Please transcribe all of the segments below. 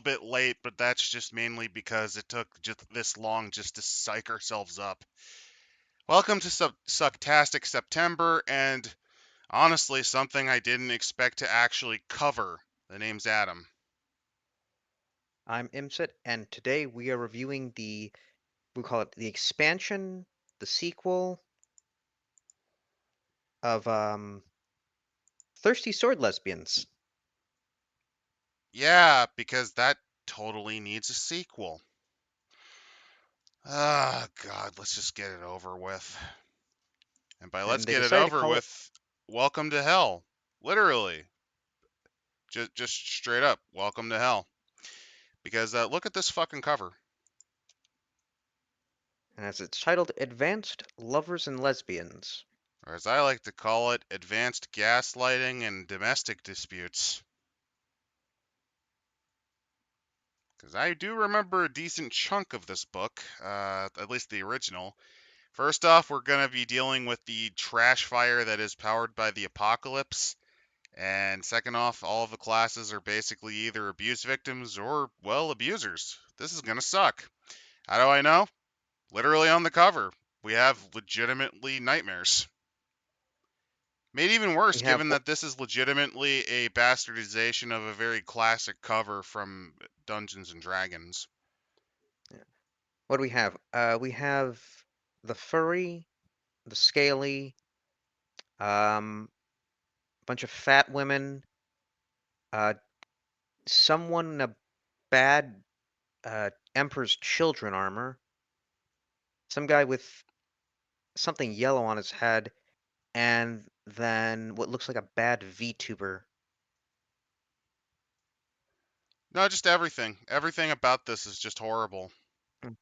bit late, but that's just mainly because it took just this long just to psych ourselves up. Welcome to Sucktastic September, and honestly, something I didn't expect to actually cover. The name's Adam. I'm Imsit, and today we are reviewing we call it the expansion, the sequel of Thirsty Sword Lesbians. Yeah, because that totally needs a sequel. Ah, God, let's just get it over with. And by let's And they get it decided to over call it, with, welcome to hell. Literally. Just straight up, welcome to hell. Because look at this fucking cover. and as it's titled, Advanced Lovers and Lesbians. Or as I like to call it, advanced gaslighting and domestic disputes. Because I do remember a decent chunk of this book, at least the original. First off, we're going to be dealing with the trash fire that is powered by the apocalypse. And second off, all of the classes are basically either abuse victims or, well, abusers. This is going to suck. How do I know? Literally on the cover. We have legitimately nightmares. Made even We worse, have given that this is legitimately a bastardization of a very classic cover from Dungeons and Dragons. what do we have? We have the furry, the scaly, bunch of fat women, uh, someone in a bad Emperor's Children armor, some guy with something yellow on his head, and then what looks like a bad VTuber. No, just everything. Everything about this is just horrible. Mm.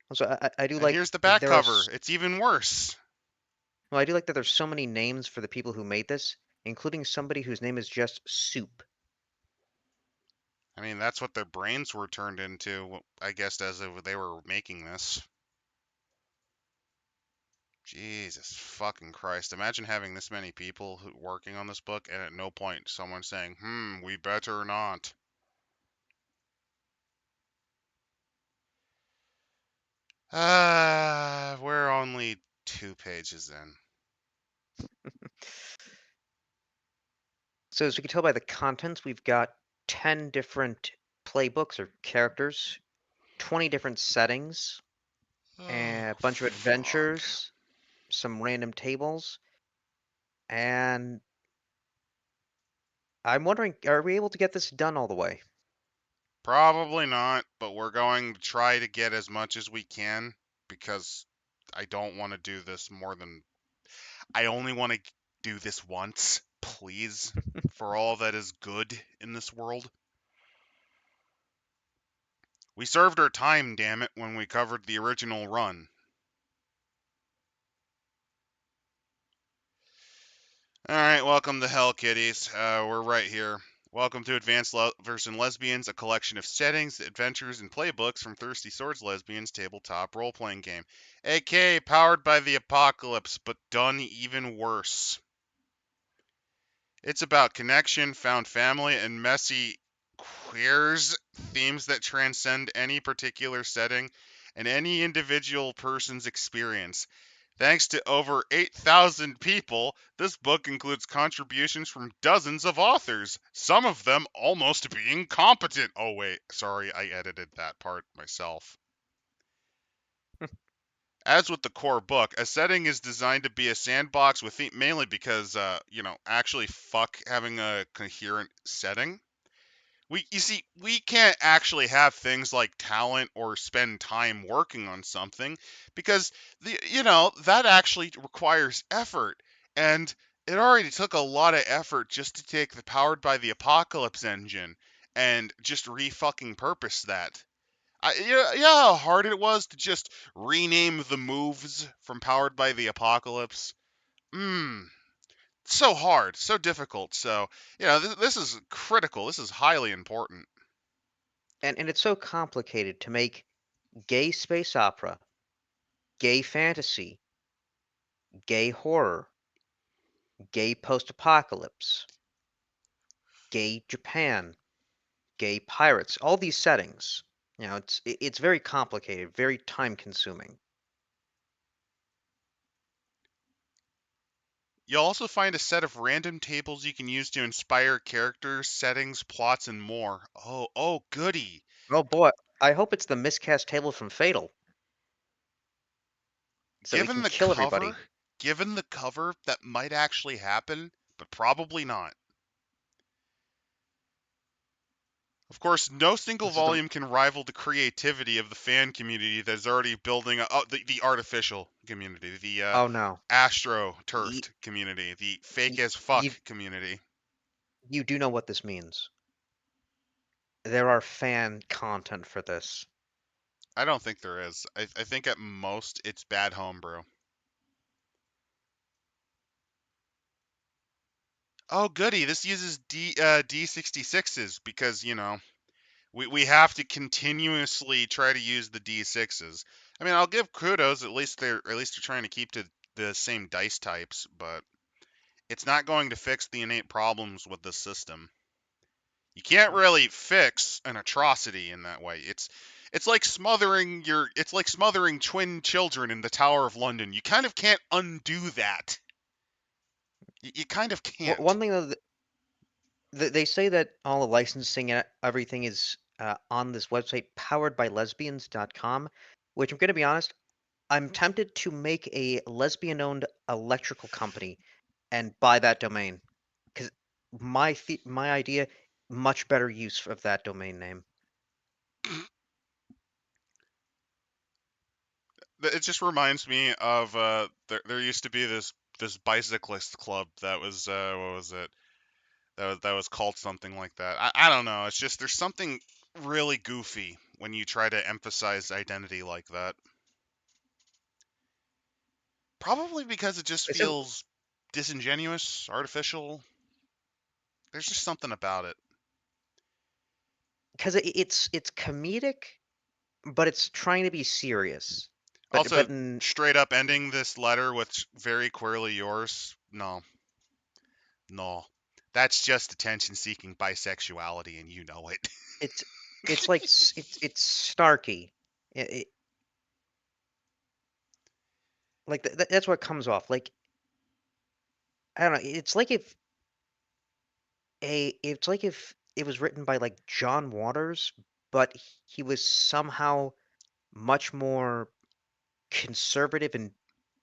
Also, I do And like here's the that back cover. It's even worse. well, I do like that there's so many names for the people who made this, including somebody whose name is just Soup. I mean, that's what their brains were turned into, I guess, as they were making this. Jesus fucking Christ. Imagine having this many people working on this book and at no point someone saying, we better not. We're only 2 pages in. So as we can tell by the contents, we've got 10 different playbooks or characters, 20 different settings, Oh, a bunch of fuck. adventures, some random tables, and I'm wondering, are we able to get this done all the way? Probably not, but we're going to try to get as much as we can because I don't want to do this more than. I only want to do this once, please, for all that is good in this world. We served our time, damn it, when we covered the original run. Alright, welcome to Hell, kiddies. We're right here. Welcome to Advanced Lovers and Lesbians, a collection of settings, adventures, and playbooks from Thirsty Swords Lesbians tabletop role-playing game. aka powered by the apocalypse, but done even worse. It's about connection, found family, and messy queers, themes that transcend any particular setting and any individual person's experience. Thanks to over 8,000 people, this book includes contributions from dozens of authors, some of them almost being competent. Oh, wait, sorry, I edited that part myself. As with the core book, a setting is designed to be a sandbox with theme, mainly because, actually fuck having a coherent setting. You see, we can't actually have things like talent or spend time working on something because that actually requires effort, and it already took a lot of effort just to take the Powered by the Apocalypse engine and just re-fucking purpose that. How hard it was to just rename the moves from Powered by the Apocalypse. So hard, so difficult. So, this is critical. This is highly important. And it's so complicated to make gay space opera, gay fantasy, gay horror, gay post-apocalypse, gay Japan, gay pirates. All these settings. It's very complicated, very time consuming. You'll also find a set of random tables you can use to inspire characters, settings, plots, and more. Oh, goody. Oh boy, I hope it's the miscast table from Fatal, so we Given can the kill cover, everybody. that might actually happen, but probably not. Of course, no single This is the volume can rival the creativity of the fan community that is already building the artificial community, the oh no. astro Y- turfed community, the fake as you fuck community. you do know what this means. There are fan content for this. I don't think there is. I think at most it's bad homebrew. Oh, goody! This uses D66s because we have to continuously try to use the D6s. I mean, I'll give kudos. At least they're trying to keep to the same dice types, but it's not going to fix the innate problems with the system. You can't really fix an atrocity in that way. It's like smothering twin children in the Tower of London. You kind of can't undo that. You kind of can't. One thing though, they say that all the licensing and everything is on this website powered by lesbians.com, which I'm going to be honest, I'm tempted to make a lesbian-owned electrical company and buy that domain because my idea, much better use of that domain name. It just reminds me of there used to be this bicyclist club that was what was it? That was called something like that. I don't know. It's just there's something really goofy when you try to emphasize identity like that. Probably because it just Isn't feels disingenuous, artificial. There's just something about it. because it's comedic, but it's trying to be serious. But Also, in straight up ending this letter with very queerly yours. No, no. That's just attention-seeking bisexuality, and you know it. it's it's like it's snarky. It, like that's what comes off. Like I don't know. It's like if it was written by like John Waters, but he was somehow much more conservative and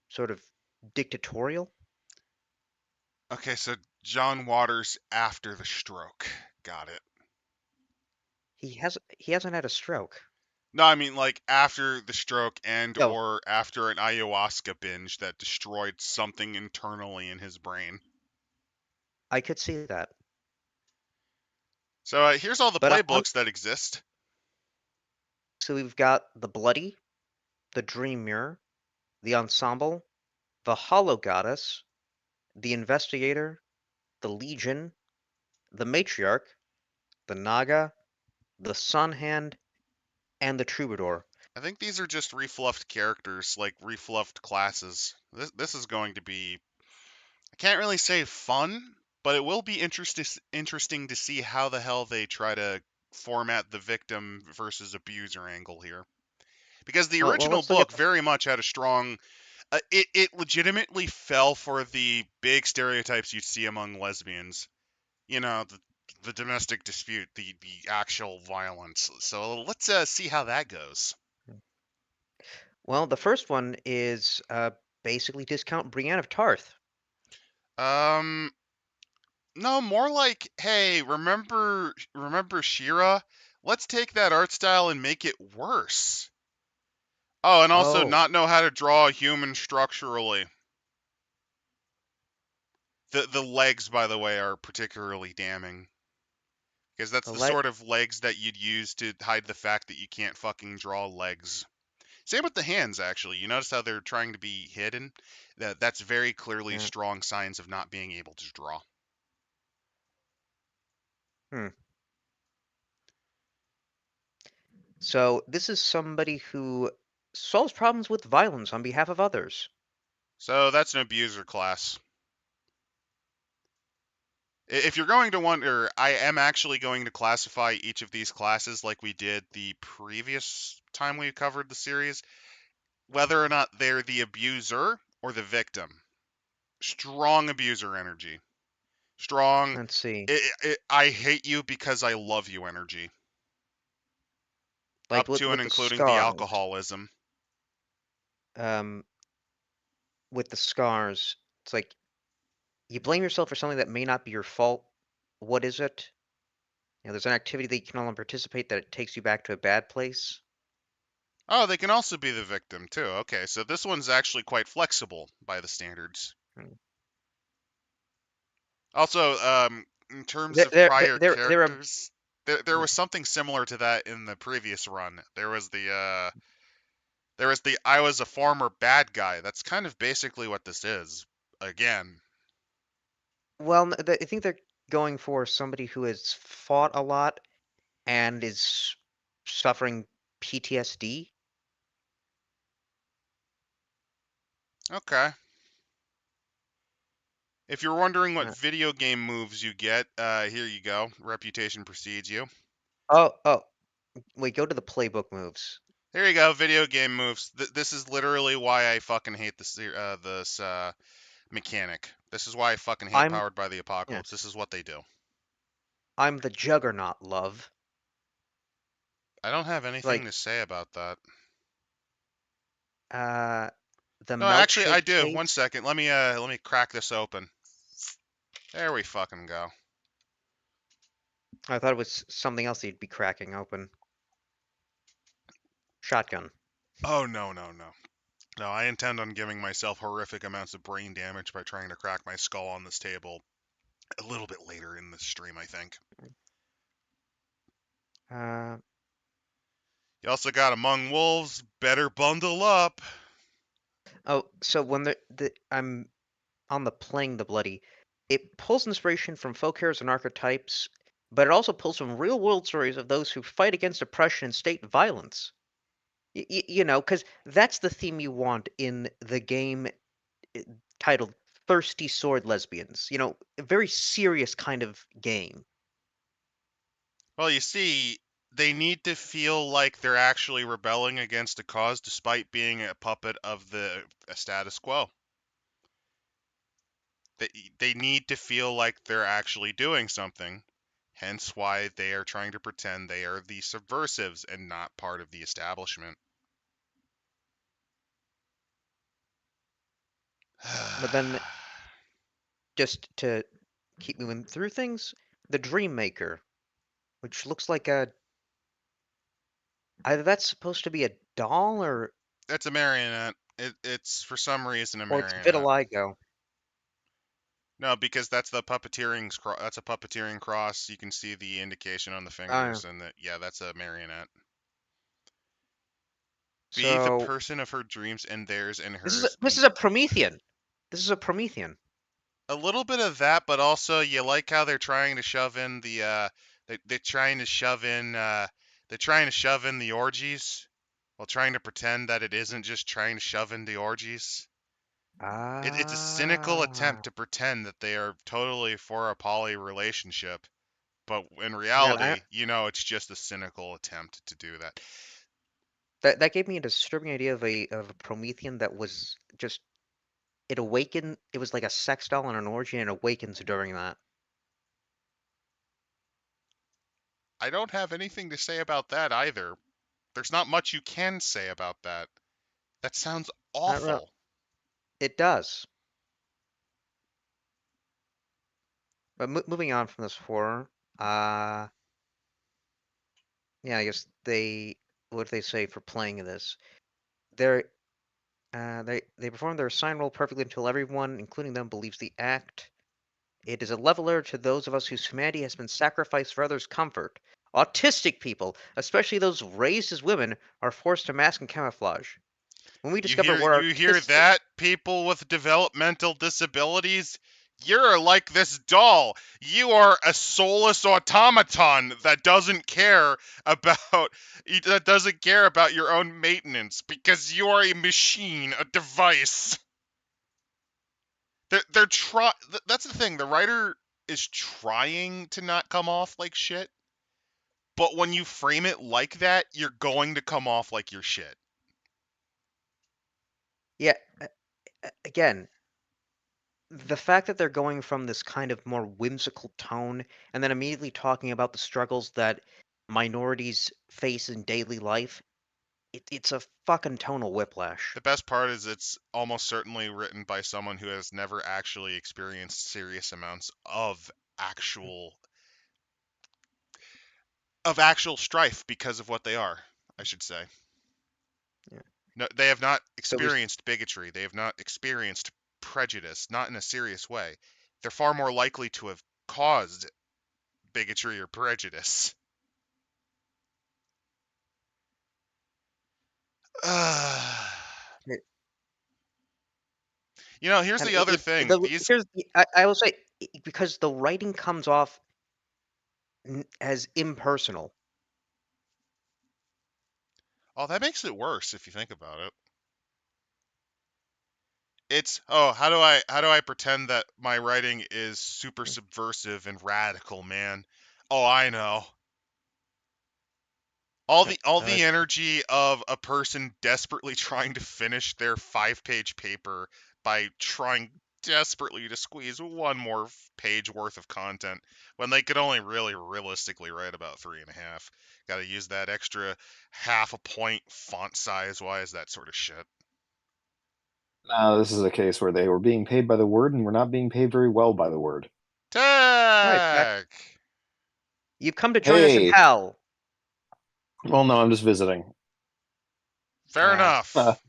sort of dictatorial. Okay, so John Waters after the stroke. Got it. He hasn't had a stroke. No, I mean like after the stroke and No, or after an ayahuasca binge that destroyed something internally in his brain. I could see that. So here's all the But playbooks that exist. so we've got the Bloody, the Dream Mirror, the Ensemble, the Hollow Goddess, the Investigator, the Legion, the Matriarch, the Naga, the Sunhand, and the Troubadour. I think these are just refluffed characters, like refluffed classes. This is going to be, I can't really say fun, but it will be interesting to see how the hell they try to format the victim versus abuser angle here. Because the Well, original let's look at book very much had a strong it legitimately fell for the big stereotypes you'd see among lesbians. The domestic dispute, the actual violence. So let's see how that goes. the first one is basically discount Brienne of Tarth. Um, no, more like, hey, remember Shira? Let's take that art style and make it worse. Oh, and also Oh, not know how to draw a human structurally. The legs, by the way, are particularly damning. Because that's the the leg. sort of legs that you'd use to hide the fact that you can't fucking draw legs. Same with the hands, actually. You notice how they're trying to be hidden? That's very clearly Yeah. strong signs of not being able to draw. Hmm. So this is somebody who solves problems with violence on behalf of others. So that's an abuser class. If you're going to wonder, I am actually going to classify each of these classes like we did the previous time we covered the series, whether or not they're the abuser or the victim. Strong abuser energy. Strong, Let's see. I hate you because I love you energy. Like Up to and with the including the scars. alcoholism. Um, with the scars, it's like you blame yourself for something that may not be your fault. What is it? There's an activity that you can no longer participate that it takes you back to a bad place. Oh, they can also be the victim too. Okay, so this one's actually quite flexible by the standards. Hmm. Also, in terms There, of there, there, prior there are. characters, there was something similar to that in the previous run. There was the I was a former bad guy. That's kind of basically what this is. Again. Well, I think they're going for somebody who has fought a lot and is suffering PTSD. Okay. If you're wondering what Uh, video game moves you get, here you go. Reputation precedes you. oh, wait, go to the playbook moves. Here you go. Video game moves. This is literally why I fucking hate this mechanic. This is why I fucking hate I'm Powered by the yeah, Apocalypse. This is what they do. I'm the Juggernaut, love. I don't have It's anything like to say about that. uh the No, actually, I milkshake do. One chase. second. Let me crack this open. There we fucking go. I thought it was something else you'd be cracking open. Shotgun. Oh no no no. No, I intend on giving myself horrific amounts of brain damage by trying to crack my skull on this table a little bit later in the stream, I think. Uh You also got Among Wolves, better bundle up. oh, so when I'm on the playing the bloody, it pulls inspiration from folk heroes and archetypes, but it also pulls from real world stories of those who fight against oppression and state violence. Because that's the theme you want in the game i- titled Thirsty Sword Lesbians. A very serious kind of game. Well, you see, they need to feel like they're actually rebelling against a cause despite being a puppet of the status quo. They need to feel like they're actually doing something. Hence why they are trying to pretend they are the subversives and not part of the establishment. But then, just to keep moving through things, the Dream Maker, which looks like either that's supposed to be a doll That's a marionette. It's for some reason a or it's marionette. vitiligo. No, because that's a puppeteering cross. You can see the indication on the Uh, fingers, and yeah, that's a marionette. Be the so person of her dreams and theirs and this is a, hers. this is a Promethean. This is a Promethean. A little bit of that, but also you like how they're trying to shove in they're trying to shove in the orgies while trying to pretend that it isn't just trying to shove in the orgies. It's a cynical Ah, attempt to pretend that they are totally for a poly relationship, but in man, reality, it's just a cynical attempt to do that. that gave me a disturbing idea of a Promethean that was just it awakened. It was like a sex doll in an orgy, and it awakens during that. I don't have anything to say about that either. There's not much you can say about that. That sounds Not real. awful. It does. But moving on from this horror, uh, yeah, I guess what do they say for playing this? They're they perform their assigned role perfectly until everyone, including them, believes the act. It is a leveler to those of us whose humanity has been sacrificed for others' comfort. Autistic people, especially those raised as women, are forced to mask and camouflage. When we You discover hear we're you hear artistic, that, people with developmental disabilities? You're like this doll. You are a soulless automaton about that doesn't care about your own maintenance because you are a machine, a device. They're try. That's the thing. The writer is trying to not come off like shit. But when you frame it like that, you're going to come off like you're shit. Yeah, again, the fact that they're going from this kind of more whimsical tone and then immediately talking about the struggles that minorities face in daily life, it's a fucking tonal whiplash. The best part is it's almost certainly written by someone who has never actually experienced serious amounts actual actual strife because of what they are, I should say. Yeah. No, they have not So we, experienced bigotry. They have not experienced prejudice, not in a serious way. They're far more likely to have caused bigotry or prejudice. it- Here's and the other thing. I will say because the writing comes off as impersonal. Oh, that makes it worse if you think about it. It's, oh, how do I pretend that my writing is super subversive and radical, man? Oh, I know. All Uh, the all uh, the energy of a person desperately trying to finish their 5-page paper by trying desperately to squeeze one more page worth of content when they could only really realistically write about 3.5. Got to use that extra half a point font size wise, that sort of shit. This is a case where they were being paid by the word and were not being paid very well by the word. right, Jack. Tech. You've come to join us in Hey, hell. well, no, I'm just visiting. Fair Uh, Uh, enough.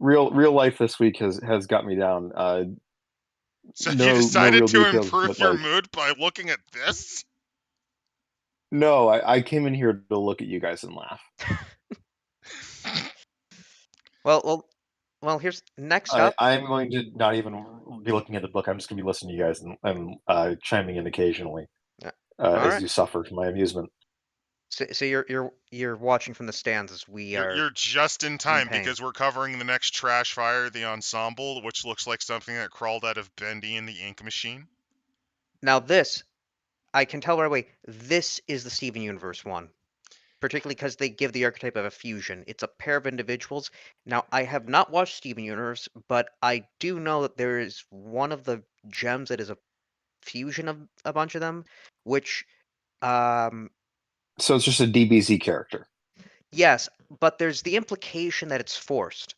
real life this week has got me down. So you No decided real to details, but improve your like, mood by looking at this? no, I came in here to look at you guys and laugh. well, well, well. Here's next up. I'm going to not even be looking at the book. I'm just going to be listening to you guys and chiming in occasionally Uh, all as right. you suffer from my amusement. So you're watching from the stands as we You're are you're just in in time pain. because we're covering the next trash fire, the Ensemble, which looks like something that crawled out of Bendy and the Ink Machine. Now this, I can tell right away. This is the Steven Universe one, particularly because they give the archetype of a fusion. It's a pair of individuals. Now I have not watched Steven Universe, but I do know that there is one of the gems that is a fusion of a bunch of them, which um So it's just a DBZ character. yes, but there's the implication that it's forced.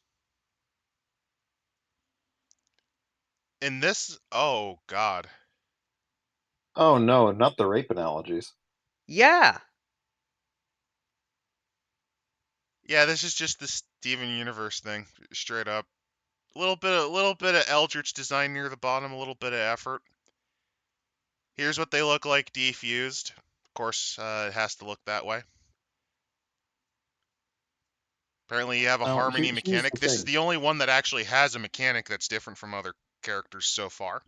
In this, oh god, Oh no, not the rape analogies. Yeah. yeah, this is just the Steven Universe thing, straight up. A little bit of Eldritch design near the bottom, a little bit of effort. Here's what they look like defused. Of course, it has to look that way. Apparently, you have a Now, harmony here's mechanic. the This is thing. the only one that actually has a mechanic that's different from other characters so far.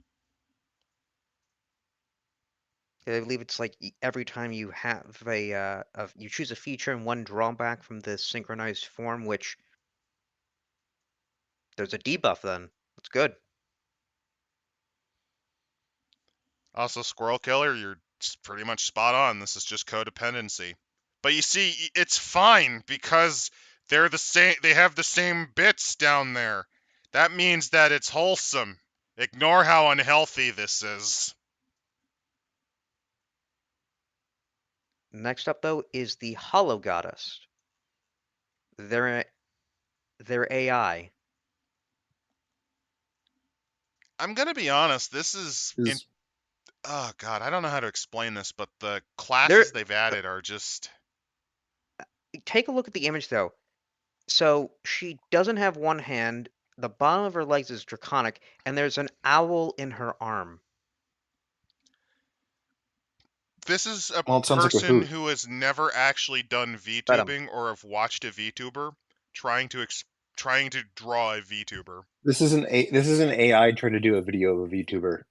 I believe it's like every time you have you choose a feature and one drawback from the synchronized form, which there's a debuff then. That's good. Also, Squirrel Killer, you're pretty much spot on. This is just codependency. But you see, it's fine because they're the same. They have the same bits down there. That means that it's wholesome. Ignore how unhealthy this is. Next up though is the Hollow Goddess. Their their AI. I'm gonna be honest. This is in. Is Oh god, I don't know how to explain this, but the They're classes they've added are just. take a look at the image though. So she doesn't have one hand. The bottom of her legs is draconic, and there's an owl in her arm. This is a well, it sounds like a person hoot. who has never actually done But VTubing or have watched a VTuber trying to draw a VTuber. This is an AI trying to do a video of a VTuber.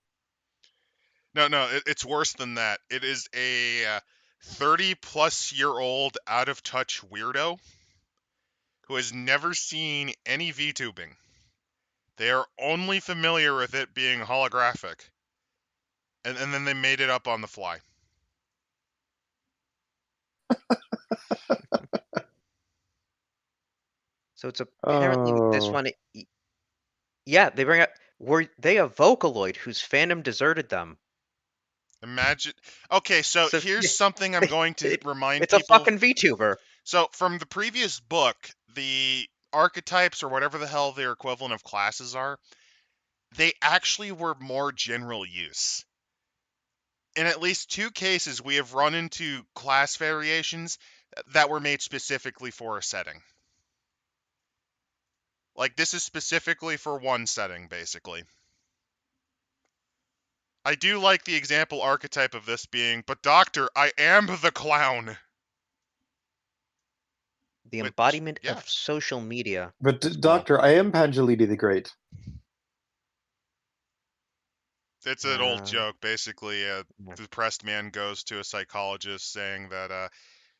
No, no, it's worse than that. It is a 30-plus-year-old out of touch weirdo who has never seen any VTubing. They are only familiar with it being holographic. and then they made it up on the fly. So it's apparently this one. Yeah, they bring up were they a Vocaloid whose fandom deserted them? Imagine. Okay, so So here's something I'm going to remind it's a people. fucking VTuber. So from the previous book, the archetypes or whatever the hell their equivalent of classes are, they actually were more general use. In at least 2 cases, we have run into class variations that were made specifically for a setting. Like, this is specifically for one setting, basically. I do like the example archetype of this being, but doctor, I am the clown. The Which, embodiment yeah, of social media. But That's cool. Doctor, I am Panjalidi the Great. it's an old joke. Basically, a depressed man goes to a psychologist saying that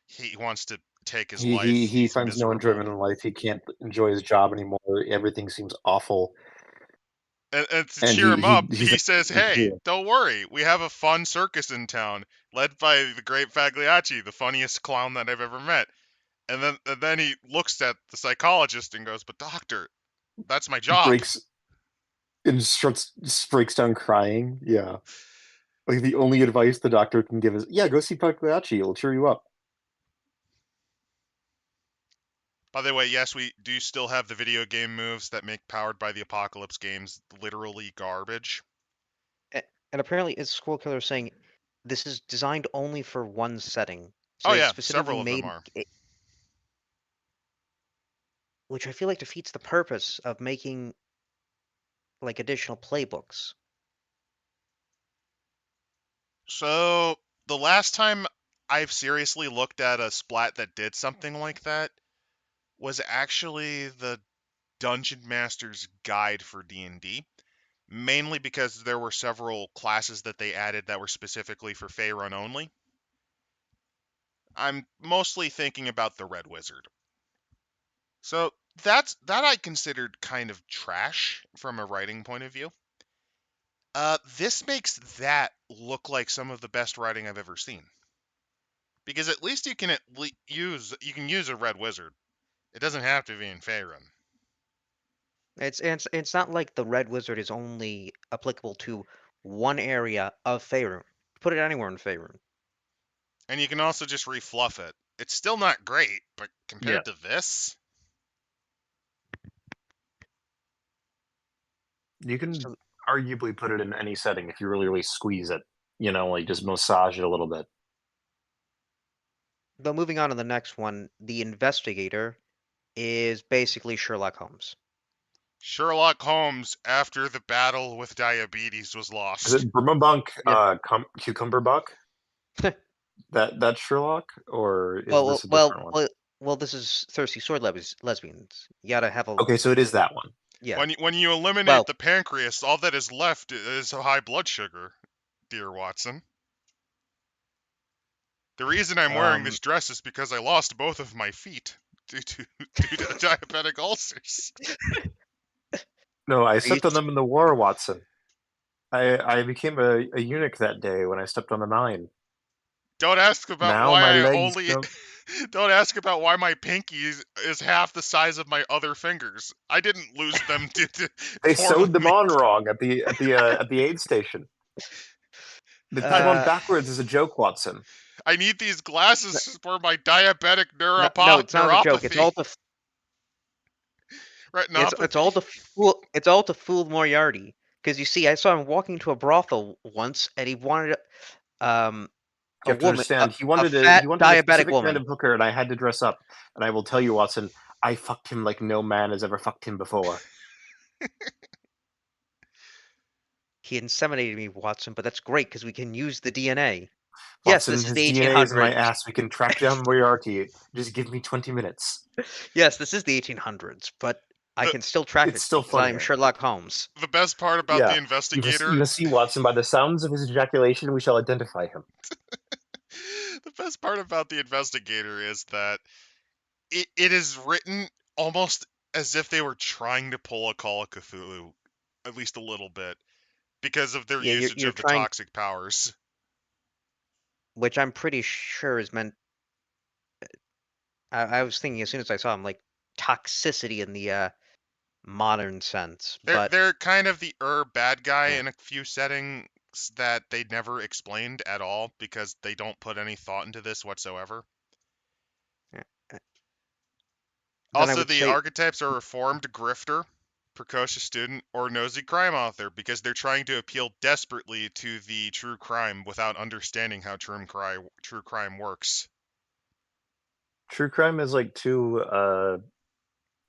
he wants to take his life. He He's finds no miserable. enjoyment in life. He can't enjoy his job anymore. Everything seems awful. And to And cheer him up, he's he says, hey, don't worry. We have a fun circus in town, led by the great Fagliacci, the funniest clown that I've ever met. And then he looks at the psychologist and goes, but doctor, that's my job. breaks and just breaks down crying. Yeah. Like the only advice the doctor can give is, yeah, go see Pagliacci. It'll cheer you up. By the way, yes, we do still have the video game moves that make Powered by the Apocalypse games literally garbage. And apparently, it's Squirrel Killer saying this is designed only for one setting. So Oh they yeah, specifically several of them made are. it, which I feel like defeats the purpose of making like additional playbooks. So the last time I've seriously looked at a splat that did something like that was actually the Dungeon Master's Guide for D&D, mainly because there were several classes that they added that were specifically for Faerun only. I'm mostly thinking about the Red Wizard. So that I considered kind of trash from a writing point of view. This makes that look like some of the best writing I've ever seen. Because at least you can use a Red Wizard. It doesn't have to be in Faerun. It's not like the Red Wizard is only applicable to one area of Faerun. Put it anywhere in Faerun. And you can also just refluff it. It's still not great, but compared to this, You can So, arguably put it in any setting if you really squeeze it. You know, like just massage it a little bit. though moving on to the next one, the Investigator is basically Sherlock Holmes. Sherlock Holmes, after the battle with diabetes was Is lost. it Burmabunk, Yeah. Cucumber Buck? That's Sherlock, or is this a different one? Well, this is Thirsty Sword Lesbians. You gotta have a Okay, so it is that one. yeah. When you eliminate Well, the pancreas, all that is left is high blood sugar, dear Watson. The reason I'm wearing this dress is because I lost both of my feet due to diabetic ulcers. No, I stepped on them in the war, Watson. I became a eunuch that day when I stepped on the mine. Don't ask about Now why my I legs only. don't. Don't ask about why my pinky is half the size of my other fingers. I didn't lose them due to They poorly sewed them on wrong at the aid station. They put them on backwards as a joke, Watson. I need these glasses for my diabetic no, it's not a joke. It's neuropathy. all to Retinopathy. it's all to fool Moriarty. Because you see, I saw him walking to a brothel once, and he wanted You a have to woman, understand. He a wanted a fat diabetic specific woman. kind of hooker, and I had to dress up. And I will tell you, Watson, I fucked him like no man has ever fucked him before. He inseminated me, Watson, but that's great because we can use the DNA. Yes, Watson, this is his the DNA is in my 1800s. ass. We can track down Moriarty. Just give me 20 minutes. Yes, this is the 1800s, but I can still track It's it still because I'm funnier. Sherlock Holmes. The best part about the Investigator. You must see Watson by the sounds of his ejaculation. We shall identify him. The best part about the Investigator is that it is written almost as if they were trying to pull a Call of Cthulhu, at least a little bit, because of their Yeah, usage you're of the trying, toxic powers. which I'm pretty sure is meant. I was thinking as soon as I saw him, like toxicity in the modern sense, but They're kind of the bad guy yeah. in a few settings that they never explained at all because they don't put any thought into this whatsoever. Yeah. Then I Also, would the say, archetypes are reformed grifter, precocious student, or nosy crime author because they're trying to appeal desperately to the true crime without understanding how true crime works. True crime is like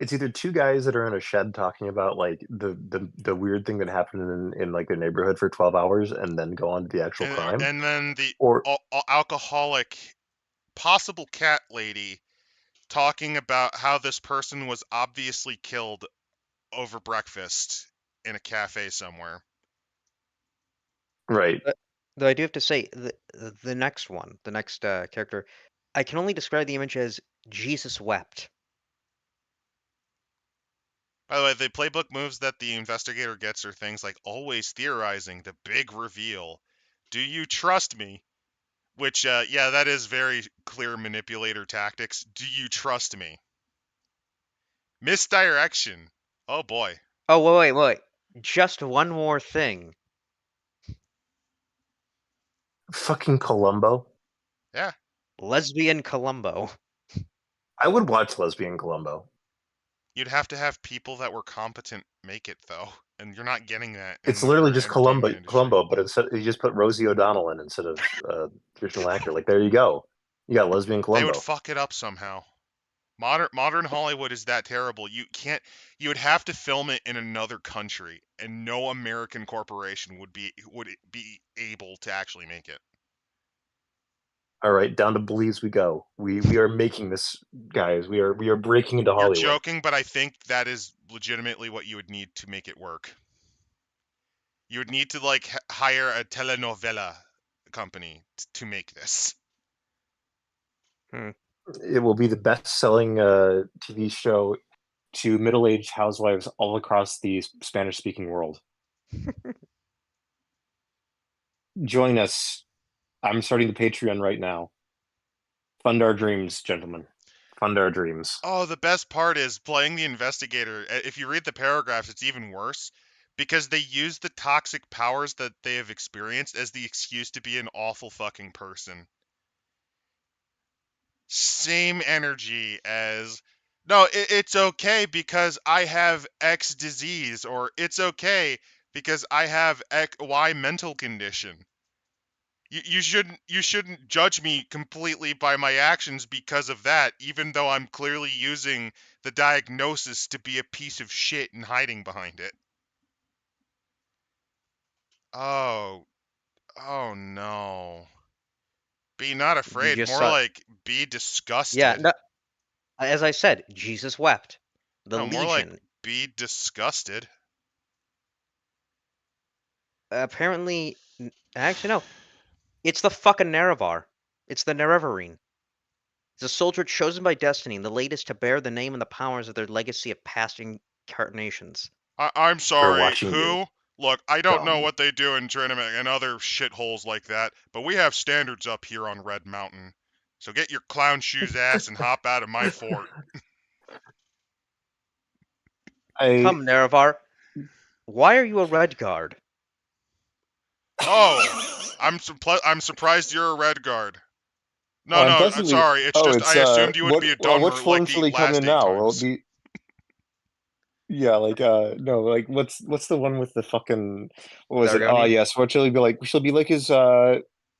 it's either two guys that are in a shed talking about like the weird thing that happened in like their neighborhood for 12 hours and then go on to the actual crime, And then the or alcoholic possible cat lady talking about how this person was obviously killed over breakfast in a cafe somewhere. right. though I do have to say, the next one, the next character, I can only describe the image as Jesus wept. By the way, the playbook moves that the investigator gets are things like always theorizing, the big reveal, do you trust me? Which, yeah, that is very clear manipulator tactics. Do you trust me? Misdirection. Oh boy. Oh, wait. Just one more thing. Fucking Columbo. Yeah. Lesbian Columbo. I would watch Lesbian Columbo. You'd have to have people that were competent make it, though. And you're not getting that It's in literally our just entertainment industry. Columbo, but instead you just put Rosie O'Donnell in instead of traditional actor. Like there you go, you got Lesbian They would Columbo. fuck it up somehow. Modern Hollywood is that terrible. You would have to film it in another country, and no American corporation would be able to actually make it. All right, down to Belize we go. We are making this, guys. We are breaking into You're Hollywood. joking, but I think that is legitimately what you would need to make it work. You would need to like hire a telenovela company to make this. It will be the best-selling TV show to middle-aged housewives all across the Spanish-speaking world. Join us. I'm starting the Patreon right now. Fund our dreams, gentlemen. Fund our dreams. Oh, the best part is playing the investigator. If you read the paragraphs, it's even worse because they use the toxic powers that they have experienced as the excuse to be an awful fucking person. Same energy as, no, it's okay because I have X disease, or it's okay because I have Y mental condition. You shouldn't judge me completely by my actions because of that, even though I'm clearly using the diagnosis to be a piece of shit and hiding behind it. Oh, oh no. Be not You afraid, just more saw. like be Yeah, disgusted. no, as I said, Jesus wept. The No, more like Legion. be disgusted. Apparently, actually, no. It's the fucking Nerevar. It's the Nerevarine. It's a soldier chosen by destiny, and the latest to bear the name and the powers of their legacy of past incarnations. I'm We're sorry, watching you. who? Look, I don't know Scum. what they do in tournament and other shitholes like that, but we have standards up here on Red Mountain. So get your clown shoes ass and hop out of my fort. I Come, Nerevar. Why are you a Red Guard? Oh, I'm surprised you're a Red Guard. oh, No, I'm no, pleasantly. sorry. It's Oh, just it's I assumed you would what? be a Well, which Dunmer like form shall the he come last in 8 now? Will it times. be? Yeah, like no, like what's the one with the fucking what was it? Oh Argonian? yes, what shall he be like? She'll be like his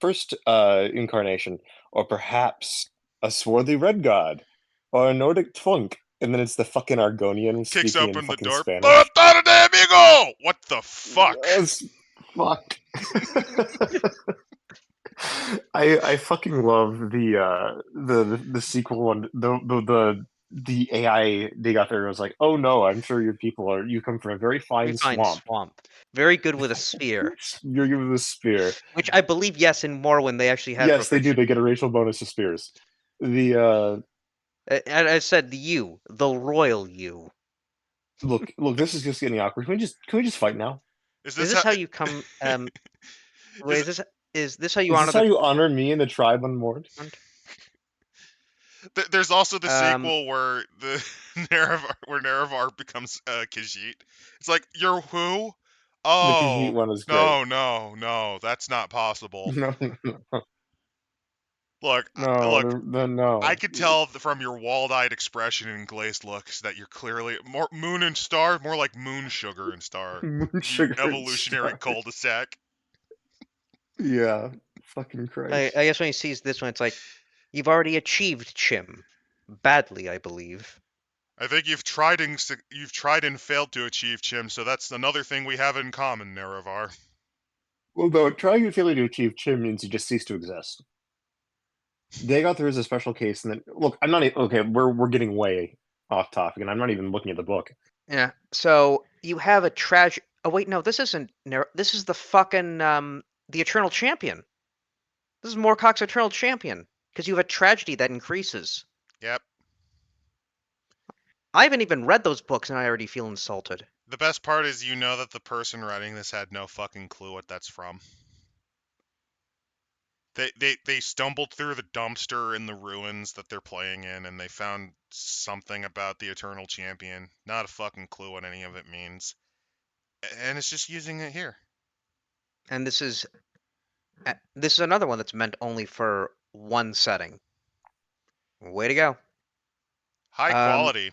first incarnation, or perhaps a swarthy red god, or a Nordic twunk, and then it's the fucking Argonian Kicks speaking in open the fucking door. Spanish. Tarde, amigo! What the fuck? Yes, fuck. I fucking love the sequel one, the AI they got there was like, oh no, I'm sure you come from a very We fine find swamp. Swamp. Very good with a spear. You're given the spear. Which I believe, yes, in Morrowind they actually had Yes, they do. proficiency. They get a racial bonus to spears. The And I said the U, the royal U. look, this is just getting awkward. Can we just fight now? Is Is this this how? how you come? Wait, is this how you Is honor this how the you honor me and the tribe unmourned? There's also the Um, sequel where the Nerevar becomes Khajiit. It's like, you're who? The Khajiit Oh, one is great. no, that's not possible. No, Look, no, I no. could tell from your walled-eyed expression and glazed looks that you're clearly more Moon and Star, more like Moon Sugar and Star. Moon You sugar and evolutionary star. cul-de-sac. Yeah, fucking I Christ. guess when he sees this one, it's like, you've already achieved Chim, badly, I believe. I think you've tried and failed to achieve, Chim. So that's another thing we have in common, Nerevar. Well, though, trying and failing to achieve Chim means you just cease to exist. They got there as a special case, and then look, I'm not okay. We're getting way off topic, and I'm not even looking at the book. Yeah. So you have a tragic. Oh wait, no, this isn't. This is the fucking the Eternal Champion. This is Moorcock's Eternal Champion because you have a tragedy that increases. Yep. I haven't even read those books, and I already feel insulted. The best part is you know that the person writing this had no fucking clue what that's from. They stumbled through the dumpster in the ruins that they're playing in, and they found something about the Eternal Champion. Not a fucking clue what any of it means. And it's just using it here. And this is another one that's meant only for one setting. Way to go. High quality.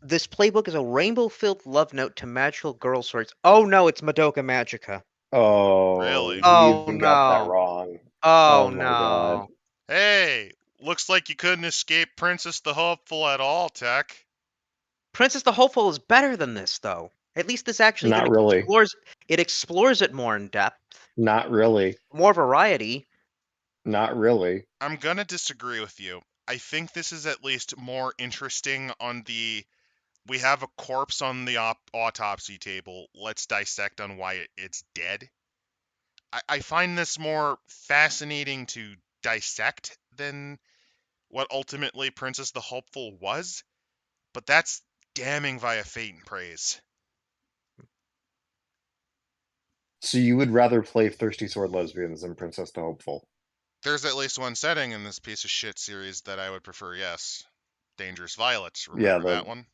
This playbook is a rainbow-filled love note to magical girl swords. Oh no, it's Madoka Magica. Oh, Really? he Oh even got that no. wrong. Oh Oh my god. no. Hey, looks like you couldn't escape Princess the Hopeful at all, Tech. Princess the Hopeful is better than this, though. At least this actually Not really. explores it more in depth, Not really. more variety. Not really. I'm gonna disagree with you. I think this is at least more interesting on the we have a corpse on the autopsy table. Let's dissect on why it's dead. I find this more fascinating to dissect than what ultimately Princess the Hopeful was, but that's damning via fate and praise. So you would rather play Thirsty Sword Lesbians than Princess the Hopeful? There's at least one setting in this piece of shit series that I would prefer, yes. Dangerous Violets, Yeah, remember that one?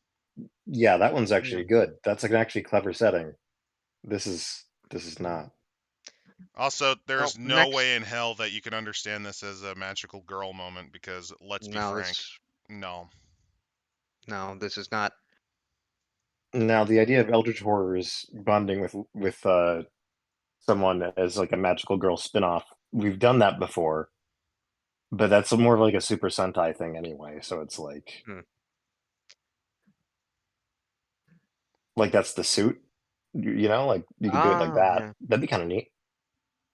that one's actually Yeah. good. That's like an actually clever setting. This is not. Also, there's Well, no next, way in hell that you can understand this as a magical girl moment because, let's be no, frank, no. this is not. Now the idea of Eldritch Horrors bonding with someone as like a magical girl spin-off, we've done that before, but that's more of like a Super Sentai thing anyway, so it's like that's the suit. You know, like you could do it like that. Yeah. That'd be kind of neat.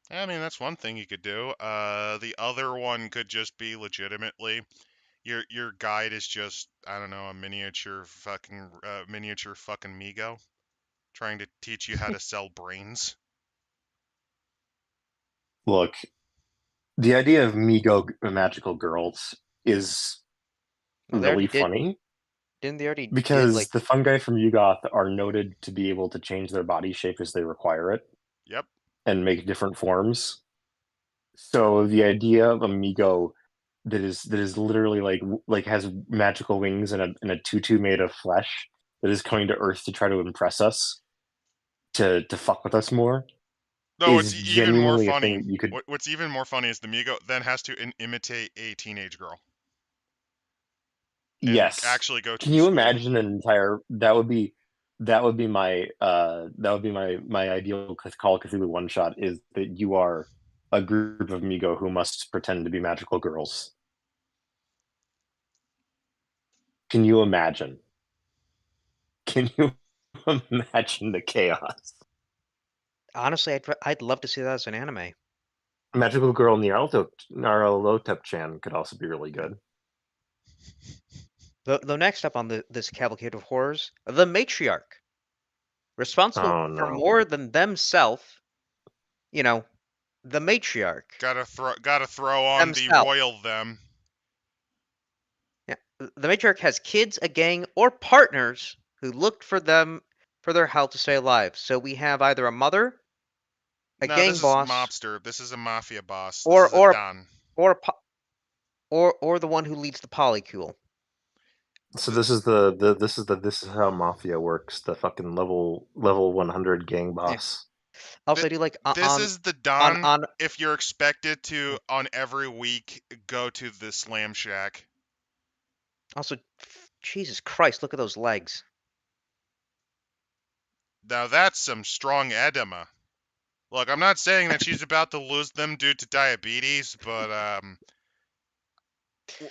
I mean, that's one thing you could do. The other one could just be legitimately your guide is just, I don't know, a miniature fucking Migo trying to teach you how to sell brains. Look, the idea of Migo magical girls is Well, they already really did. funny Didn't they already did because like? the fungi from Yugoth are noted to be able to change their body shape as they require it Yep. and make different forms. So the idea of a Migo that is literally like has magical wings and a tutu made of flesh that is coming to Earth to try to impress us, to fuck with us more, No, it's is even more genuinely a funny. thing that you could. What's even more funny is the Migo then has to imitate a teenage girl and Yes. actually go to Can the you school. imagine an entire that would be my ideal Call of Cthulhu one shot is that you are a group of Migo who must pretend to be magical girls. Can you imagine? Can you imagine the chaos? Honestly, I'd love to see that as an anime. Magical Girl Nyarlathotep-chan could also be really good. The next up on this cavalcade of horrors, the Matriarch, responsible Oh for no. more than themself. You know, the Matriarch Gotta throw on the themselves. royal them. Yeah, the Matriarch has kids, a gang, or partners who looked for them for their health to stay alive. So we have either a mother, a No, gang this is boss, mobster. This is a mafia boss. This or is a or don. or a or the one who leads the polycule. So this is the how mafia works. The fucking level 100 gang Yeah. boss. Also, I do like This is the don on if you're expected to, on every week, go to the Slam Shack. also, Jesus Christ, look at those legs. Now that's some strong edema. Look, I'm not saying that she's about to lose them due to diabetes, but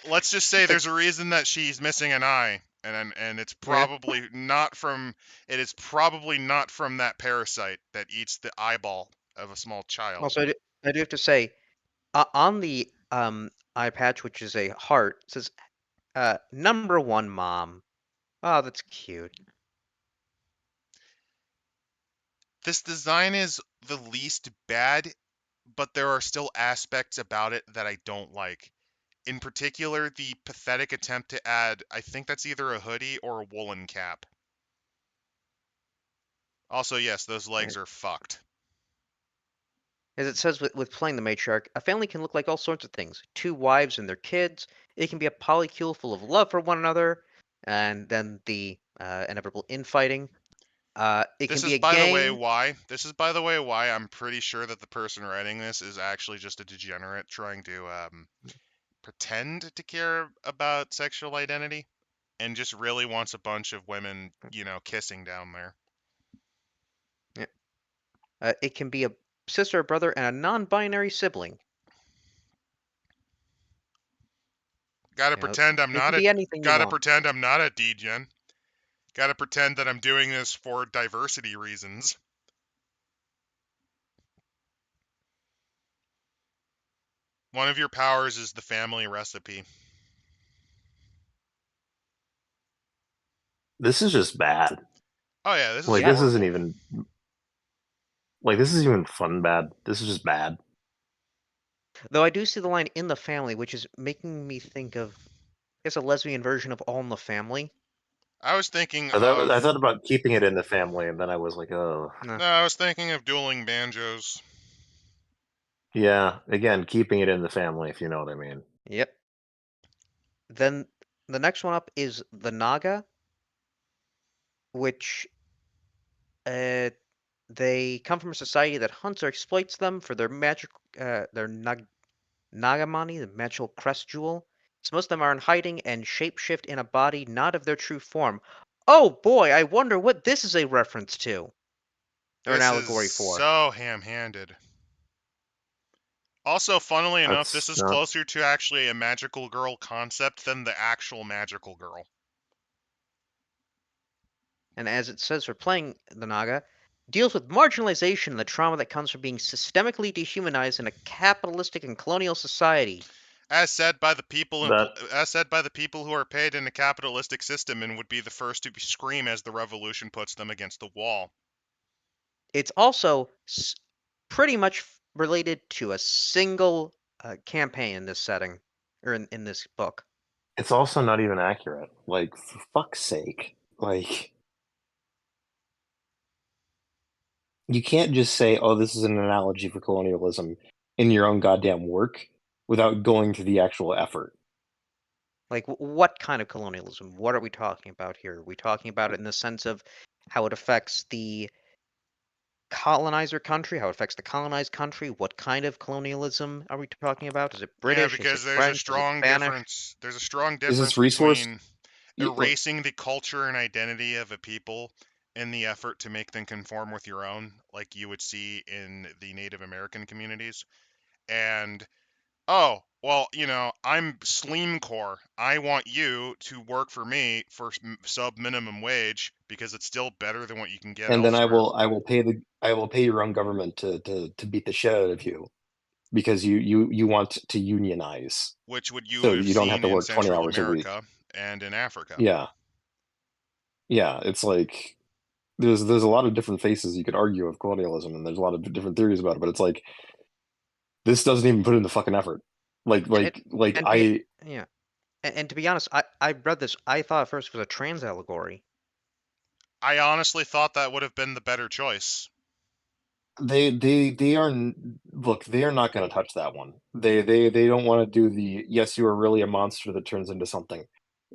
let's just say It's like, there's a reason that she's missing an eye, and it's yeah. probably not from that parasite that eats the eyeball of a small child. Also, I do have to say, on the eye patch, which is a heart, it says number one mom. Oh, that's cute. This design is the least bad, but there are still aspects about it that I don't like. In particular, the pathetic attempt to add, I think that's either a hoodie or a woolen cap. Also, yes, those legs are fucked. As it says with playing the matriarch, a family can look like all sorts of things. Two wives and their kids. It can be a polycule full of love for one another, and then the inevitable infighting. It can This be is, a by the way, gang. why. This is, by the way, why I'm pretty sure that the person writing this is actually just a degenerate trying to pretend to care about sexual identity and just really wants a bunch of women, kissing down there. Yeah. It can be a sister or brother and a non-binary sibling. Gotta You know, pretend I'm it not can a. be anything you Gotta want. pretend I'm not a degen. Gotta pretend that I'm doing this for diversity reasons. One of your powers is the family recipe. This is just bad. Oh yeah, this is Like Yeah. this isn't horrible. even like this is even fun bad. This is just bad. Though I do see the line in the family, which is making me think of, I guess, a lesbian version of All in the Family. I was thinking I of thought about keeping it in the family, and then I was like, oh, No. no, I was thinking of dueling banjos. yeah. Again, keeping it in the family, if you know what I mean. Yep. Then the next one up is the Naga, which they come from a society that hunts or exploits them for their Nagamani, the magical crest jewel. So most of them are in hiding and shapeshift in a body not of their true form. Oh boy, I wonder what this is a reference to. Or an This is allegory for. so ham-handed. Also, funnily enough, this That's is not. closer to actually a magical girl concept than the actual magical girl. And as it says for playing the Naga, deals with marginalization and the trauma that comes from being systemically dehumanized in a capitalistic and colonial society. As said by the people That who are paid in a capitalistic system and would be the first to scream as the revolution puts them against the wall. It's also pretty much related to a single campaign in this setting, or in this book. it's also not even accurate. Like, for fuck's sake. Like, you can't just say, oh, this is an analogy for colonialism in your own goddamn work without going to the actual effort. Like, what kind of colonialism? What are we talking about here? Are we talking about it in the sense of how it affects the colonizer country, how it affects the colonized country? What kind of colonialism are we talking about? Is it Yeah, British? Is it because there's a French? Is it strong Spanish? difference. There's a strong Is difference this resource? between Like, erasing the culture and identity of a people in the effort to make them conform with your own, like you would see in the Native American communities, and oh, well, I'm Sleemcore. I want you to work for me for sub minimum wage because it's still better than what you can get and then elsewhere, I will pay your own government to beat the shit out of you because you want to unionize which would you so would have you don't have seen to in work 20 Central hours a week. America and in Africa. Yeah. Yeah, it's like there's a lot of different faces you could argue of colonialism, and there's a lot of different theories about it, but it's like this doesn't even put in the fucking effort. Like And it, like like and to be I yeah, and to be honest, I read this. I thought at first it was a trans allegory. I honestly thought that would have been the better choice. They are look. They are not going to touch that one. They don't want to do the yes. You are really a monster that turns into something.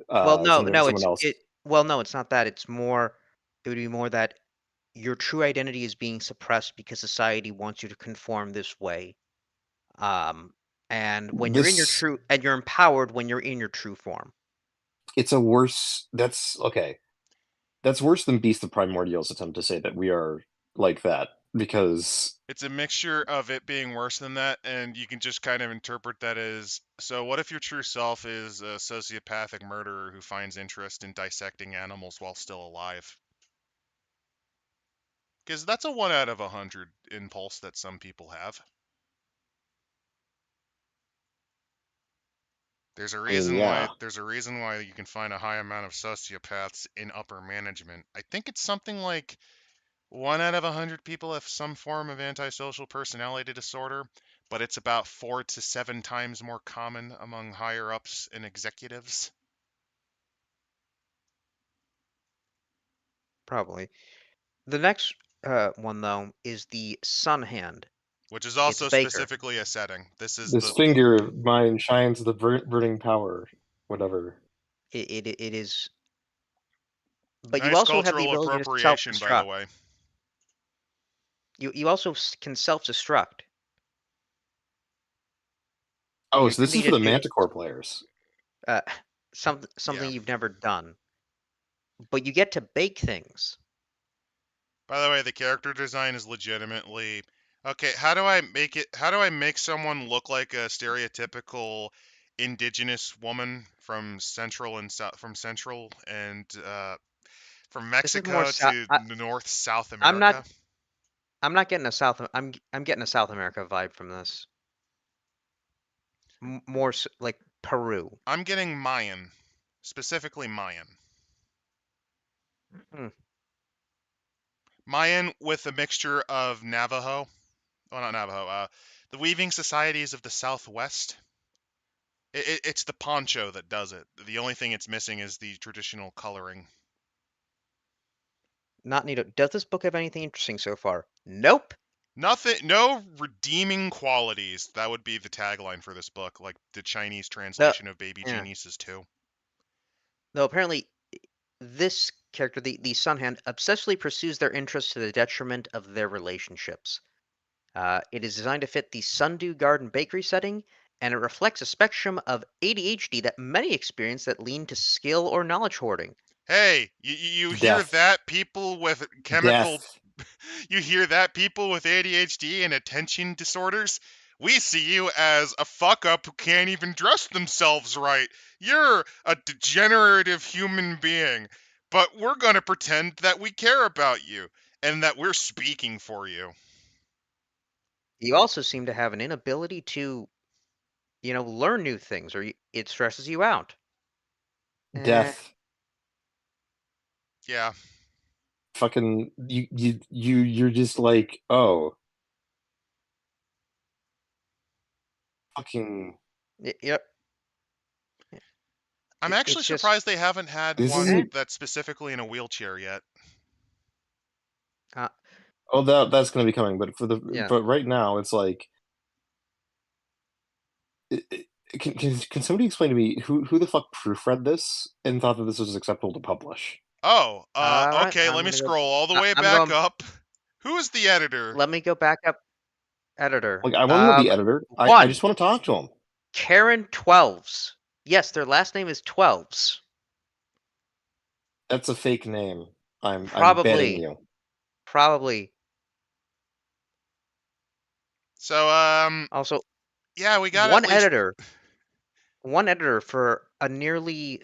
Well, no, no, Someone else. well, no, it's not that. It's more. It would be more that your true identity is being suppressed because society wants you to conform this way. Um, and when you're in your This true, and you're empowered when you're in your true form. it's a worse. That's okay. That's worse than Beast of Primordial's attempt to say that we are like that because It's a mixture of it being worse than that, and you can just kind of interpret that as, so what if your true self is a sociopathic murderer who finds interest in dissecting animals while still alive? Because that's a 1 out of 100 impulse that some people have. There's a I mean, reason why yeah. you can find a high amount of sociopaths in upper management. I think it's something like 1 out of 100 people have some form of antisocial personality disorder, but it's about 4 to 7 times more common among higher ups and executives. Probably. The next one though is the Sunhand. Which is It's also Baker. specifically a setting. This is This the finger of mine shines the burning power. Whatever. It is, but you nice also have the cultural ability to appropriation, by the self-destruct. way. You also can self-destruct. Oh, Your so this is ability for to the do Manticore players. uh, Yeah. something you've never done, but you get to bake things. By the way, the character design is legitimately okay. How do I make it? How do I make someone look like a stereotypical indigenous woman from Central and South, from This is more Mexico South. to North South I'm not. America? I'm not getting a South. I'm getting a South America vibe from this. More like Peru. I'm getting Mayan, specifically Mayan. Hmm. Mayan with a mixture of Navajo. Well, not Navajo. The weaving societies of the Southwest. It's the poncho that does it. The only thing it's missing is the traditional coloring. Not neat. Does this book have anything interesting so far? Nope. Nothing, no redeeming qualities. That would be the tagline for this book, like the Chinese The translation of Baby yeah. Geniuses too. Though apparently this character, the Sunhand, obsessively pursues their interests to the detriment of their relationships. It is designed to fit the Sundew Garden Bakery setting, and it reflects a spectrum of ADHD that many experience that lean to skill or knowledge hoarding. Hey, you hear Death. that? People with chemical, Death. you hear that? People with ADHD and attention disorders? We see you as a fuck up who can't even dress themselves right. You're a degenerative human being. But we're gonna pretend that we care about you and that we're speaking for you. You also seem to have an inability to, learn new things, or it stresses you out. Eh, Death. Yeah. Fucking you're just like, oh, fucking yep. I'm actually It's just, surprised they haven't had this one isn't that's specifically in a wheelchair yet. uh, oh that's gonna be coming, but yeah. but right now it's like can somebody explain to me who the fuck proofread this and thought that this was acceptable to publish? Oh, All right, okay, let I'm me gonna go. scroll all the way I'm back going. up. Who is the editor? Let me go back up. Editor. Like I want to know the editor. I One. just want to talk to him. Karen Twelves. Yes, their last name is Twelves. That's a fake name. I'm betting Probably. you. Probably. So, Also, yeah, we got at one least editor. One editor for a nearly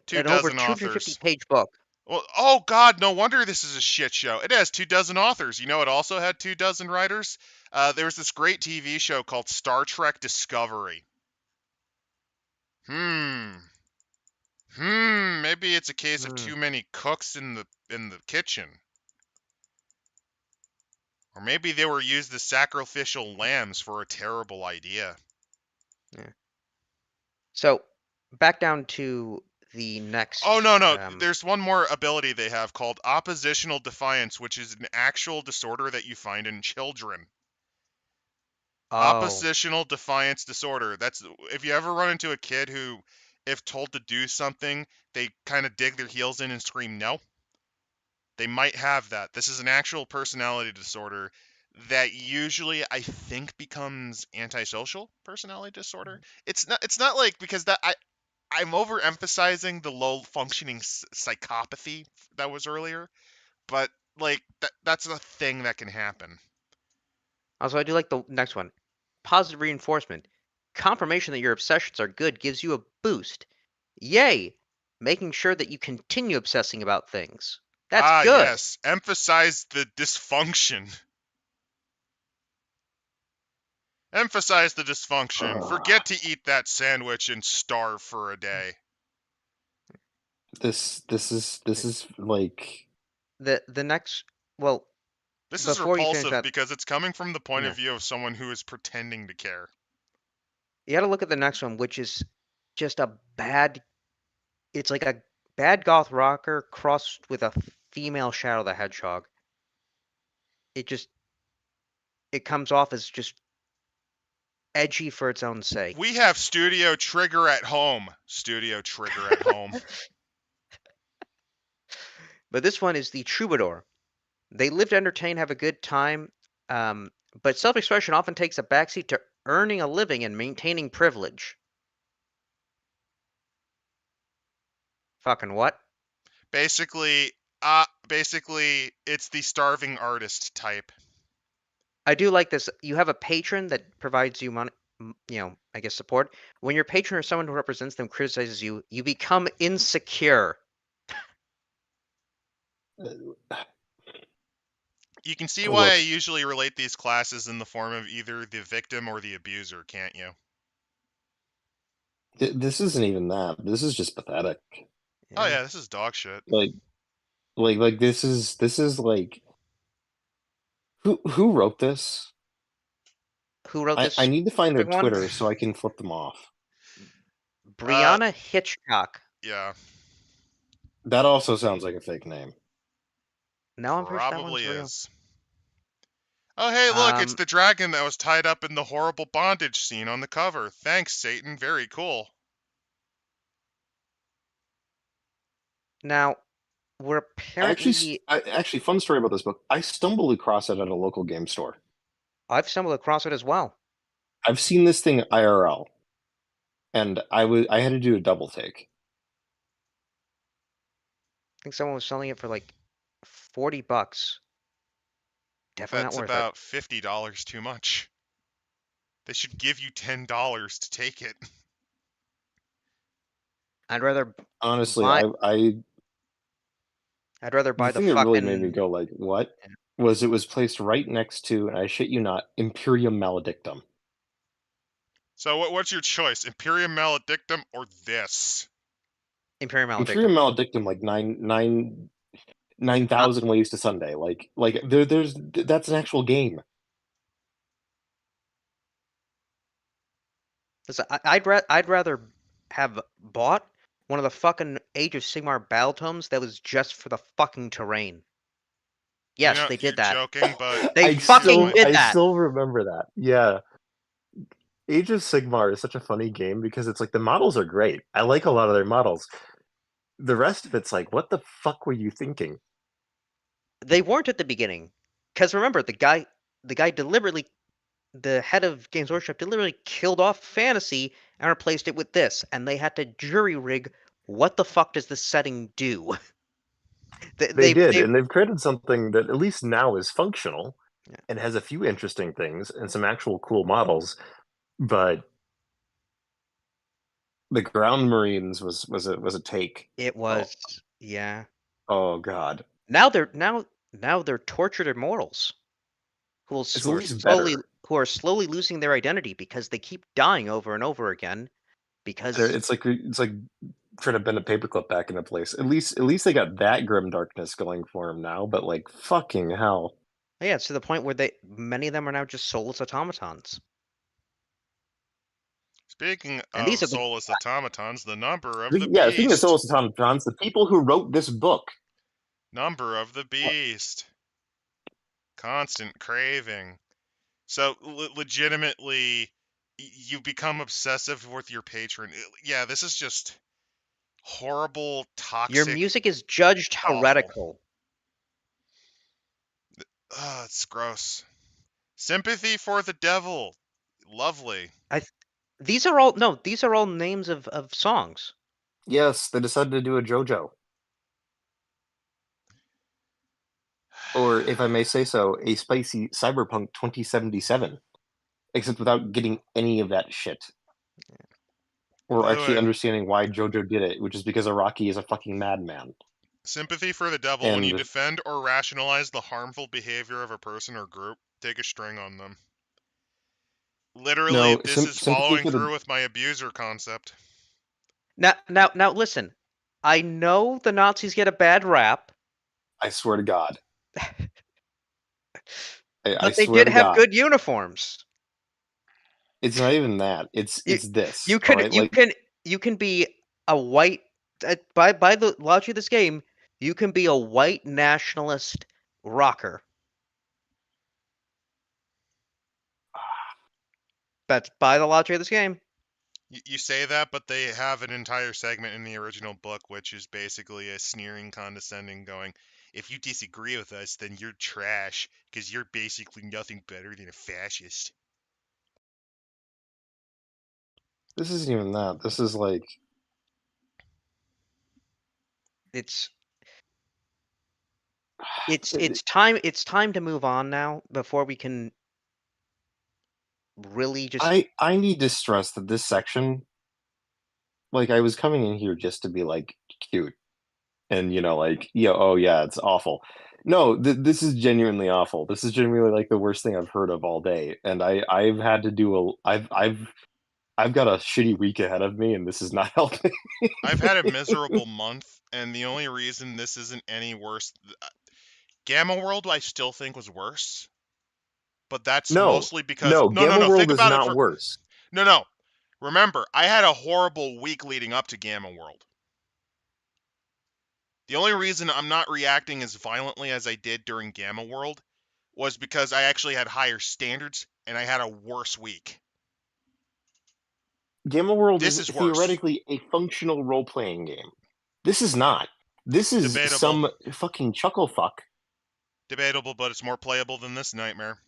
two an over dozen 250 authors. page book. Well, oh god, no wonder this is a shit show. It has 2 dozen authors. You know, it also had 2 dozen writers. There was this great TV show called Star Trek Discovery. Hmm. Maybe it's a case of Hmm. too many cooks in the kitchen. Or maybe they were used as sacrificial lambs for a terrible idea. Yeah. So, back down to the next. Oh, no. There's one more ability they have called oppositional defiance, which is an actual disorder that you find in children. Oh, Oppositional defiance disorder. That's if you ever run into a kid who, if told to do something, they kind of dig their heels in and scream no. They might have that. This is an actual personality disorder that usually I think becomes antisocial personality disorder. It's not like because I'm overemphasizing the low functioning psychopathy that was earlier, but like that's a thing that can happen. also, I do like the next one. Positive reinforcement. Confirmation that your obsessions are good gives you a boost. Yay! Making sure that you continue obsessing about things. That's good. Yes, emphasize the dysfunction. Emphasize the dysfunction. Forget to eat that sandwich and starve for a day. This is like The next. Well, This is before you finish repulsive that, because it's coming from the point yeah, of view of someone who is pretending to care. you got to look at the next one, which is just a bad. It's like a bad goth rocker crossed with a female Shadow the Hedgehog. It comes off as just edgy for its own sake. We have Studio Trigger at home. Studio Trigger at home. But this one is the Troubadour. They live to entertain, have a good time, but self-expression often takes a backseat to earning a living and maintaining privilege. Fucking what? Basically, it's the starving artist type. I do like this. You have a patron that provides you money, I guess support. When your patron or someone who represents them criticizes you, you become insecure. You can see why I look, usually relate these classes in the form of either the victim or the abuser, can't you? this isn't even that. This is just pathetic. Oh yeah, this is dog shit. Like this is like who wrote this? Who wrote I this need to find their stupid one? Twitter so I can flip them off. Brianna Hitchcock. Yeah, That also sounds like a fake name. Now I'm pretty sure that one's probably real. is. Oh hey, look, it's the dragon that was tied up in the horrible bondage scene on the cover. Thanks, Satan. Very cool. Now, we're apparently. Actually, fun story about this book. I stumbled across it at a local game store. I've stumbled across it as well. I've seen this thing IRL, and I had to do a double take. I think someone was selling it for like $40. Definitely That's not worth about $50 too much. They should give you $10 to take it. it. I'd rather Honestly, buy. I I'd rather buy the the thing that really made me fucking. go like, what? Yeah. Was it was placed right next to, and I shit you not, Imperium Maledictum. So what's your choice? Imperium Maledictum or this? Imperium Maledictum. Imperium Maledictum, like 9,000 ways to Sunday. Like that's an actual game. Listen, I'd rather have bought one of the fucking Age of Sigmar battle tomes that was just for the fucking terrain. Yes, they You're did that. joking, but They I fucking did I that. still remember that. Yeah. Age of Sigmar is such a funny game because it's like the models are great. I like a lot of their models. The rest of it's like, what the fuck were you thinking? They weren't at the beginning, because remember the guy deliberately, the head of Games Workshop deliberately killed off fantasy and replaced it with this, and they had to jury rig. What the fuck does this setting do? They did, and they've created something that at least now is functional Yeah. and has a few interesting things and some actual cool models. But the Ground Marines was a take. It was, yeah. Oh god. Now they're tortured immortals who It's at are least better. slowly losing their identity because they keep dying over and over again. Because It's like trying to bend a paperclip back into place. At least they got that grim darkness going for them now. But like fucking hell. yeah, it's to the point where many of them are now just soulless automatons. Speaking And of these are the soulless automatons, the number of the Yeah, speaking of beast. soulless automatons, the people who wrote this book. Number of the beast. Constant craving. So legitimately, you become obsessive with your patron. Yeah, this is just horrible, your toxic, music is judged awful. heretical. Ugh, it's gross. Sympathy for the devil. Lovely. These are all names of songs. Yes, they decided to do a JoJo. Or, if I may say so, a spicy Cyberpunk 2077. Except without getting any of that shit. Or By the actually way, understanding why JoJo did it, which is because Araki is a fucking madman. sympathy for the devil. When you And defend or rationalize the harmful behavior of a person or group, take a string on them. Literally, no, this is sympathy following for the. through with my abuser concept. Now, listen. I know the Nazis get a bad rap, I swear to God. I but they swear did to have God. good uniforms. It's not even that. It's You this. you All can right, you like can you can be a white by the logic of this game, you can be a white nationalist rocker. That's by the logic of this game. You say that, but they have an entire segment in the original book, which is basically a sneering, condescending going, if you disagree with us, then you're trash, because you're basically nothing better than a fascist. this isn't even that. This is like It's it's time to move on now before we can really just I need to stress that this section, like I was coming in here just to be like cute and like oh yeah, it's awful. No, this is genuinely awful. This is genuinely like the worst thing I've heard of all day, and I've had to do I've got a shitty week ahead of me, and this is not helping. I've had a miserable month, and the only reason this isn't any worse... Gamma World I still think was worse, but that's No, mostly because... no, No, no, Gamma no, think World is about it not for... worse. No. Remember, I had a horrible week leading up to Gamma World. The only reason I'm not reacting as violently as I did during Gamma World was because I actually had higher standards and I had a worse week. Gamma World This is is worse. theoretically a functional role-playing game. This is not. This is Debatable. some fucking chuckle fuck. Debatable, but it's more playable than this nightmare.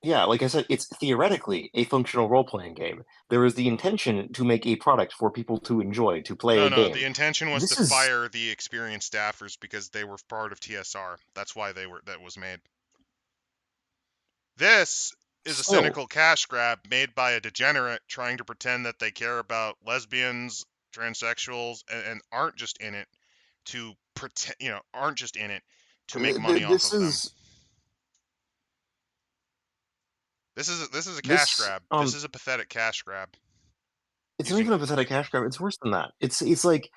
Yeah, like I said, it's theoretically a functional role-playing game. There is the intention to make a product for people to enjoy, to play a No, the game. intention was to This is fire the experienced staffers because they were part of TSR. That's why that was made. This is a still cynical cash grab made by a degenerate trying to pretend that they care about lesbians, transsexuals, and aren't just in it to pretend, aren't just in it to make money off this of them. is This is a cash this grab. This is a pathetic cash grab. it's not Using even a pathetic cash grab. It's worse than that. It's like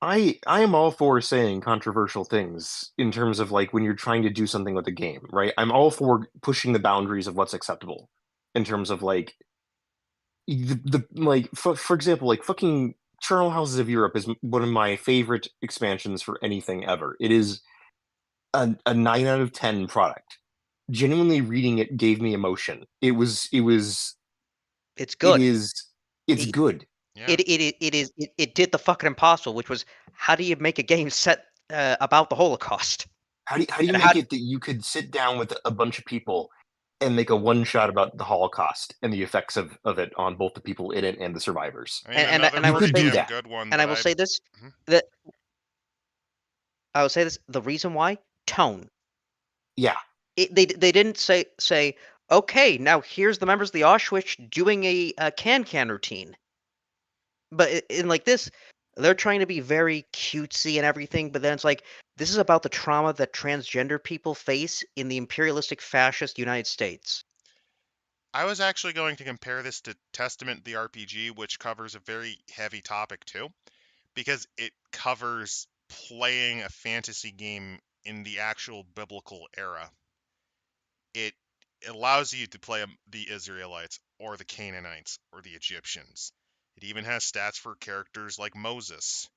I am all for saying controversial things in terms of like when you're trying to do something with a game, right? I'm all for pushing the boundaries of what's acceptable in terms of like the like for example, like fucking Charnel Houses of Europe is one of my favorite expansions for anything ever. It is a 9 out of 10 product. Genuinely reading it gave me emotion. it's It good. is it's It good. yeah. it did the fucking impossible, which was how do you make a game set about the Holocaust? How do you And how make it that you could sit down with a bunch of people and make a one shot about the Holocaust and the effects of it on both the people in it and the survivors? I mean, another and I You will pretty could say do damn that. good one and I that will I... say this Mhm. that I will say this the reason why tone. Yeah. They didn't say okay, now here's the members of the Auschwitz doing a can routine. But in like this, they're trying to be very cutesy and everything, but then it's like this is about the trauma that transgender people face in the imperialistic fascist United States. I was actually going to compare this to Testament the RPG, which covers a very heavy topic too, because it covers playing a fantasy game in the actual biblical era. It allows you to play the Israelites. or the Canaanites, or the Egyptians. It even has stats for characters like Moses.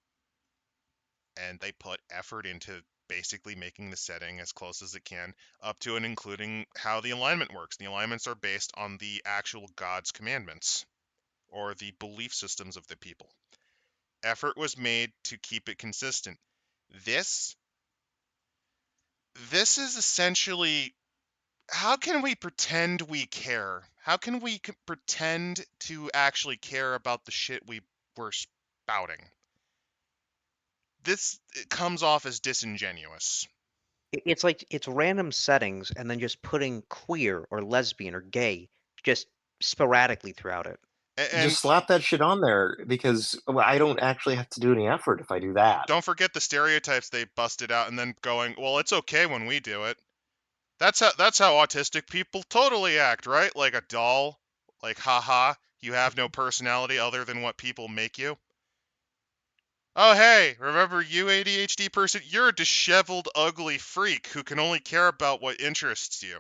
And they put effort into basically making the setting as close as it can, up to and including how the alignment works. The alignments are based on the actual God's commandments, or the belief systems of the people. Effort was made to keep it consistent. This is essentially, how can we pretend we care? How can we pretend to actually care about the shit we're spouting? This comes off as disingenuous. It's like it's random settings and then just putting queer or lesbian or gay just sporadically throughout it. And Just slap that shit on there because I don't actually have to do any effort if I do that. don't forget the stereotypes they busted out and then going, well, it's okay when we do it. That's how autistic people totally act, right? Like a doll. Like, haha, you have no personality other than what people make you. Oh, hey, remember you, ADHD person? You're a disheveled, ugly freak who can only care about what interests you.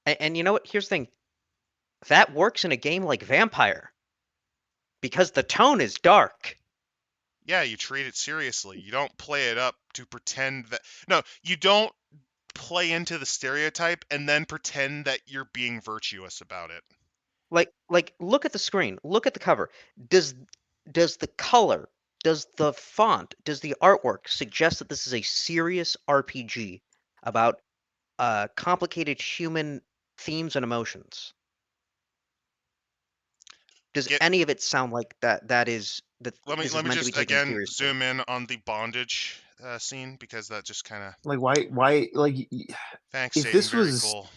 And you know what? Here's the thing. That works in a game like Vampire. Because the tone is dark. Yeah, you treat it seriously. You don't play it up to pretend that... No, you don't play into the stereotype and then pretend that you're being virtuous about it. Like look at the screen. Look at the cover. Does the color, does the font, does the artwork suggest that this is a serious RPG about complicated human themes and emotions? Does Get any of it sound like that let this is me meant to be just taken again seriously? zoom in on the bondage scene, because that just kind of... Like why like Thanks, if Satan. this Very was cool.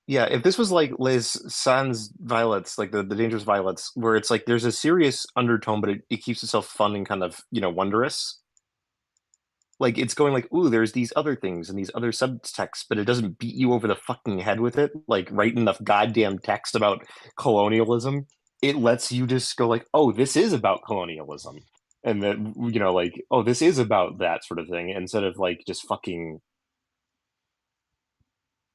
yeah, if this was like Les Sans Violets, like the Dangerous Violets, where it's like there's a serious undertone, but it keeps itself fun and kind of, wondrous. Like it's going like, ooh, there's these other things and these other subtexts, but it doesn't beat you over the fucking head with it, like write enough goddamn text about colonialism. It lets you just go like, oh, this is about colonialism. And then, like, oh, this is about that sort of thing, instead of like just fucking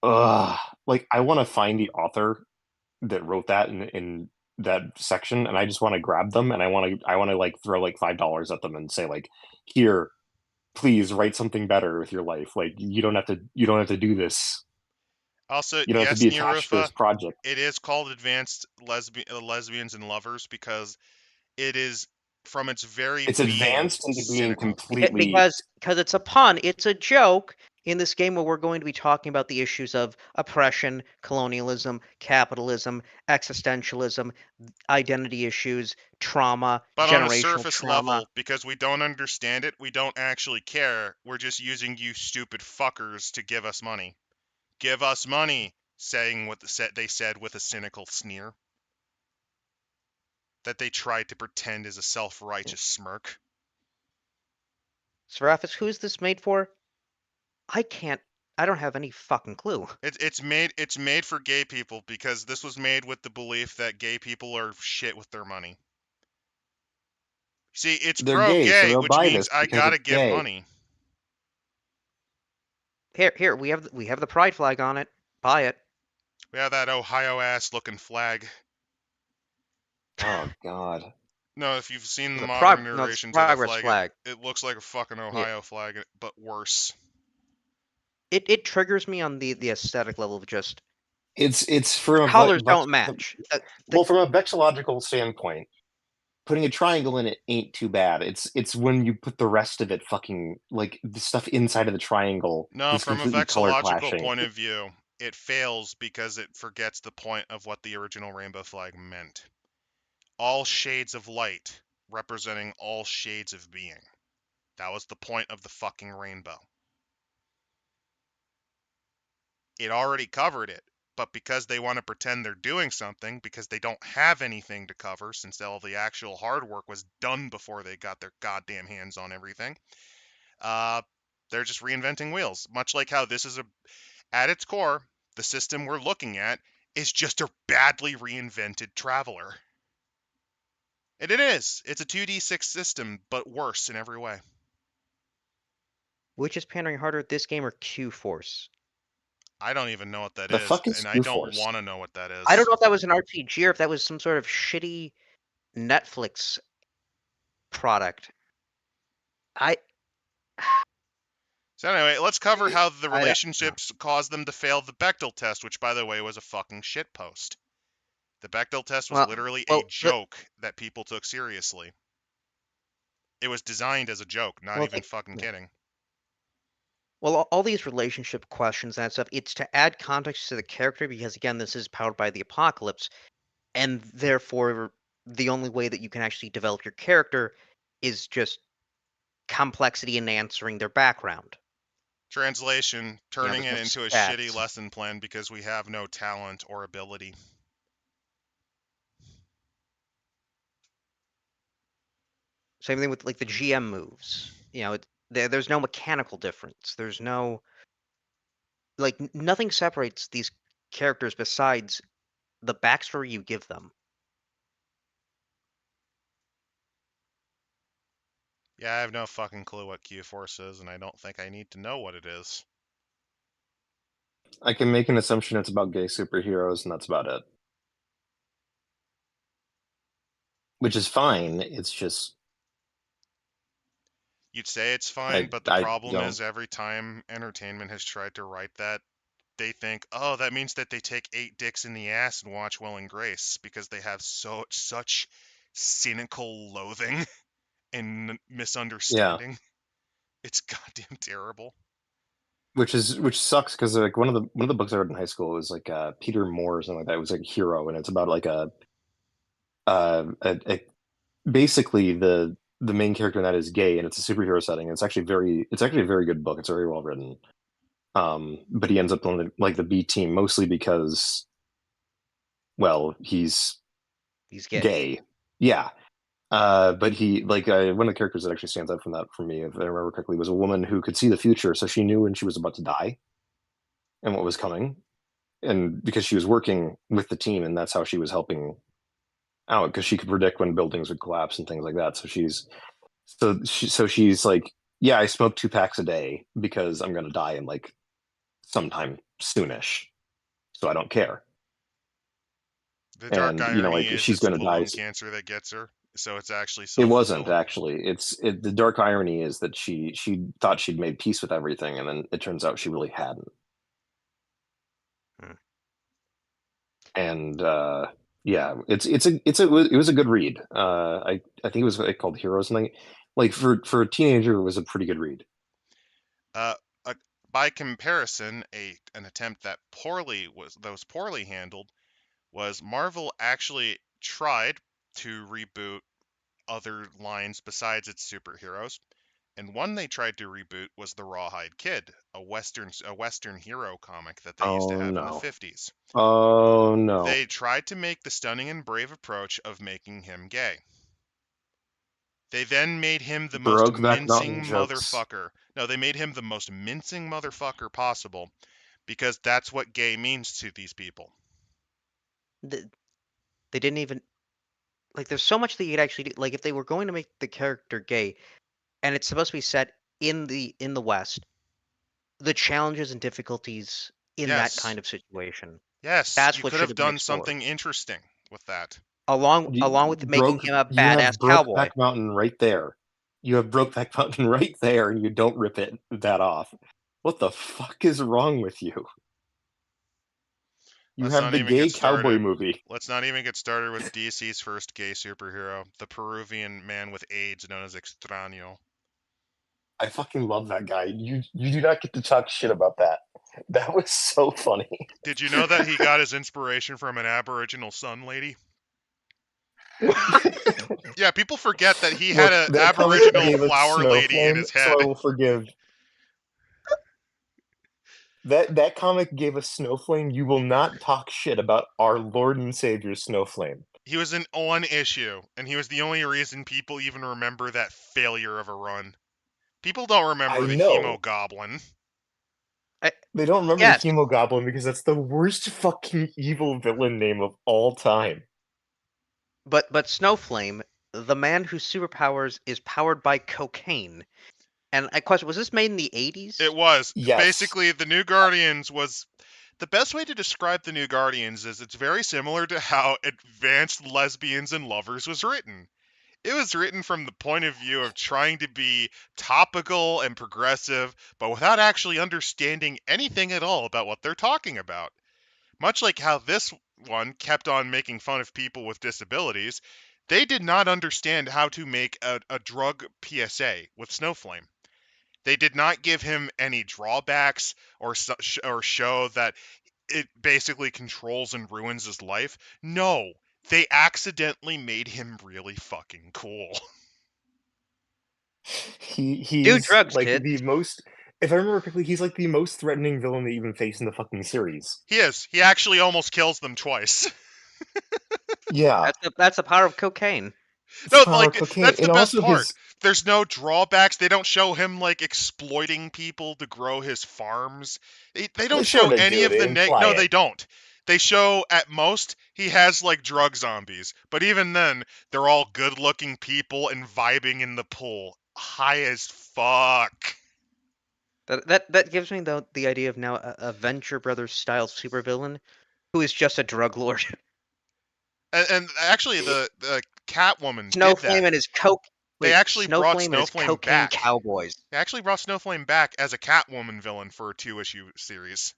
like I want to find the author that wrote that in that section, and I just want to grab them, and I want to like throw like $5 at them and say like, here, please write something better with your life. Like you don't have to do this. Also, You don't have to yes, be attached to Nirufa, this project. it is called Advanced Lesbians and Lovers because it is, from its very It's being, advanced into being cynical. completely. Because it's a pun, it's a joke in this game where we're going to be talking about the issues of oppression, colonialism, capitalism, existentialism, identity issues, trauma, But on a generational surface trauma. level, because we don't understand it, we don't actually care. We're just using you stupid fuckers to give us money. Give us money, saying what they said with a cynical sneer that they tried to pretend is a self-righteous smirk. Serapis, who's this made for? I don't have any fucking clue. It's made for gay people because this was made with the belief that gay people are shit with their money. See, it's They're gay, so pro-gay, they'll which buy means this I because gotta it's give gay. money. Here, we have the pride flag on it. Buy it. We have that Ohio ass looking flag. Oh God. No, if you've seen the The modern no, it's iterations of the progress flag, flag. it looks like a fucking Yeah. Ohio flag, but worse. It triggers me on the aesthetic level of just It's the from a colors don't match. well, from a vexillological standpoint, putting a triangle in it ain't too bad. It's when you put the rest of it, fucking like the stuff inside of the triangle, No, just from a completely color vexillological clashing. point of view, it fails because it forgets the point of what the original rainbow flag meant. All shades of light representing all shades of being. That was the point of the fucking rainbow. It already covered it, but because they want to pretend they're doing something, because they don't have anything to cover since all the actual hard work was done before they got their goddamn hands on everything, they're just reinventing wheels. Much like how this is at its core, the system we're looking at is just a badly reinvented Traveler. And it is. It's a 2d6 system, but worse in every way. Which is pandering harder, this game or Q Force? I don't even know what that The is, fuck is and I don't Q-Force? want to know what that is. I don't know if that was an RPG or if that was some sort of shitty Netflix product. I So anyway, let's cover how the I don't know. relationships caused them to fail the Bechdel test, which, by the way, was a fucking shitpost. The Bechdel test was literally a well, joke that people took seriously. It was designed as a joke, not even fucking kidding. Well, all these relationship questions and stuff, it's to add context to the character because, again, this is powered by the apocalypse, and therefore the only way that you can actually develop your character is just complexity in answering their background. Translation, turning it there's no into a stats. shitty lesson plan because we have no talent or ability. Same thing with like the GM moves. There's no mechanical difference. There's no nothing separates these characters besides the backstory you give them. Yeah, I have no fucking clue what Q-Force is, and I don't think I need to know what it is. I can make an assumption it's about gay superheroes, and that's about it. Which is fine. It's just You'd say it's fine, but the I problem don't. is every time entertainment has tried to write that, they think, oh, that means that they take 8 dicks in the ass and watch Will and Grace because they have such cynical loathing and misunderstanding. It's goddamn terrible. Which sucks because like one of the books I read in high school was like Peter Moore or something like that. It was like a hero, and it's about like a basically the main character in that is gay, and it's a superhero setting. It's actually a very good book. It's very well written. But he ends up on the B team mostly because, well, he's gay. gay. Yeah. But he one of the characters that actually stands out from that for me, if I remember correctly, was a woman who could see the future, so she knew when she was about to die and what was coming, and because she was working with the team, and that's how she was helping out because she could predict when buildings would collapse and things like that. So she's like, yeah, I smoke 2 packs a day because I'm gonna die in like sometime soonish, so I don't care. The dark And irony like is she's it's gonna the die. lung cancer that gets her, so it's actually It wasn't self-fulfilling. actually. The dark irony is that she thought she'd made peace with everything, and then it turns out she really hadn't. Hmm. And yeah, it was a good read. I think it was called Heroes, and like for a teenager, it was a pretty good read. Uh, by comparison, an attempt that was poorly handled was Marvel actually tried to reboot other lines besides its superheroes, and one they tried to reboot was the Rawhide Kid, a western hero comic that they used to Oh have in the no. 50s. Oh no. They tried to make the stunning and brave approach of making him gay. They then made him the most Brokeback Mountain mincing jokes. motherfucker. No, they made him the most mincing motherfucker possible because that's what gay means to these people. They didn't even there's so much that you could actually do. Like if they were going to make the character gay, and it's supposed to be set in the West, the challenges and difficulties in that Yes. kind of situation. Yes, That's you what could should have have been done explored. something interesting with that. Along with making him a You have badass cowboy. Brokeback Mountain right there. You have Brokeback Mountain right there, and you don't rip that off. What the fuck is wrong with you? You Let's have not the even gay get cowboy started. movie. Let's not even get started with DC's first gay superhero, the Peruvian man with AIDS known as Extraño. I fucking love that guy. You do not get to talk shit about that. That was so funny. Did you know that he got his inspiration from an Aboriginal sun lady? Yeah, people forget that he had Look, an that comic Aboriginal gave us flower lady in Snowflame, his so I head. will forgive. That comic gave us Snowflame. You will not talk shit about our Lord and Savior Snowflame. He was in one issue, and he was the only reason people even remember that failure of a run. People don't remember I the know. Hemogoblin. They don't remember the Yes, Hemogoblin because that's the worst fucking evil villain name of all time. but Snowflame, the man whose superpowers is powered by cocaine, And I question, was this made in the 80s? It was. Yes. Basically, the New Guardians was... The best way to describe the New Guardians is it's very similar to how Advanced Lesbians and Lovers was written. It was written from the point of view of trying to be topical and progressive, but without actually understanding anything at all about what they're talking about. Much like how this one kept on making fun of people with disabilities, they did not understand how to make a drug PSA with Snowflame. They did not give him any drawbacks or show that it basically controls and ruins his life. No, they accidentally made him really fucking cool. Do He's drugs, like kid. the most. If I remember correctly, he's like the most threatening villain they even face in the fucking series. He is. He actually almost kills them twice. Yeah, That's the power of cocaine. it's No, power like cocaine, that's the and best also part. his. There's no drawbacks. They don't show him like exploiting people to grow his farms. They don't They show sort of any do. of They the imply no, it. they don't. They show at most he has like drug zombies, but even then they're all good-looking people and vibing in the pool, high as fuck. That gives me the idea of now a Venture Brothers style supervillain who is just a drug lord. And actually, the Catwoman did Snowflame that. and his coke. They Wait, actually brought Snowflame and his Snowflame cocaine back. cowboys. They actually brought Snowflame back as a Catwoman villain for a 2-issue series.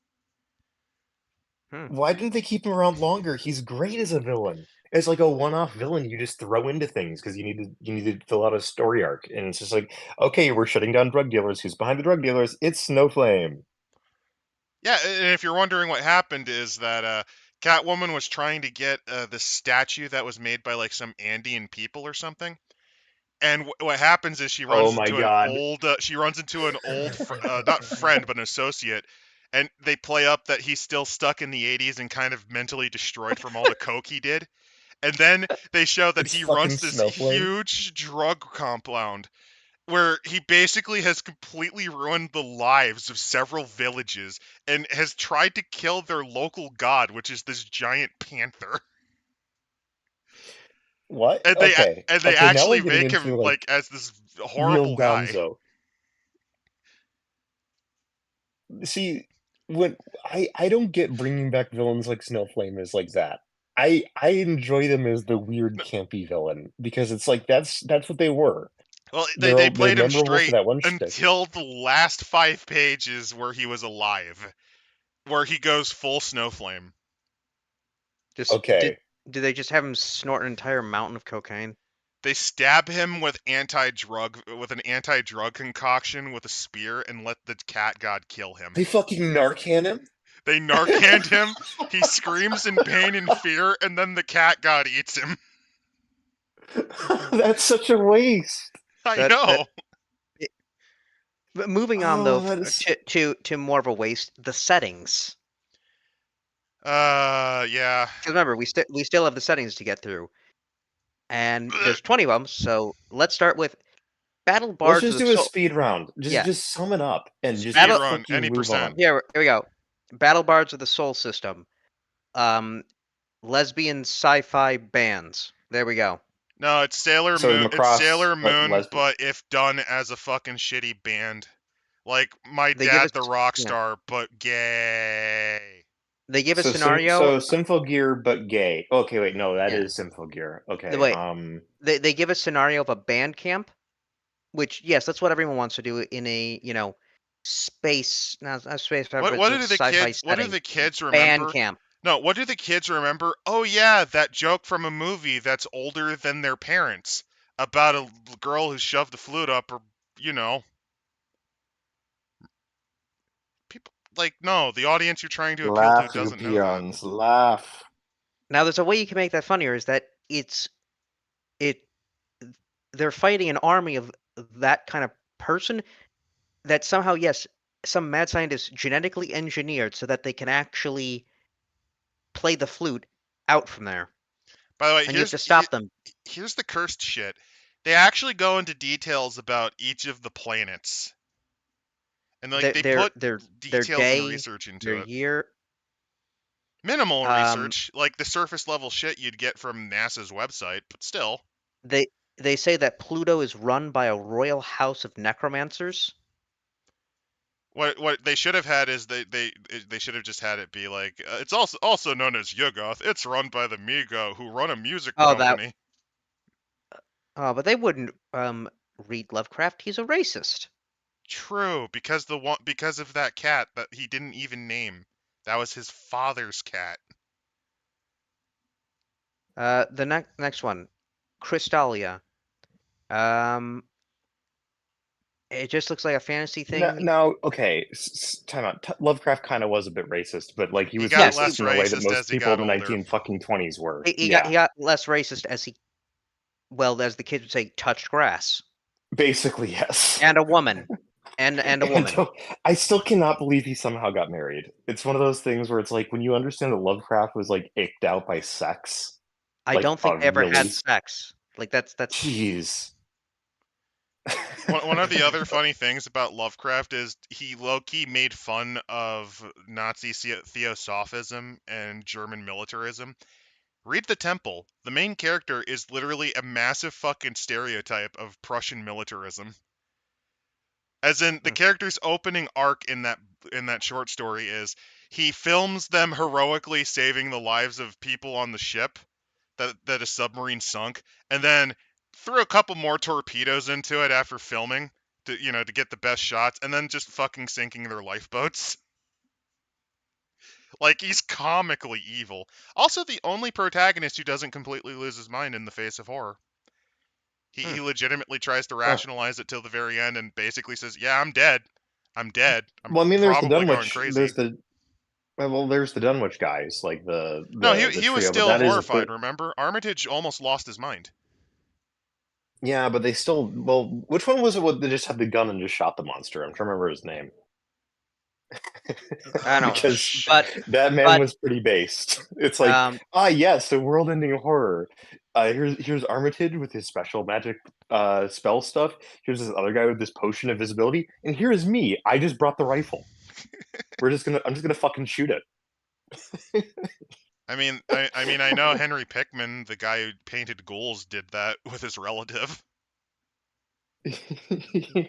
Why didn't they keep him around longer? He's great as a villain. As like a one-off villain, you just throw into things because you need to fill out a story arc, and it's just like, okay, we're shutting down drug dealers. Who's behind the drug dealers? It's Snowflame. Yeah, and if you're wondering what happened is that Catwoman was trying to get this statue that was made by like some Andean people or something. And what happens is Oh my god. she runs into an old not friend but an associate, and they play up that he's still stuck in the 80s and kind of mentally destroyed from all the coke he did. And then they show that It's he fucking runs this Snowflame. huge drug compound where he basically has completely ruined the lives of several villages and has tried to kill their local god, which is this giant panther. What? And Okay. they Okay, now we're actually getting make him into like like as this real horrible guy. gonzo. See, when I don't get bringing back villains like Snowflame as like that. I enjoy them as the weird campy villain because it's like that's what they were. Well, they They're played him memorable for straight that one shtick. until the last 5 pages where he was alive, where he goes full Snowflame. Just Okay. did they just have him snort an entire mountain of cocaine? They stab him with an anti-drug concoction with a spear and let the cat god kill him. They fucking Narcan him? They Narcaned him, he screams in pain and fear, and then the cat god eats him. That's such a waste. I know. But moving on Oh, though that is to more of a waste, the settings. Yeah. Because remember, we still have the settings to get through, and there's 20 of them. So let's start with Battle Let's Bards of just the do a Soul. speed round. Yeah. Just sum it up and just Battle- Speedrun, fucking any move percent. on. Here we go. Battle Bards of the Soul System. Lesbian sci-fi bands. There we go. No, it's Sailor So Moon. It's Macross, Sailor but Moon, lesbian. but if done as a fucking shitty band. Like My They give Dad us- the Rock yeah. Star, but gay. They give a So scenario. Sinful Gear but gay. Okay, wait, no, that Yeah. is Sinful Gear. Okay. Wait. They give a scenario of a band camp, which yes, that's what everyone wants to do in a space, not space, but What it's do a the sci-fi kids what do setting. the kids Band remember? camp. No, what do the kids remember? Oh yeah, that joke from a movie that's older than their parents about a girl who shoved a flute up her, people like no, the audience you're trying to appeal to Laugh, you doesn't know that. peons, laugh. Now, there's a way you can make that funnier. Is that they're fighting an army of that kind of person that somehow, yes, some mad scientist genetically engineered so that they can actually play the flute out from there, By the way, and you have to stop them. here's the cursed shit. They actually go into details about each of the planets. And like they put details day, and research into their it. year. Minimal research, like the surface level shit you'd get from NASA's website, but still. They they say that Pluto is run by a royal house of necromancers. What they should have had is they should have just had it be like it's also known as Yuggoth. It's run by the Migo, who run a music Oh, company. But they wouldn't read Lovecraft. He's a racist. True, because of that cat that he didn't even name. That was his father's cat. The next one, Crystalia. It just looks like a fantasy thing. Now, okay, time out. Lovecraft kind of was a bit racist, but like he He was got Yes, less racist in the way that racist most as he people in got the older. 1920s were. he Yeah, got less racist as he, well, as the kids would say, touched grass. basically yes. And a woman. And a woman. I still cannot believe he somehow got married. It's one of those things where it's like when you understand that Lovecraft was like icked out by sex. I Like, don't think they ever had really? sex. Like that's Jeez. One of the other funny things about Lovecraft is he low-key made fun of Nazi theosophism and German militarism. Read The Temple. The main character is literally a massive fucking stereotype of Prussian militarism. As in, the character's opening arc in that short story is he films them heroically saving the lives of people on the ship that a submarine sunk, and then threw a couple more torpedoes into it after filming to get the best shots, and then just fucking sinking their lifeboats. Like, he's comically evil. Also, the only protagonist who doesn't completely lose his mind in the face of horror. He legitimately tries to rationalize it till the very end and basically says, "Yeah, I'm dead. I'm dead. I'm Well, I mean, there's the probably going Dunwich. crazy." There's the Dunwich guys, like the No, the he the he was trio, but still that is a horrified. Remember, Armitage almost lost his mind. yeah, but they still. Well, which one was it? What they just had the gun and just shot the monster? I'm trying to remember his name I don't. because But that man but was pretty based. It's like yes, the world-ending horror. Here's Armitage with his special magic spell stuff. Here's this other guy with this potion of visibility, and here is me. I just brought the rifle. I'm just gonna fucking shoot it. I know Henry Pickman, the guy who painted ghouls, did that with his relative. Yeah.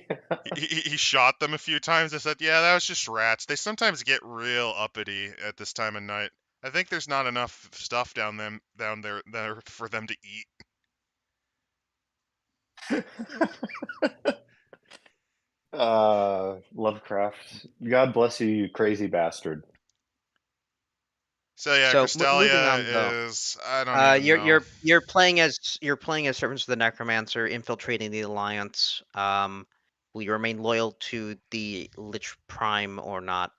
He shot them a few times and said, "Yeah, that was just rats. They sometimes get real uppity at this time of night. I think there's not enough stuff down there for them to eat." Lovecraft. God bless you, you crazy bastard. So yeah, so moving on though. Crystalia is, I don't even know. You're playing as Servants of the Necromancer, infiltrating the Alliance. Will you remain loyal to the Lich Prime or not?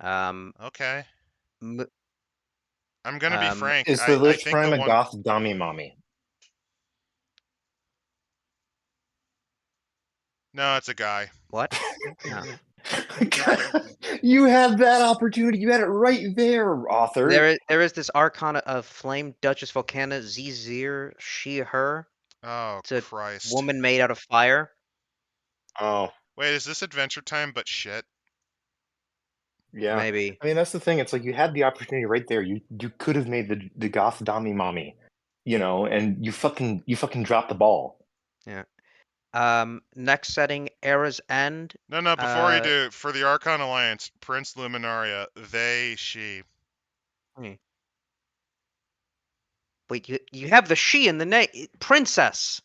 Okay. m- I'm gonna be frank. Is the I Lich think the Prime a one goth dummy mommy? No, it's a guy. What? No. You had that opportunity. You had it right there, author. There is this Arcana of Flame, Duchess Volcana, Zizir, she, her. Oh, It's a Christ. woman made out of fire. Oh, Wait, is this Adventure Time but shit? yeah. Maybe. I mean, that's the thing. It's like you had the opportunity right there. You could have made the goth dummy mommy, and you fucking dropped the ball. Yeah. Next setting, Era's End. No, before you do, for the Archon Alliance, Prince Luminaria, they, she. Wait, you have the she in the name. Princess.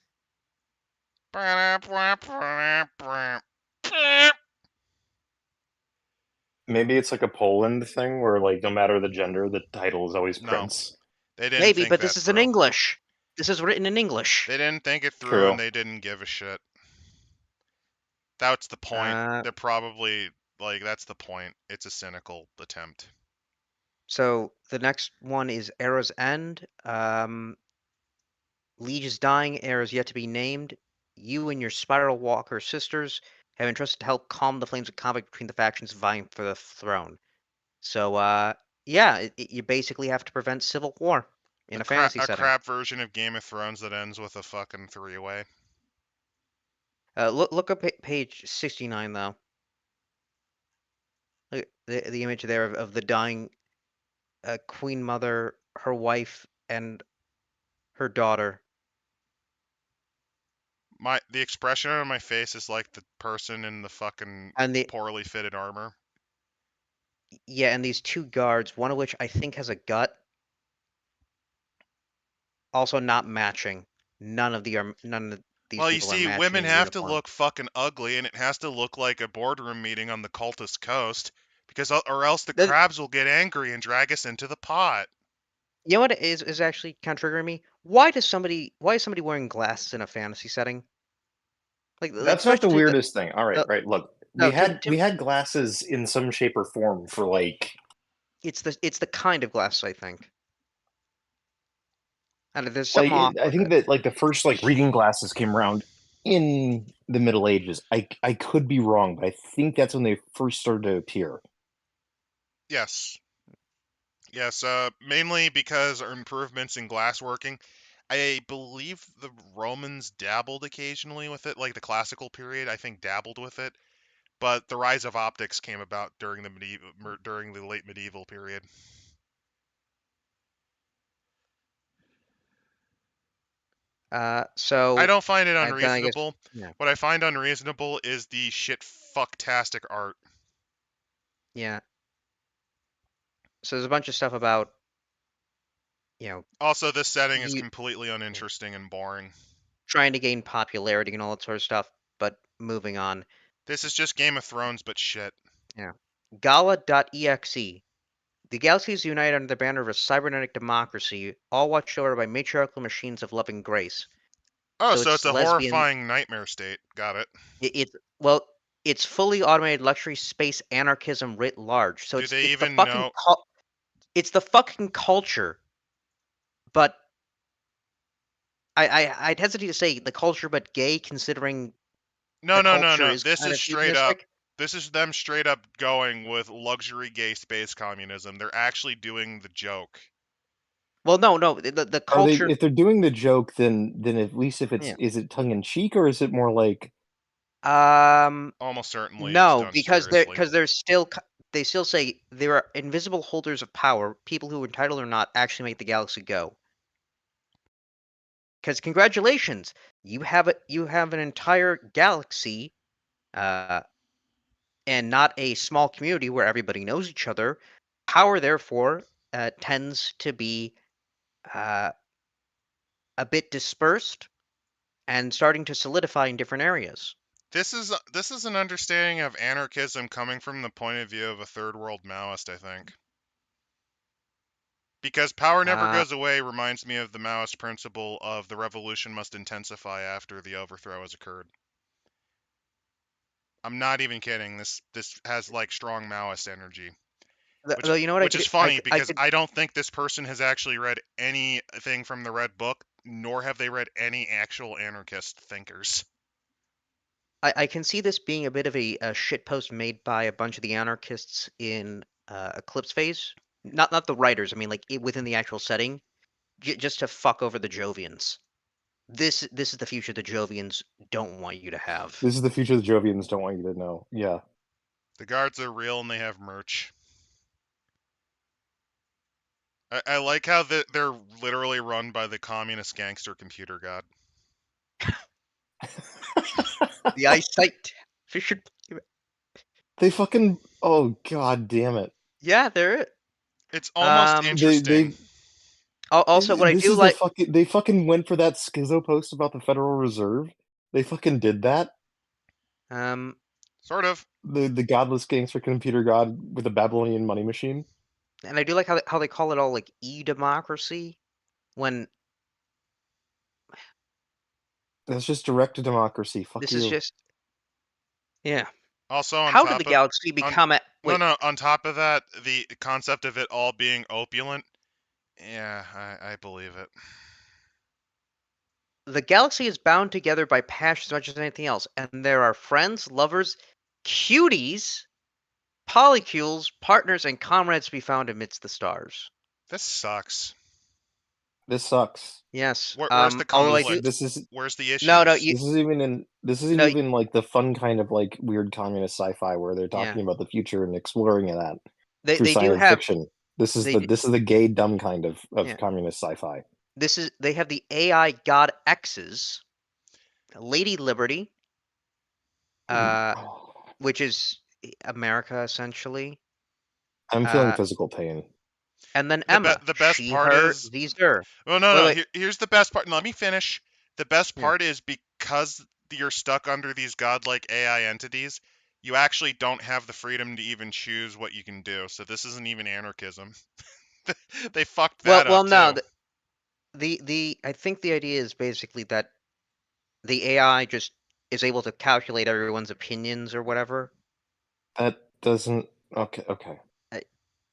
Maybe it's like a Poland thing where, like, no matter the gender, the title is always No. Prince. They didn't Maybe, think but that this is in through. English. This is written in English. They didn't think it through, True. and they didn't give a shit. That's the point. They're probably, that's the point. It's a cynical attempt. So the next one is Era's End. Liege is dying. Era is yet to be named. You and your Spiral Walker sisters have been trusted to help calm the flames of conflict between the factions vying for the throne. So, yeah, you basically have to prevent civil war in a fantasy setting. A crap version of Game of Thrones that ends with a fucking three-way. Look up page 69, though. Look at the image there of the dying Queen Mother, her wife, and her daughter. The expression on my face is like the person in the fucking And the poorly fitted armor. yeah, and these two guards, one of which I think has a gut, also not matching. None of these Well, you people are see, matching women in have to uniform. look fucking ugly, and it has to look like a boardroom meeting on the cultist coast, because or else the crabs will get angry and drag us into the pot. You know what is actually kind of triggering me? Why is somebody wearing glasses in a fantasy setting? Like That's not the especially weirdest thing. All right, the right. Look, we no had Tim, we had glasses in some shape or form for like. it's the kind of glasses I think. And there's something off I with think it. that like the first like reading glasses came around in the Middle Ages. I could be wrong, but I think that's when they first started to appear. Yes. Yes, mainly because our improvements in glassworking. I believe the Romans dabbled occasionally with it, like the classical period, I think dabbled with it, but the rise of optics came about during during the late medieval period. I So don't find it then I guess unreasonable. yeah What I find unreasonable is the shit fucktastic art. yeah. So there's a bunch of stuff about you know Also, this setting is you completely yeah, uninteresting and boring. trying to gain popularity and all that sort of stuff. But moving on, This is just Game of Thrones, but shit. yeah. Gala.exe. The galaxies unite under the banner of a cybernetic democracy, all watched over by matriarchal machines of loving grace. Oh, So so it's it's a lesbian. horrifying nightmare state. Got it. It's well, it's fully automated luxury space anarchism writ large. So Do they it's the even fucking know? it's the fucking culture. But I'd hesitate to say the culture, but gay, considering No, the no, no, culture no. is This kind is of straight up. hedonistic. This is them straight up going with luxury gay space communism. They're actually doing the joke. Well, no, the Are they? culture. If they're doing the joke, then at least if it's Yeah. is it tongue in cheek or is it more like Um, Almost certainly it's no, done because seriously. there's still they still say there are invisible holders of power, people who, entitled or not, actually make the galaxy go. Because congratulations, you have an entire galaxy, uh, and not a small community where everybody knows each other. Power, therefore, tends to be uh, a bit dispersed and starting to solidify in different areas. This is an understanding of anarchism coming from the point of view of a third world Maoist, I think. Because power never Uh, goes away reminds me of the Maoist principle of the revolution must intensify after the overthrow has occurred. I'm not even kidding. This has like strong Maoist energy. though you know what Which is I funny could, I because could I don't think this person has actually read anything from the Red Book, nor have they read any actual anarchist thinkers. I can see this being a bit of a shitpost made by a bunch of the anarchists in Eclipse Phase. Not the writers. I mean, like within the actual setting, just to fuck over the Jovians. This is the future the Jovians don't want you to have. this is the future the Jovians don't want you to know? Yeah. The guards are real and they have merch. I like how they're literally run by the communist gangster computer god. The eyesight. Fisher. They fucking oh god damn it. Yeah, they're it. It's almost interesting. They Also, what I this do is the like. fucking they fucking went for that schizo post about the Federal Reserve. They fucking did that. Um, Sort of. The godless gangster computer god with a Babylonian money machine. and I do like how they call it all like e-democracy when That's just direct to democracy. Fuck this is you. just yeah. Also on How did the top of galaxy on become a no wait? no on top of that, the concept of it all being opulent. Yeah, I believe it. The galaxy is bound together by passion as much as anything else, and there are friends, lovers, cuties, polycules, partners, and comrades to be found amidst the stars. This sucks. This sucks. Yes. Where's the Although I This do conflict? this is Where's the no, issues? you this isn't no, even like the fun kind of like weird communist sci-fi where they're yeah. talking about the future and exploring that through They do science have fiction. they d- This is the gay dumb kind of yeah. communist sci-fi. They have the AI god X's, Lady Liberty, which is America essentially, I'm feeling physical pain. and then Emma, The best she, part her, is these, her. well, no, Wait, no. wait. Here's the best part. Let me finish. The best Yeah. part is because you're stuck under these godlike AI entities, you actually don't have the freedom to even choose what you can do. So this isn't even anarchism. They fucked that Well, up no. too. I think the idea is basically that the AI just is able to calculate everyone's opinions or whatever. That doesn't. Okay.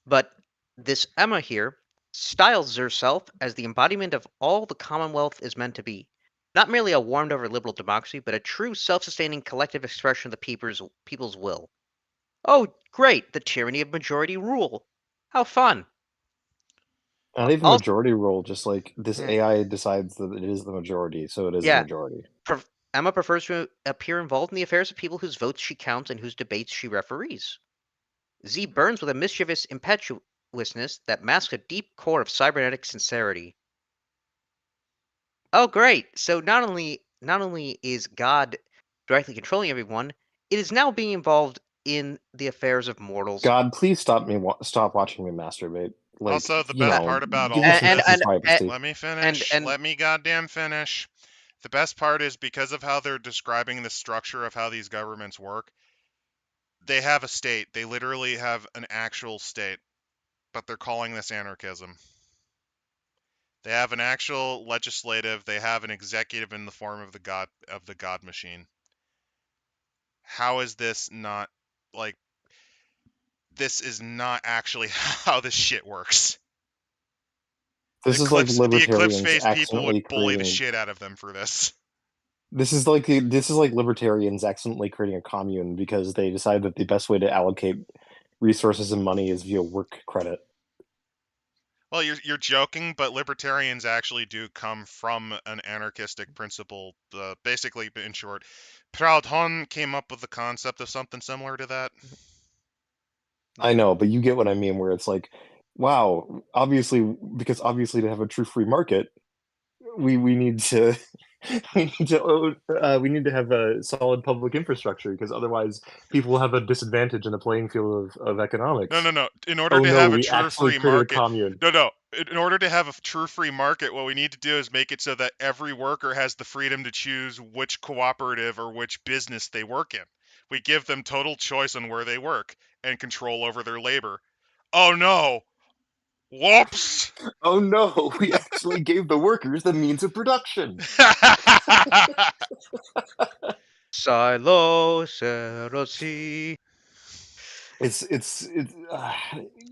But this Emma here styles herself as the embodiment of all the Commonwealth is meant to be. Not merely a warmed over liberal democracy, but a true self-sustaining collective expression of the people's will. Oh, great, the tyranny of majority rule. How fun. Not even Also, majority rule, just like this yeah, AI decides that it is the majority, so it is the yeah. majority. Emma prefers to appear involved in the affairs of people whose votes she counts and whose debates she referees. Z burns with a mischievous impetuousness that masks a deep core of cybernetic sincerity. Oh, great! So not only is God directly controlling everyone, it is now being involved in the affairs of mortals. God, please stop watching me masturbate. Like, Also, the you best know, part about give all me of some And fucking this, and and privacy. let me and, finish. and Let me goddamn finish. The best part is because of how they're describing the structure of how these governments work, they have a state. They literally have an actual state, but they're calling this anarchism. They have an actual legislative, they have an executive in the form of the god machine. How is this not like this is not actually how this shit works. This is like The eclipse libertarians phase people would accidentally bully the creating. shit out of them for this. This is like libertarians accidentally creating a commune because they decide that the best way to allocate resources and money is via work credit. Well, you're joking, but libertarians actually do come from an anarchistic principle. Basically, in short, Proudhon came up with the concept of something similar to that. I know, but you get what I mean, where it's like, wow, obviously to have a true free market, we need to we need to have a solid public infrastructure because otherwise people will have a disadvantage in the playing field of economics. No. In order Oh to no, have a we true actually free created a market, commune. no. In order to have a true free market, what we need to do is make it so that every worker has the freedom to choose which cooperative or which business they work in. We give them total choice on where they work and control over their labor. Oh no! Whoops! Oh no, we actually gave the workers the means of production. Silo Serosi. It's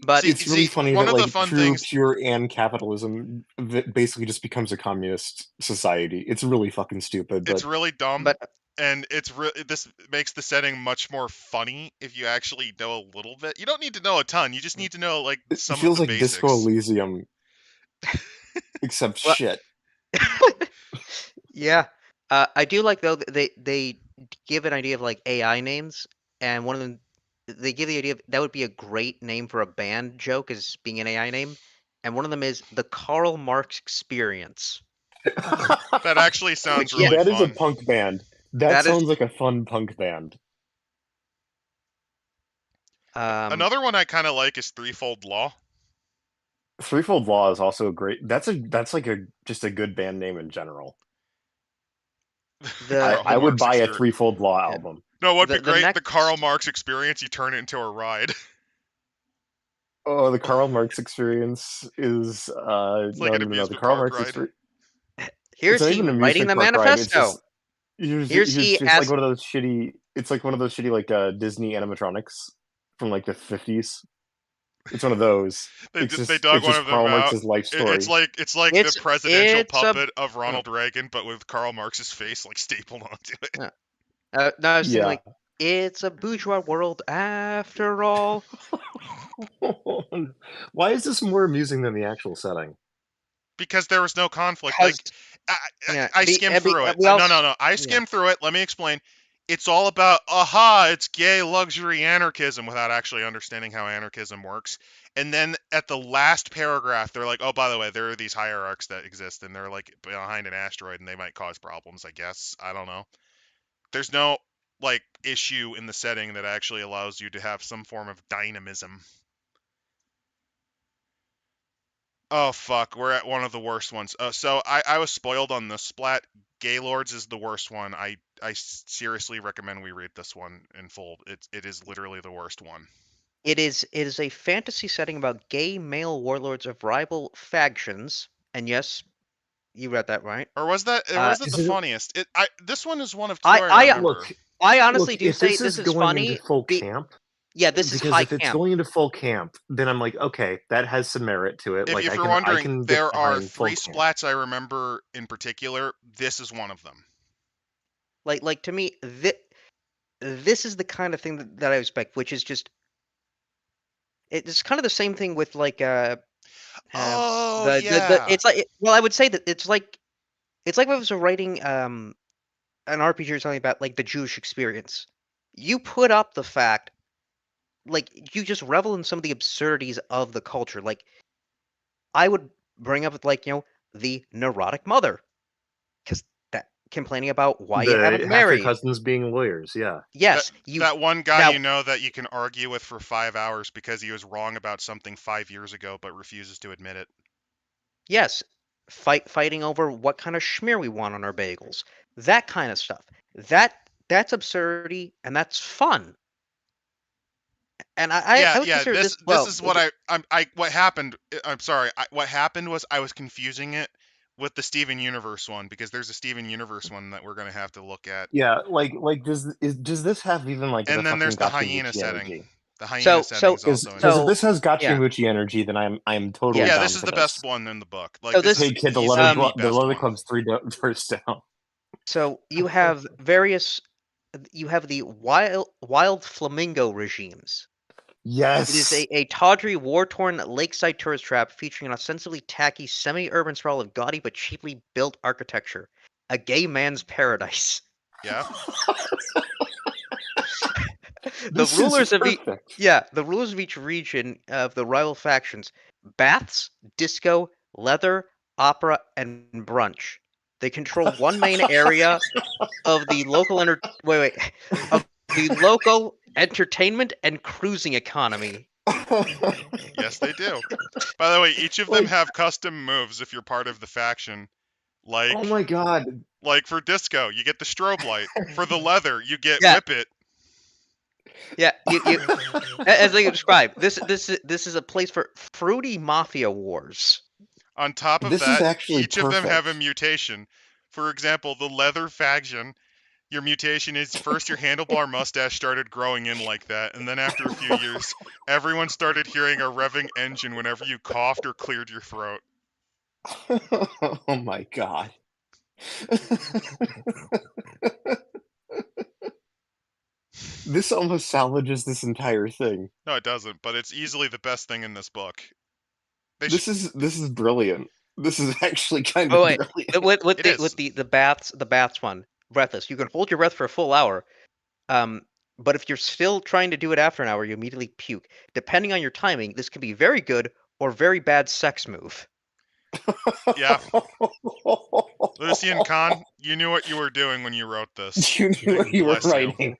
But it's really funny One that of the like fun true things. pure and capitalism basically just becomes a communist society. It's really fucking stupid, It's but really dumb, but and this makes the setting much more funny if you actually know a little bit. You don't need to know a ton. You just need to know like it some of feels the like Disco basics. Elysium, except well, shit. yeah. I do like though that they give an idea of like AI names, and one of them they give the idea of that would be a great name for a band joke as being an AI name, and one of them is the Karl Marx Experience, That actually sounds which yeah, really That is a fun. punk band. That that is sounds like a fun punk band. um Another one I kind of like is Threefold Law. Threefold Law is also a great. That's like a just a good band name in general. the Karl I the would Marx buy a Experience. Threefold Law yeah, album. No, what'd be the great? The next Karl Marx Experience. You turn it into a ride. Oh, the Karl Marx Experience is It's like no an no no the amusement Karl park Marx ride. Experience. It's here's not he even an writing amusement the park ride. It's manifesto. just Here's he it's like as one of those shitty. It's like one of those shitty like Disney animatronics from like the 50s. It's one of those. They dug It's one just of them Karl out. Marx's life story. It's like the it's presidential it's a puppet of uh, Ronald Reagan, but with Karl Marx's face like stapled onto it. uh, no, I was thinking Yeah. like it's a bourgeois world after all. Why is this more amusing than the actual setting? Because there was no conflict. Because Like I, yeah, I skimmed through it. we No, also no. I yeah skimmed through it. Let me explain. it's all about, aha, it's gay luxury anarchism without actually understanding how anarchism works. And then at the last paragraph, they're like, oh, by the way, there are these hierarchs that exist, and they're like behind an asteroid, and they might cause problems, I guess. I don't know. There's no like issue in the setting that actually allows you to have some form of dynamism. Oh fuck, we're at one of the worst ones. So I was spoiled on the splat. Gaylords is the worst one. I seriously recommend we read this one in full. It is literally the worst one. It is a fantasy setting about gay male warlords of rival factions, and yes, you read that right. Or was that the Is it- funniest? This one is one of two I remember. I honestly look, do if say this is is going funny. into full camp, Yeah, this is because high if it's camp. going into full camp, then I'm like, okay, that has some merit to it. If, Like, if I you're can wondering, get there are behind full 3 camp. splats I remember in particular. This is one of them. Like to me, this is the kind of thing that I expect, which is just it's kind of the same thing with like Oh the yeah. it's like well, I would say that it's like if I was writing an RPG or something about like the Jewish experience. You put up the fact, like you just revel in some of the absurdities of the culture. Like I would bring up like the neurotic mother, because that complaining about why you haven't Half your married. cousins being lawyers, yeah. Yes, That one guy now, you know that you can argue with for 5 hours because he was wrong about something 5 years ago but refuses to admit it. yes, fighting over what kind of schmear we want on our bagels. That kind of stuff. That's absurdity and that's fun. And I would consider This well. is what what happened. I'm sorry. What happened was I was confusing it with the Steven Universe one, because there's a Steven Universe one that we're gonna have to look at. Yeah, like does this have even like And the then fucking there's the Hyena Gachimuchi setting. energy? The Hyena setting is also Because if in. this has yeah. Gachimuchi energy, then I'm totally Yeah. Yeah, down this is for the this. best one in the book. Like So this this- is Hey kid, the easily leather the best one. club's three doors down. So you have various. You have the wild flamingo regimes. Yes. It is a tawdry, war-torn lakeside tourist trap featuring an ostensibly tacky, semi-urban sprawl of gaudy but cheaply built architecture. A gay man's paradise. Yeah. The rulers of perfect. the rulers of each region of the rival factions: baths, disco, leather, opera, and brunch. They control one main area of the local of the local entertainment and cruising economy. Yes, they do. By the way, each of them have custom moves if you're part of the faction. Like, oh my god. Like for disco, you get the strobe light. For the leather, you get Yeah. whip it. Yeah, you as I described, this is a place for fruity mafia wars. On top of This is that, actually each of them have a perfect. mutation. For example, the leather faction, your mutation is first your handlebar mustache started growing in like that, and then after a few years, everyone started hearing a revving engine whenever you coughed or cleared your throat. Oh my god. This almost salvages this entire thing. No, it doesn't, but it's easily the best thing in this book. This is brilliant. This is actually kind Oh of wait, brilliant. with the baths one, breathless. You can hold your breath for a full hour. But if you're still trying to do it after an hour, you immediately puke. Depending on your timing, this can be very good or very bad sex move. Yeah. Lucian Khan, you knew what you were doing when you wrote this. You knew what you were Bless you. writing,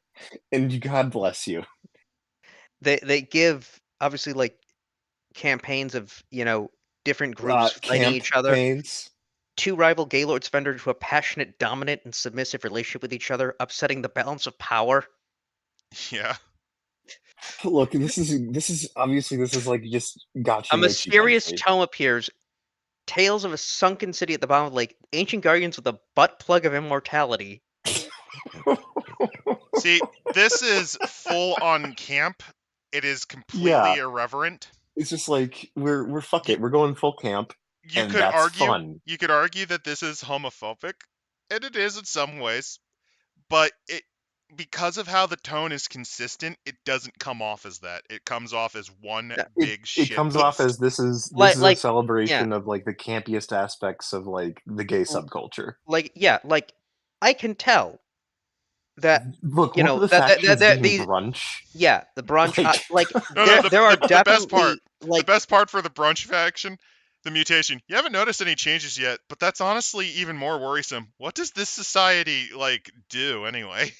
and God bless you. They give obviously like campaigns of different groups fighting each other. Campaigns. Two rival Gaylords fend into a passionate, dominant, and submissive relationship with each other, upsetting the balance of power. Yeah. Look, this is obviously like just gotcha. A mysterious tome appears. Tales of a sunken city at the bottom of the lake. Ancient guardians with a butt plug of immortality. See, this is full on camp. It is completely irreverent. It's just like we're fuck it. We're going full camp. You and could that's argue fun. You could argue that this is homophobic, and it is in some ways, but because of how the tone is consistent, it doesn't come off as that. It comes off as one big shit. It comes off as this is a celebration of like the campiest aspects of like the gay subculture. Like I can tell that Look, you one know of the that factions being these brunch. yeah the brunch Like, No, there are the best part. definitely like The best part for the brunch faction, the mutation. You haven't noticed any changes yet, but that's honestly even more worrisome. What does this society like do anyway?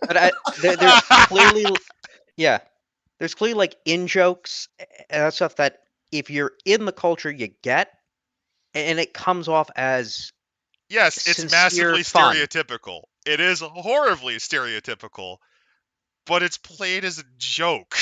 but there's clearly yeah there's clearly like in jokes and that stuff that if you're in the culture you get and it comes off as Yes, it's sincere massively fun. stereotypical. It is horribly stereotypical, but it's played as a joke.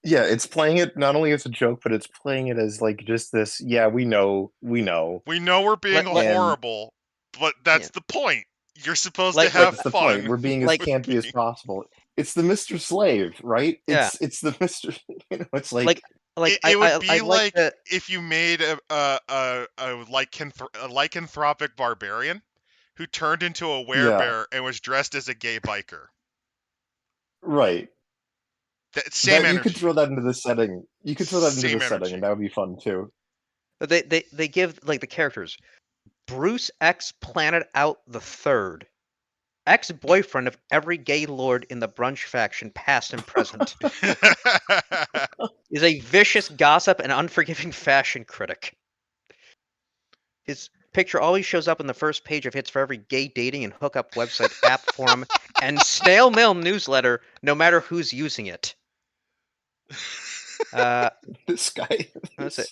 yeah, it's playing it not only as a joke, but it's playing it as like just this. Yeah, we know. We know we're being Let- horrible, but that's Yeah. the point. You're supposed to Like have That's the fun. point. We're being as Like- campy as possible. It's the Mr. Slave, right? Yeah. It's the Mr. It's like It would be I like the, if you made a lycanthropic barbarian who turned into a werebear and was dressed as a gay biker. right. Same That energy. you could throw that into the setting. You could throw that into Same the setting, energy. and that would be fun too. they give like the characters Bruce X Planet Out the Third, ex-boyfriend of every gay lord in the brunch faction, past and present, is a vicious gossip and unforgiving fashion critic. His picture always shows up on the first page of hits for every gay dating and hookup website, app, forum, and snail mail newsletter, no matter who's using it. This guy. That's it.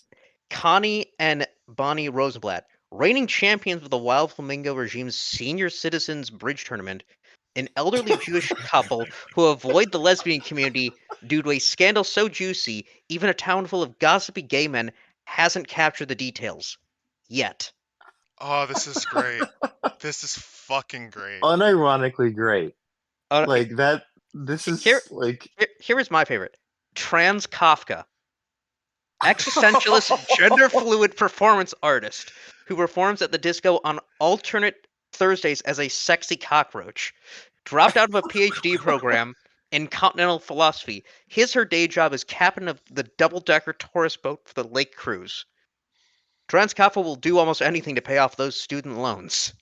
Connie and Bonnie Rosenblatt, reigning champions of the Wild Flamingo regime's senior citizens bridge tournament, an elderly Jewish couple who avoid the lesbian community due to a scandal so juicy, even a town full of gossipy gay men hasn't captured the details. Yet. Oh, this is great. This is fucking great. Unironically great. Uh, Like that. This is Here- like. Here is my favorite. Trans Kafka. Existentialist, gender-fluid performance artist who performs at the disco on alternate Thursdays as a sexy cockroach. Dropped out of a PhD program in continental philosophy. Her day job is captain of the double-decker tourist boat for the lake cruise. Trans Kafka will do almost anything to pay off those student loans.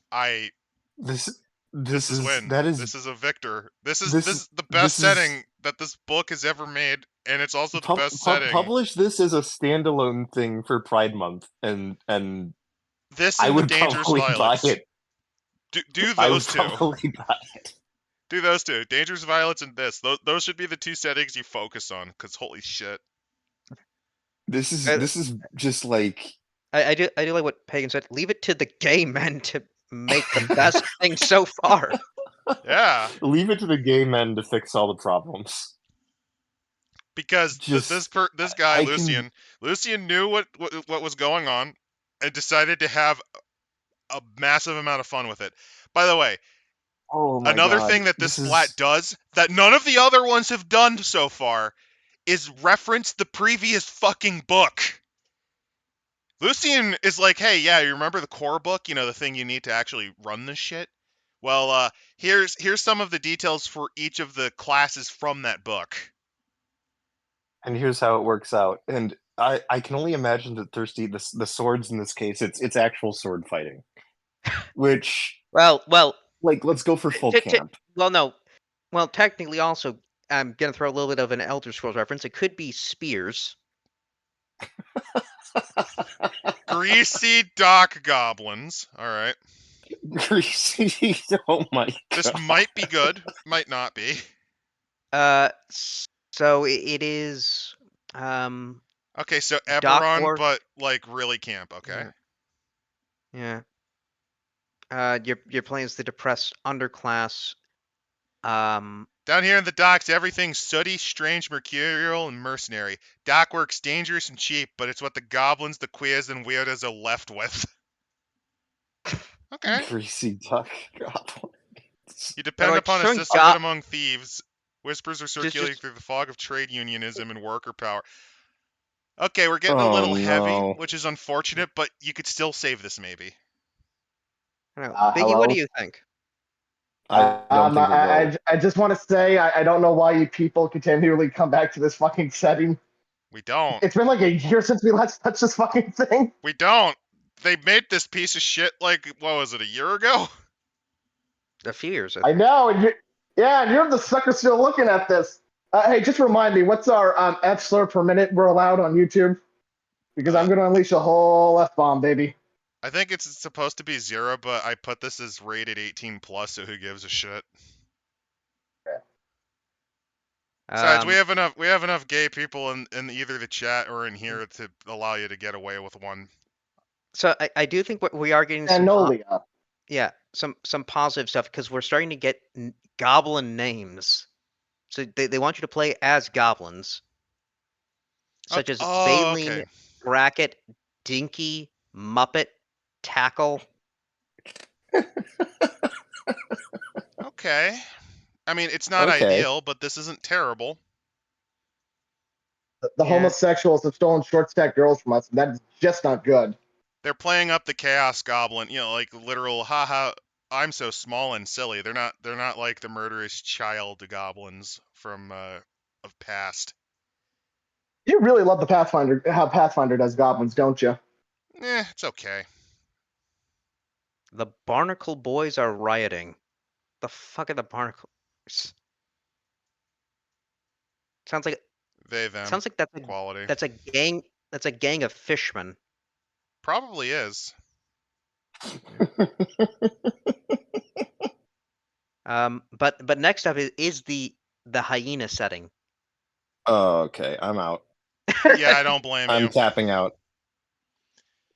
This This is win. That is This is a victor. This is the this best is- setting that this book has ever made, and it's also the best setting. Publish this as a standalone thing for Pride Month, and This I and would Dangerous probably Violets. buy it. Do I would those two. probably buy it. Do those two. Dangerous Violets and this. Those should be the two settings you focus on. Cause holy shit. This is just like I do like what Pagan said. Leave it to the gay men to make the best thing so far. Yeah. leave it to the gay men to fix all the problems. Because Just- this guy I can- Lucian knew what was going on and decided to have a massive amount of fun with it. By the way, Oh my another God, thing that this is- splat does that none of the other ones have done so far is reference the previous fucking book. Lucian is like, hey, yeah, you remember the core book? You know, the thing you need to actually run this shit? Well, here's some of the details for each of the classes from that book. And here's how it works out. And I can only imagine that the swords in this case, it's actual sword fighting, which Well, like let's go for full camp. no. Well, technically, also, I'm gonna throw a little bit of an Elder Scrolls reference. It could be spears. Greasy dock goblins. All right. Greasy. Oh my God. This might be good, might not be. So it is. Okay, so Dock Eberron, war. but like really camp. Okay. Yeah. You're playing as the depressed underclass. Down here in the docks, everything's sooty, strange, mercurial, and mercenary. Dock work's dangerous and cheap, but it's what the goblins, the queers, and weirdos are left with. Okay. Greasy duck goblin. You depend like upon a showing sisterhood among thieves. Whispers are circulating just- through the fog of trade unionism and worker power. Okay, we're getting a Oh, little heavy, no. which is unfortunate, but you could still save this maybe. I don't know. Biggie, Hello? what do you think? I don't think it will. I just want to say I don't know why you people continually come back to this fucking setting. We don't. It's been like a year since we last touched this fucking thing. We don't. They made this piece of shit like, what was it, a year ago? A few years. I know. And you're the sucker still looking at this. Hey, just remind me, what's our F slur per minute we're allowed on YouTube? Because I'm going to unleash a whole F-bomb, baby. I think it's supposed to be 0, but I put this as rated 18 plus, so who gives a shit? Besides, we have enough gay people in either the chat or in here to allow you to get away with one. So I do think we are getting And some Nolia. some positive stuff because we're starting to get goblin names. So they want you to play as goblins, such as Baleen, okay. Bracket, Dinky, Muppet, Tackle. Okay. I mean, it's not Okay. ideal, but this isn't terrible. The homosexuals have stolen short stack girls from us, and that's just not good. They're playing up the Chaos Goblin, like literal, haha, I'm so small and silly. They're not like the murderous child goblins from of past. You really love how Pathfinder does goblins, don't you? It's okay. The Barnacle Boys are rioting. The fuck are the Barnacle? Sounds like Them. Sounds like that's quality. That's a gang. That's a gang of fishmen. Probably is. But next up is the Hyena setting. Oh, okay. I'm out. Yeah, I don't blame I'm you. tapping out.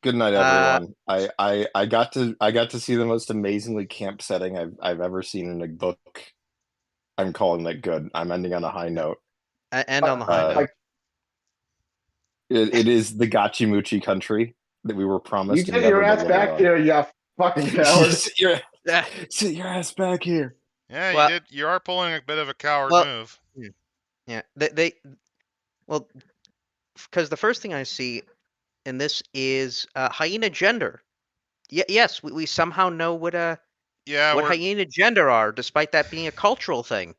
Good night, everyone. I got to see the most amazingly camp setting I've ever seen in a book. I'm calling it good. I'm ending on a high note. And on the high note. It is the Gachimuchi country that we were promised. You get your ass back here, you fucking coward. Sit your ass back here. Yeah, Well, you did. You are pulling a bit of a coward move. Yeah, well, because the first thing I see in this is hyena gender. Yes, we somehow know what hyena gender are, despite that being a cultural thing.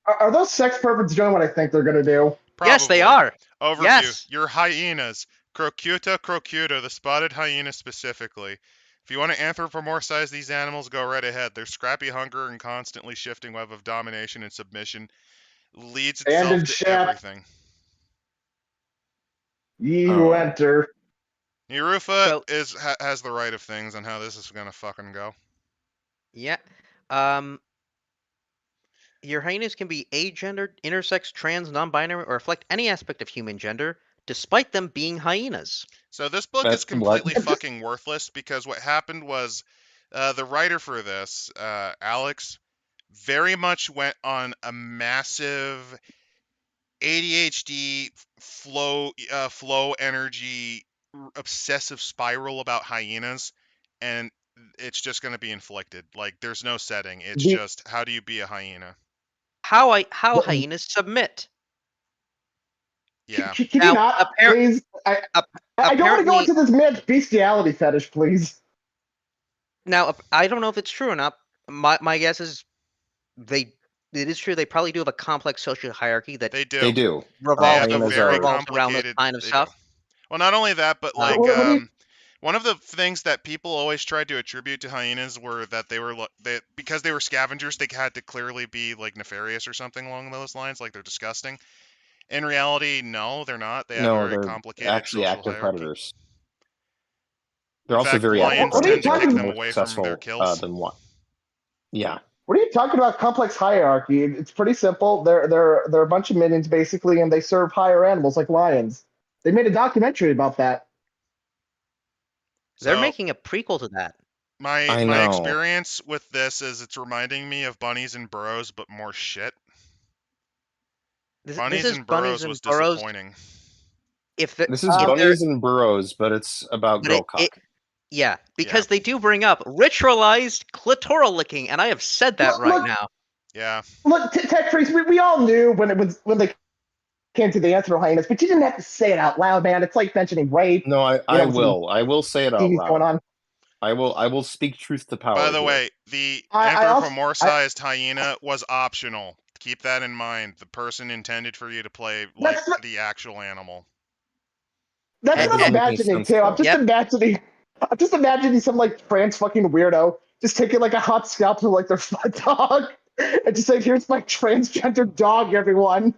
Are those sex perverts doing what I think they're gonna do? Probably. Yes, they are. Overview. Yes. Your hyenas. Crocuta, the spotted hyena specifically. If you want to anthropomorphize these animals, go right ahead. Their scrappy hunger and constantly shifting web of domination and submission leads itself to everything. Ye who enter. Nirufa has the right of things on how this is gonna fucking go. Yeah. Your hyenas can be agendered, intersex, trans, non-binary, or reflect any aspect of human gender, despite them being hyenas. So this book is completely fucking worthless because what happened was the writer for this, Alex, very much went on a massive ADHD flow energy obsessive spiral about hyenas, and it's just going to be inflicted. Like there's no setting. It's just how do you be a hyena? How hyenas submit. Yeah. Can you not, please? I don't want to go into this man's bestiality fetish, please. Now, I don't know if it's true or not. My guess is it is true. They probably do have a complex social hierarchy that they do. They do. Revolves around this kind of stuff. Well, not only that, but like one of the things that people always tried to attribute to hyenas were that because they were scavengers, they had to clearly be like nefarious or something along those lines, like they're disgusting. In reality, no, they're not. They have a very complicated actually social active hierarchy. predators. They're also very lions tend to kick them away from their kills. Than one. Yeah. What are you talking about? Complex hierarchy? It's pretty simple. They're a bunch of minions basically, and they serve higher animals like lions. They made a documentary about that. They're making a prequel to that. My experience with this is it's reminding me of Bunnies and Burrows, but more shit. Bunnies and Burrows was disappointing. This is Bunnies and Burrows, but it's about girl cock. Yeah, because they do bring up ritualized clitoral licking, and I have said that now. Yeah. Look, Tech Freaks, we all knew when they came to the Anthro Hyenas, but you didn't have to say it out loud, man. It's like mentioning rape. No, I will. I will say it out loud. Going on. I will speak truth to power. By the way, the anthropomorphized hyena was optional. Keep that in mind. The person intended for you to play like the actual animal. That's what I'm imagining too. I'm just imagining some like trans fucking weirdo just taking like a hot scalp to like their fat dog, and just like, here's my transgender dog, everyone.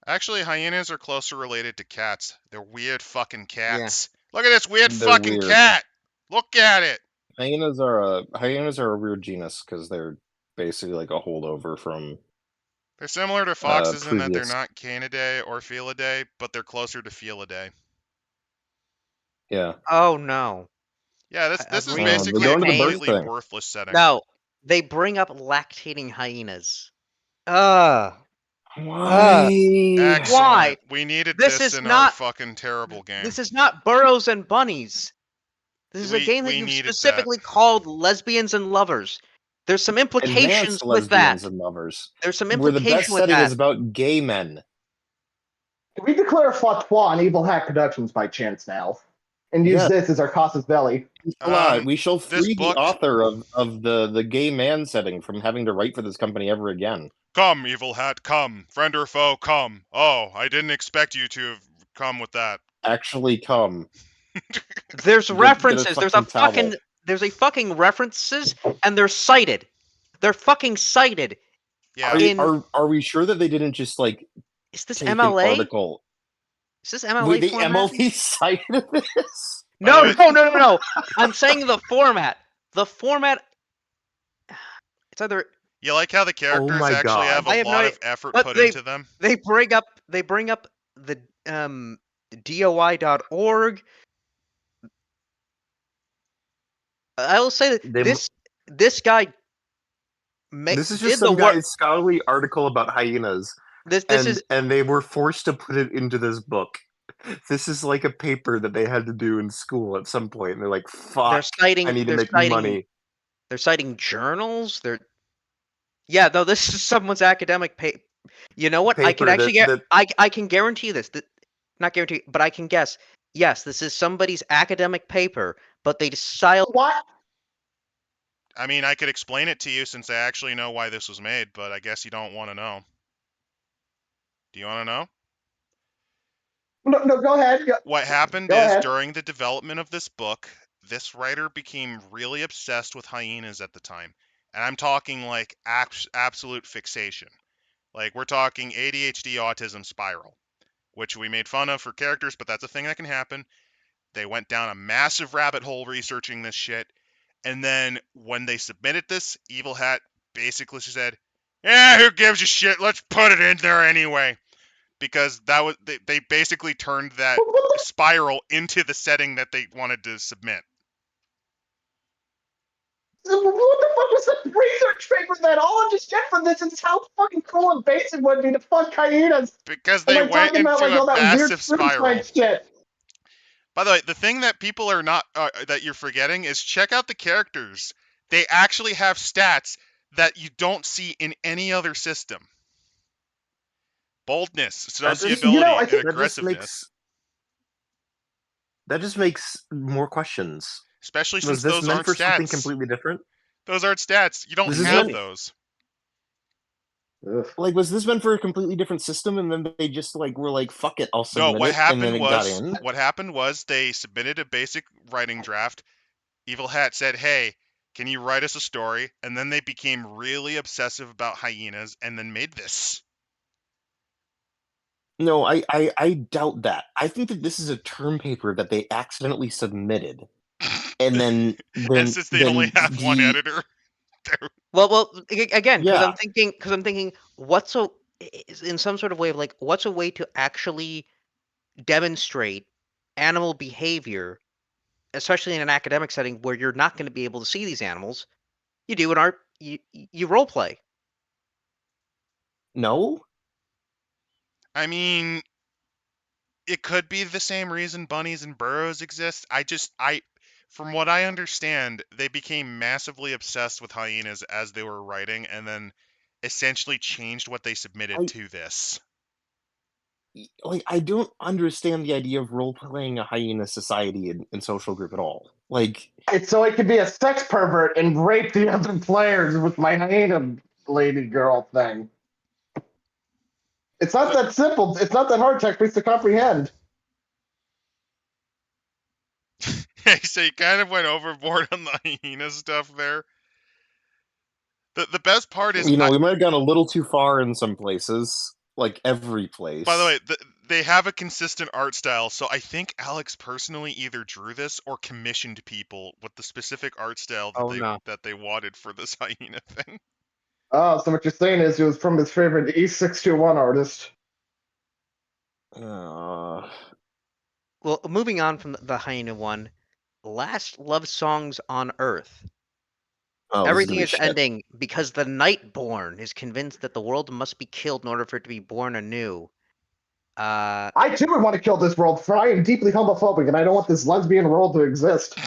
Actually, hyenas are closer related to cats. They're weird fucking cats. Look at this weird They're fucking weird. cat. Look at it. Hyenas are a weird genus because they're basically like a holdover from. They're similar to foxes in that they're previous- not Canidae or Felidae, but they're closer to Felidae. Yeah. Oh no. Yeah, I- this is I've read basically They go a into the birth completely thing. worthless setting. No, they bring up lactating hyenas. Why? Excellent. Why? We needed This this is in our not- fucking terrible game. This is not Burrows and Bunnies. This is a game that we you've needed that. specifically called Lesbians and Lovers. There's some implications Advanced with that. lesbians and lovers. There's some Where the implication best with setting that. is about gay men. Can we declare fatwa on Evil Hat Productions by chance now, and use Yeah. this as our casus belli? We shall this free book- the author of the gay man setting from having to write for this company ever again. Come, evil hat, come. Friend or foe, come. Oh, I didn't expect you to have come with that. Actually, come. There's Get a references. There's a fucking towel. fucking. There's a fucking references, and they're cited. They're fucking cited. Yeah. Are we sure that they didn't just like Is this take an MLA? article? Is this MLA Wait, the format? MLB cited this? No, By the way- no. I'm saying the format. The format. It's either You like how the characters my actually God. have I a have no lot idea, of effort but put they- into them? they bring up the DOI.org. I will say that They- this guy This is did just the some work. guy's scholarly article about hyenas, This and is they were forced to put it into this book. This is like a paper that they had to do in school at some point, and they're like, "Fuck, they're citing. I need to they're make citing, money." They're citing journals. Yeah, though this is someone's academic paper. You know what? I can Paper actually that- I can guarantee this. Not guarantee, but I can guess. Yes, this is somebody's academic paper, but they decided. What? I mean, I could explain it to you since I actually know why this was made, but I guess you don't want to know. Do you want to know? No, go ahead. What happened Go is ahead. during the development of this book, this writer became really obsessed with hyenas at the time. And I'm talking like absolute fixation. Like we're talking ADHD autism spiral, which we made fun of for characters, but that's a thing that can happen. They went down a massive rabbit hole researching this shit. And then when they submitted this, Evil Hat basically said, "Yeah, who gives a shit? Let's put it in there anyway." Because that was they basically turned that spiral into the setting that they wanted to submit. What the fuck was the research paper then? All I just get from this is how fucking cool and basic it would be to fuck hyenas. Because And they like went talking into about like all a that weird massive suicide spiral. shit. By the way, the thing that people are not that you're forgetting is check out the characters. They actually have stats that you don't see in any other system. Boldness, That just- sociability, you know, I and think aggressiveness. That just makes more questions. Especially Was since this those meant aren't for something stats. completely different? Those aren't stats. You don't This is have meant- those. Ugh. Like, was this meant for a completely different system, and then they just like were like, "Fuck it, I'll submit No, what it," and then happened it got was in? what happened was they submitted a basic writing draft. Evil Hat said, "Hey, can you write us a story?" And then they became really obsessive about hyenas and then made this. No, I doubt that. I think that this is a term paper that they accidentally submitted, and then And since they only have one the- editor, Well, again, because Yeah. I'm thinking, what's in some sort of way of like, what's a way to actually demonstrate animal behavior, especially in an academic setting where you're not going to be able to see these animals? You do an art, you role play. No, I mean, it could be the same reason bunnies and burrows exist. From what I understand, they became massively obsessed with hyenas as they were writing, and then essentially changed what they submitted to this. like I don't understand the idea of role playing a hyena society in social group at all. Like, It's so I could be a sex pervert and rape the other players with my hyena lady girl thing. It's not that simple. It's not that hard, Tech Priest, to comprehend. So you kind of went overboard on the hyena stuff there. The best part is, We might have gone a little too far in some places, like every place. by the way, they have a consistent art style, so I think Alex personally either drew this or commissioned people with the specific art style that they wanted for this hyena thing. Oh, so what you're saying is it was from his favorite E621 artist. Well, moving on from the hyena one, last love songs on Earth. Everything is ending because the Nightborn is convinced that the world must be killed in order for it to be born anew. I too would want to kill this world, for I am deeply homophobic and I don't want this lesbian world to exist.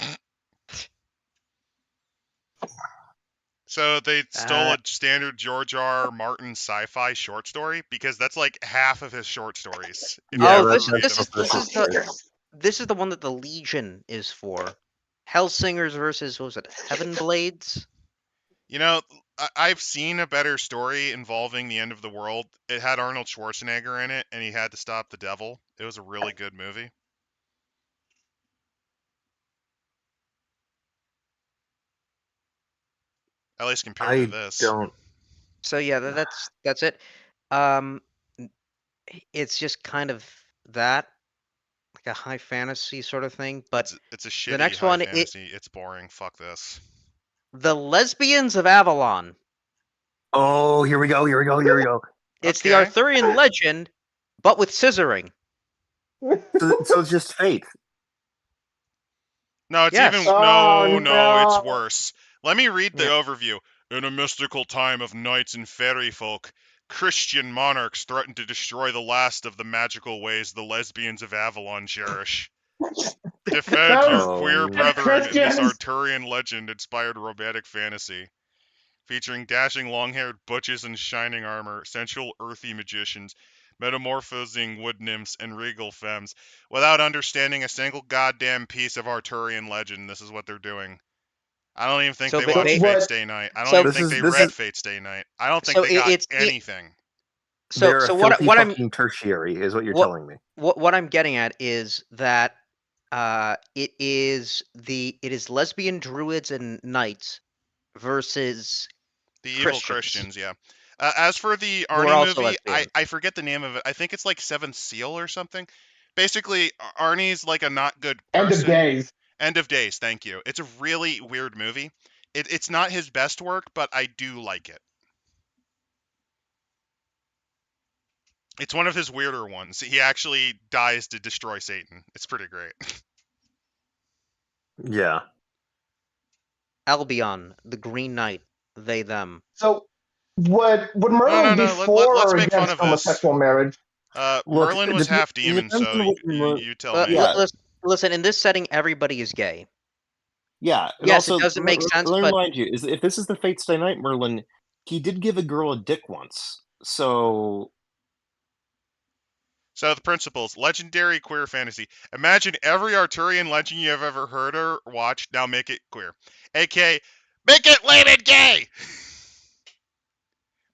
So they stole a standard George R. Martin sci-fi short story because that's like half of his short stories. This is the one that the Legion is for. Hellsingers versus, what was it, Heaven Blades? You know, I've seen a better story involving the end of the world. It had Arnold Schwarzenegger in it, and he had to stop the devil. It was a really good movie. At least compared to this. So yeah, that's it. It's just kind of that, like a high fantasy sort of thing. But it's a shitty the next high one, fantasy. It's boring. Fuck this. The Lesbians of Avalon. Oh, here we go. It's the Arthurian legend, but with scissoring. So it's just fate. No, it's even no, it's worse. Let me read the overview. In a mystical time of knights and fairy folk, Christian monarchs threaten to destroy the last of the magical ways the lesbians of Avalon cherish. Defend your queer brethren in this Arthurian legend-inspired romantic fantasy. Featuring dashing long-haired butches in shining armor, sensual earthy magicians, metamorphosing wood nymphs, and regal femmes. Without understanding a single goddamn piece of Arthurian legend, this is what they're doing. I don't even think they watched Fate Stay Night. I don't even think they read Fate Stay Night. I don't think they got anything. They're a filthy fucking tertiary, is what you're telling me. What I'm getting at is that it is lesbian druids and knights versus the evil Christians, yeah. As for the Arnie movie, I forget the name of it. I think it's like Seventh Seal or something. Basically, Arnie's like a not good person. End of Days. End of Days, thank you. It's a really weird movie. It's not his best work, but I do like it. It's one of his weirder ones. He actually dies to destroy Satan. It's pretty great. Yeah. Albion, the Green Knight, they, them. So, would Merlin be for or against homosexual marriage? Merlin was half demon, so you tell me. Listen, in this setting, everybody is gay. Yeah. Yes, it doesn't make sense, let me but... remind you, if this is the Fate Stay Night Merlin, he did give a girl a dick once, so... So the principles, legendary queer fantasy. Imagine every Arthurian legend you have ever heard or watched, now make it queer. A.K.A. make it lame and gay!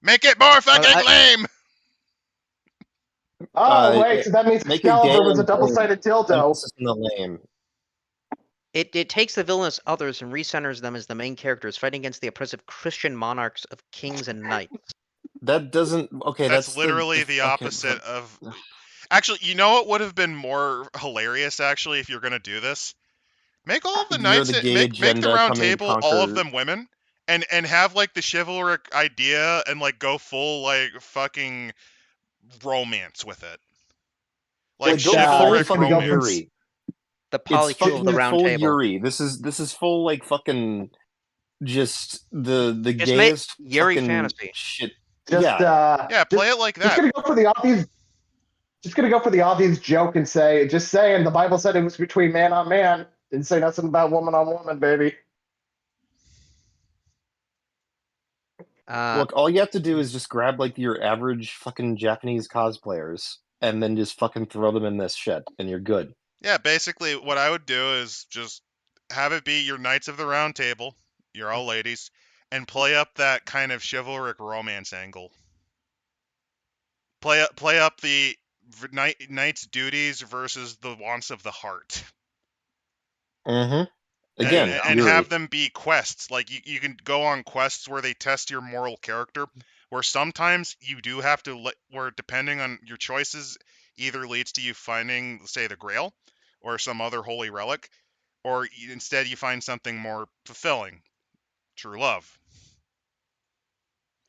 Make it more fucking lame! Oh, wait, so that means Excalibur was a double-sided dildo. Lame. It takes the villainous others and recenters them as the main characters fighting against the oppressive Christian monarchs of kings and knights. That doesn't... Okay, that's literally the opposite of... Actually, you know what would have been more hilarious, actually, if you're going to do this? Make all of the knights... Make the round table, all of them women, and have, like, the chivalric idea and, like, go full, like, fucking romance with it. Like, chivalric romance. The polycule of the round table. Yuri. This is full, like, fucking... Just the gayest Yuri fucking fantasy shit. Yeah, play it like that. Just gonna go for the obvious joke and say, just saying, the Bible said it was between man on man. Didn't say nothing about woman on woman, baby. Look, all you have to do is just grab, like, your average fucking Japanese cosplayers and then just fucking throw them in this shit, and you're good. Yeah, basically, what I would do is just have it be your Knights of the Round Table, you're all ladies, and play up that kind of chivalric romance angle. Play up the knight's duties versus the wants of the heart. Mm-hmm. Again, and Yuri. have them be quests. Like you can go on quests where they test your moral character, where sometimes you do have to where depending on your choices either leads to you finding, say, the Grail or some other holy relic, or instead you find something more fulfilling, true love.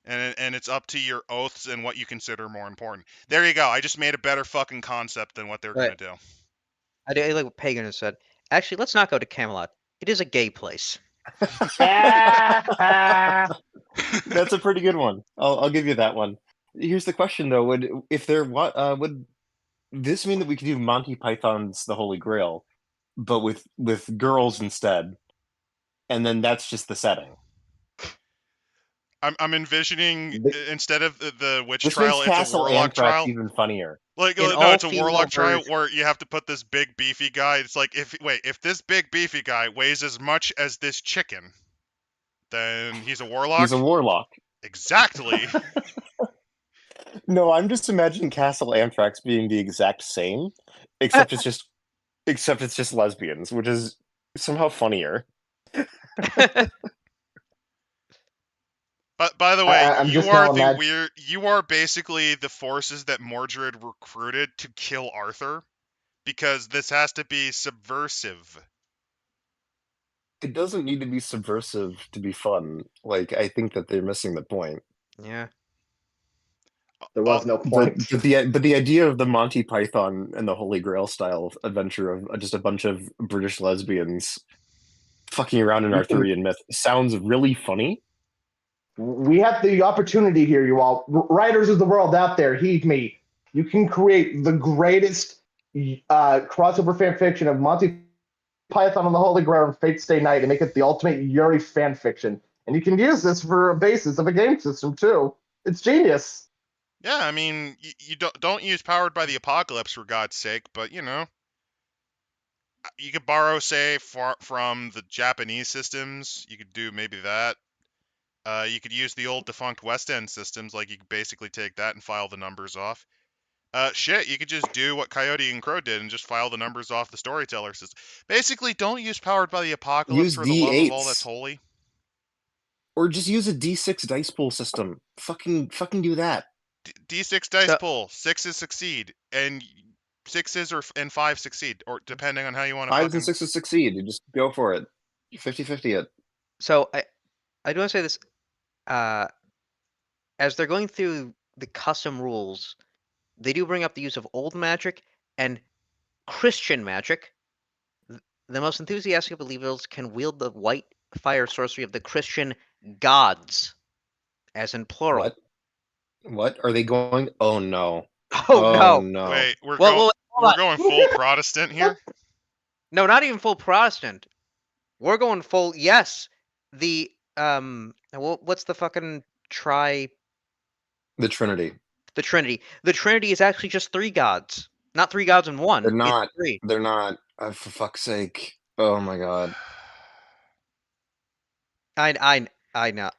And it's up to your oaths and what you consider more important. There you go. I just made a better fucking concept than what they're Right. gonna do. I like what Pagan has said. Actually, let's not go to Camelot. It is a gay place. That's a pretty good one. I'll give you that one. Here's the question though: would this mean that we could do Monty Python's The Holy Grail, but with girls instead, and then that's just the setting? I'm envisioning instead of the witch This trial, makes it's a Castle warlock Anthrax trial. even funnier. Like An no, it's a all-female warlock trial version. where you have to put this big beefy guy. It's like if this big beefy guy weighs as much as this chicken, then he's a warlock. He's a warlock. Exactly. No, I'm just imagining Castle Anthrax being the exact same, except it's just lesbians, which is somehow funnier. But by the way, I'm you just are now the imagine- weird. You are basically the forces that Mordred recruited to kill Arthur, because this has to be subversive. It doesn't need to be subversive to be fun. Like, I think that they're missing the point. Yeah. there was no point. But the idea of the Monty Python and the Holy Grail style adventure of just a bunch of British lesbians fucking around in Arthurian myth sounds really funny. We have the opportunity here, you all writers of the world out there. Heed me. You can create the greatest crossover fan fiction of Monty Python and the Holy Grail and Fate Stay Night and make it the ultimate Yuri fan fiction. And you can use this for a basis of a game system too. It's genius. Yeah, I mean, you don't use Powered by the Apocalypse for God's sake, but you know, you could borrow, say, from the Japanese systems. You could do maybe that. You could use the old defunct West End systems, like you could basically take that and file the numbers off. Shit, you could just do what Coyote and Crow did and just file the numbers off the storyteller system. Basically, don't use Powered by the Apocalypse Use for the love of all D8s. that's holy. Or just use a D6 dice pool system. Fucking do that. D6 dice So- pool. 6s succeed, and 6s and 5 succeed, or depending on how you want to. 5s and 6s succeed. You just go for it. 50-50 it. So I do want to say this. As they're going through the custom rules, they do bring up the use of old magic and Christian magic. The most enthusiastic believers can wield the white fire sorcery of the Christian gods, as in plural. What are they going? Oh no! Oh, no! no! Wait, we're Well, hold on. going full Protestant here. No, not even full Protestant. We're going full. Yes, the what's the fucking The Trinity. The Trinity. The Trinity is actually just 3 gods, not 3 gods in one. They're not. It's 3. They're not. For fuck's sake! Oh my god! I know,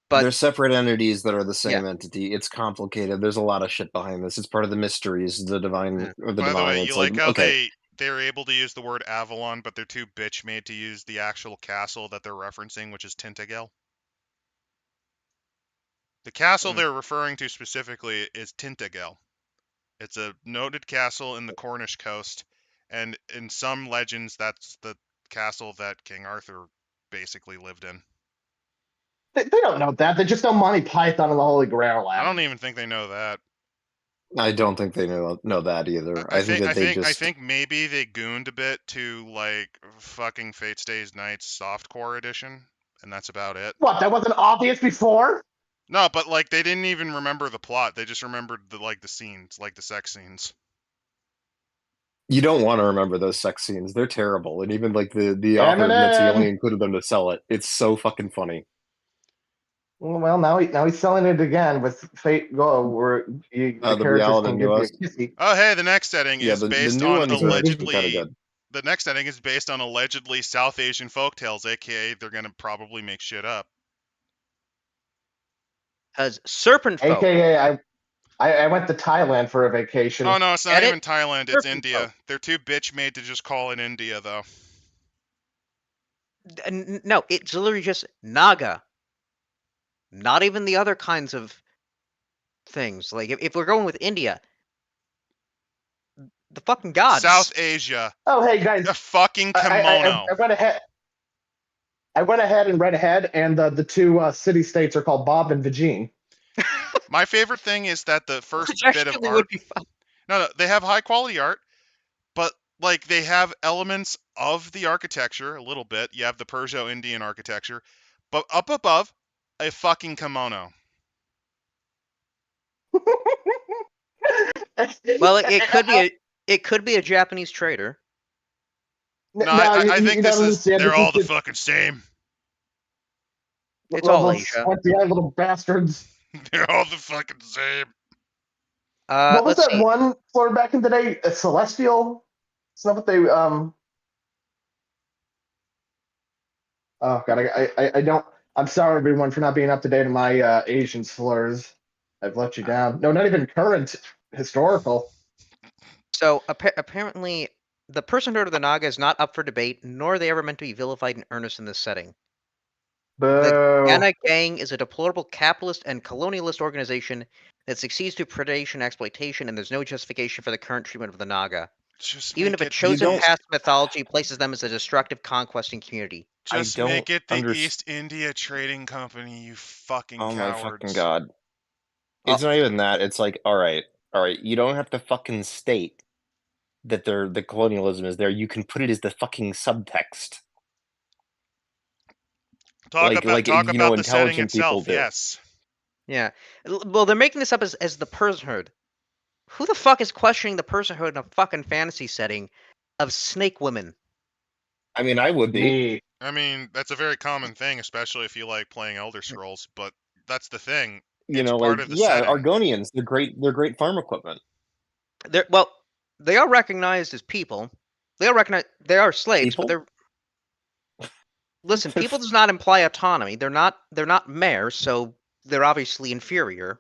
but They're separate entities that are the same Yeah. entity. It's complicated. There's a lot of shit behind this. It's part of the mysteries, the divine, Yeah. or the By the divine. way, It's you like how okay. they're able to use the word Avalon, but they're too bitch made to use the actual castle that they're referencing, which is Tintagel. The castle they're referring to specifically is Tintagel. It's a noted castle in the Cornish coast, and in some legends, that's the castle that King Arthur basically lived in. They don't know that. They just know Monty Python and the Holy Grail. I don't even think they know that. I don't think they know that either. I think maybe they gooned a bit to like fucking Fate Stays Night's softcore edition, and that's about it. What? That wasn't obvious before? No, but like they didn't even remember the plot. They just remembered the scenes, like the sex scenes. You don't want to remember those sex scenes. They're terrible. And even like the author admits he only included them to sell it. It's so fucking funny. Well, now he's selling it again with Fate Go, where the characters can give you a kissy. Oh, hey, the next setting is based on allegedly. The next setting is based on allegedly South Asian folktales, aka they're gonna probably make shit up. Has serpent folk. AKA I went to Thailand for a vacation. Oh no, it's not even Thailand, it's India. They're too bitch made to just call it India though. No, it's literally just Naga. Not even the other kinds of things. Like, if we're going with India, the fucking gods. South Asia, Oh, hey guys, a fucking kimono. I went ahead. I went ahead and read ahead, and the two city states are called Bob and Vagine. My favorite thing is that the first Which bit of actually art. would be fun. No, they have high quality art, but like they have elements of the architecture a little bit. You have the Persian-Indian architecture, but up above, a fucking kimono. Well, it could be a Japanese trader. No, I think this is. They're all the fucking same. It's all Asia. The little bastards. They're all the fucking same. What was let's that see. one floor back in the day? A Celestial? It's not what they Oh god, I don't. I'm sorry everyone for not being up to date on my Asian slurs. I've let you down. No, not even current historical. So apparently, the personhood of the Naga is not up for debate, nor are they ever meant to be vilified in earnest in this setting. The Boo. Hyena Gang is a deplorable capitalist and colonialist organization that succeeds through predation and exploitation, and there's no justification for the current treatment of the Naga. Just Even make if a it, chosen past mythology places them as a destructive conquesting community. just I don't make it the underst- East India Trading Company, you fucking Oh my cowards. fucking god. It's not even that. It's like, all right. You don't have to fucking state that the colonialism is there. You can put it as the fucking subtext. Talk about the setting intelligent people itself, do. yes. Yeah. Well, they're making this up as the personhood. Who the fuck is questioning the personhood in a fucking fantasy setting of snake women? I mean, I would be. Me. I mean, that's a very common thing, especially if you like playing Elder Scrolls, but that's the thing. It's part of the setting. Argonians, they're great farm equipment. They are recognized as people. They are slaves, People? but they're listen, people does not imply autonomy. They're not mares, so they're obviously inferior.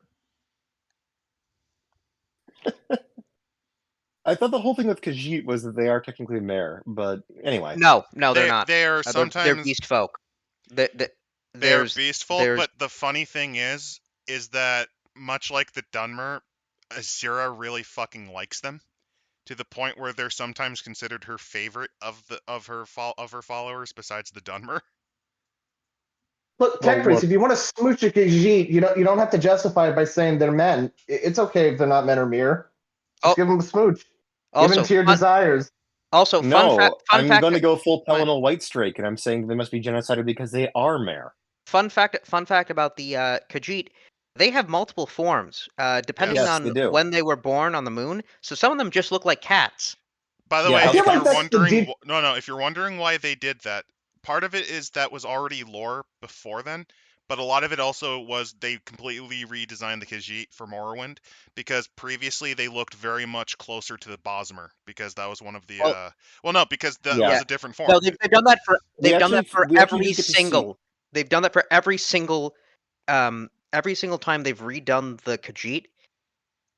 I thought the whole thing with Khajiit was that they are technically mare, but anyway. No, they're not. They are sometimes they're beast folk. They're beast folk, but the funny thing is that much like the Dunmer, Azira really fucking likes them, to the point where they're sometimes considered her favorite of her followers besides the Dunmer. Look, Tech Priest, if you want to smooch a Khajiit, you don't have to justify it by saying they're men. It's okay if they're not men or mere. Just give them a smooch. Give in to your desires. Also, I'm going to go full Pelennor White Strike, and I'm saying they must be genocided because they are mare. Fun fact about the Khajiit, they have multiple forms, depending on when they were born on the moon. So some of them just look like cats. By the way, if you're wondering, if you're wondering why they did that, part of it is that was already lore before then, but a lot of it also was they completely redesigned the Khajiit for Morrowind, because previously they looked very much closer to the Bosmer, because that was one of the because that was a different form. No, they've done that for every single. They've done that for every single time they've redone the Khajiit.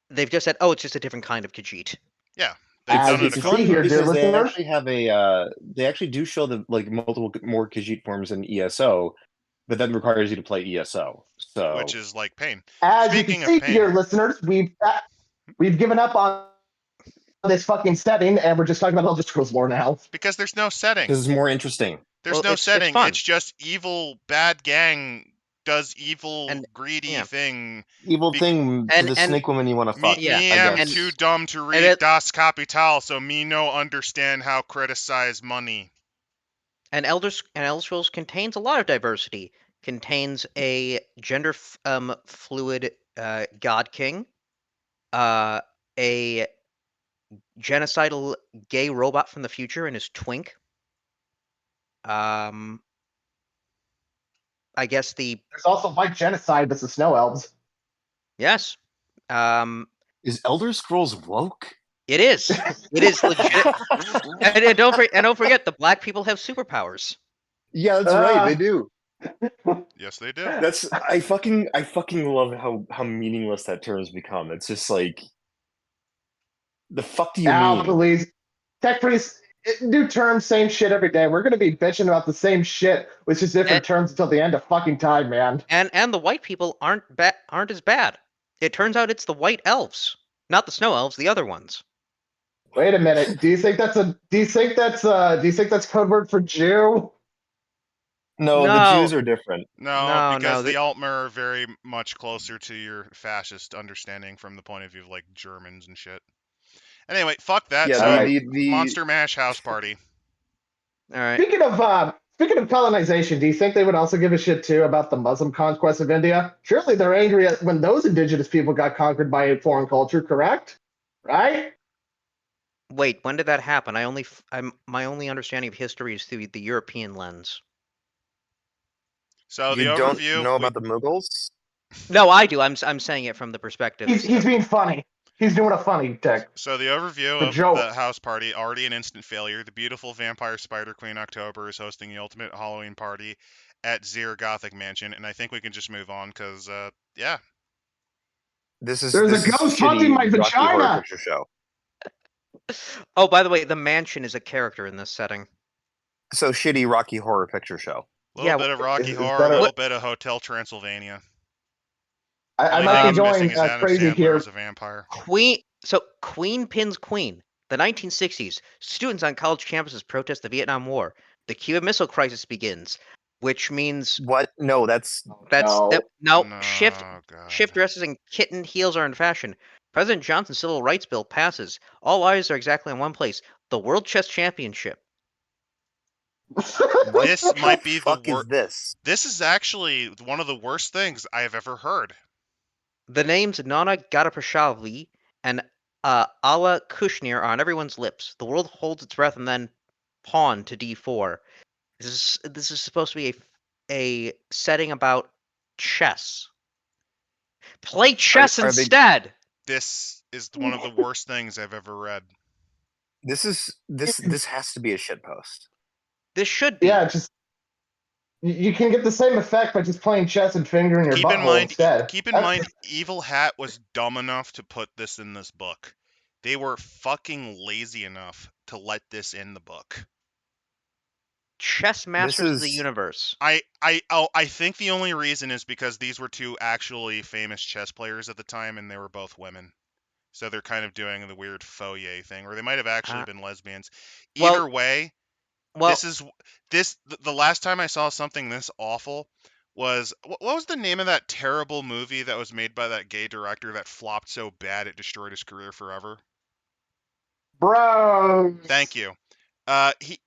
They've just said, "Oh, it's just a different kind of Khajiit." Yeah. It's funny because they actually have they actually do show the multiple more Khajiit forms in ESO, but that requires you to play ESO. So which is like pain. As you can see here, listeners, we've given up on this fucking setting, and we're just talking about Elder Scrolls lore now. Because there's no setting. Because it's more interesting. There's no setting. It's just evil bad gang does evil greedy thing. Evil thing to the snake woman you want to fuck. Me am too dumb to read Das Kapital, so me no understand how criticize money. And Elder Scrolls contains a lot of diversity. Contains a gender fluid god king, a genocidal gay robot from the future and his twink. I guess there's also white genocide. That's the snow elves. Yes. Is Elder Scrolls woke? It is. It is legit. and don't forget, the black people have superpowers. Yeah, that's right. They do. Yes, they do. I fucking love how meaningless that term's become. It's just like, the fuck do you mean? Please, Tech Priest. New terms, same shit every day. We're gonna be bitching about the same shit with just different terms until the end of fucking time, man. And the white people aren't as bad. It turns out it's the white elves, not the snow elves, the other ones. Wait a minute. Do you think that's code word for Jew? No, the No. Jews are different. No, because no, the Altmer are very much closer to your fascist understanding from the point of view of like Germans and shit. Anyway, fuck that. Yeah, So the Monster Mash house party. All right. Speaking of colonization, do you think they would also give a shit too about the Muslim conquest of India? Surely they're angry at when those indigenous people got conquered by a foreign culture, correct? Right? Wait, when did that happen? My only understanding of history is through the European lens. So the you don't overview. know about the Mughals? No, I do. I'm saying it from the perspective. He's being funny. He's doing a funny tech. So the overview The of joke. the house party, already an instant failure. The beautiful vampire spider queen October is hosting the ultimate Halloween party at Zir Gothic Mansion, and I think we can just move on because, yeah. There's a ghost haunting my Rocky Horror vagina. Picture Show. Oh, by the way, the mansion is a character in this setting. So shitty Rocky Horror Picture Show. A little Yeah, bit of Rocky is Horror, a better- little bit of Hotel Transylvania. I Only might thing be I'm missing going is Adam crazy Sandler here. as a vampire. Queen pins Queen. The 1960s. Students on college campuses protest the Vietnam War. The Cuban Missile Crisis begins, which means What? No, that's shift God. dresses and kitten heels are in fashion. President Johnson's civil rights bill passes. All eyes are exactly in one place: the World Chess Championship. what This the might be the fuck is worst. this? This is actually one of the worst things I have ever heard. The names Nana Gadapashavli and Ala Kushnir are on everyone's lips. The world holds its breath and then pawn to d4. This is supposed to be a setting about chess. Play chess Are they- instead. This is one of the worst things I've ever read. This has to be a shitpost. This should be. Yeah, just you can get the same effect by just playing chess and fingering your butthole instead. Keep in mind, Evil Hat was dumb enough to put this in this book. They were fucking lazy enough to let this in the book. Chess Masters of the Universe. I think the only reason is because these were two actually famous chess players at the time, and they were both women. So they're kind of doing the weird foyer thing, or they might have actually been lesbians. Either way, the last time I saw something this awful was what was the name of that terrible movie that was made by that gay director that flopped so bad it destroyed his career forever? Bro. Thank you.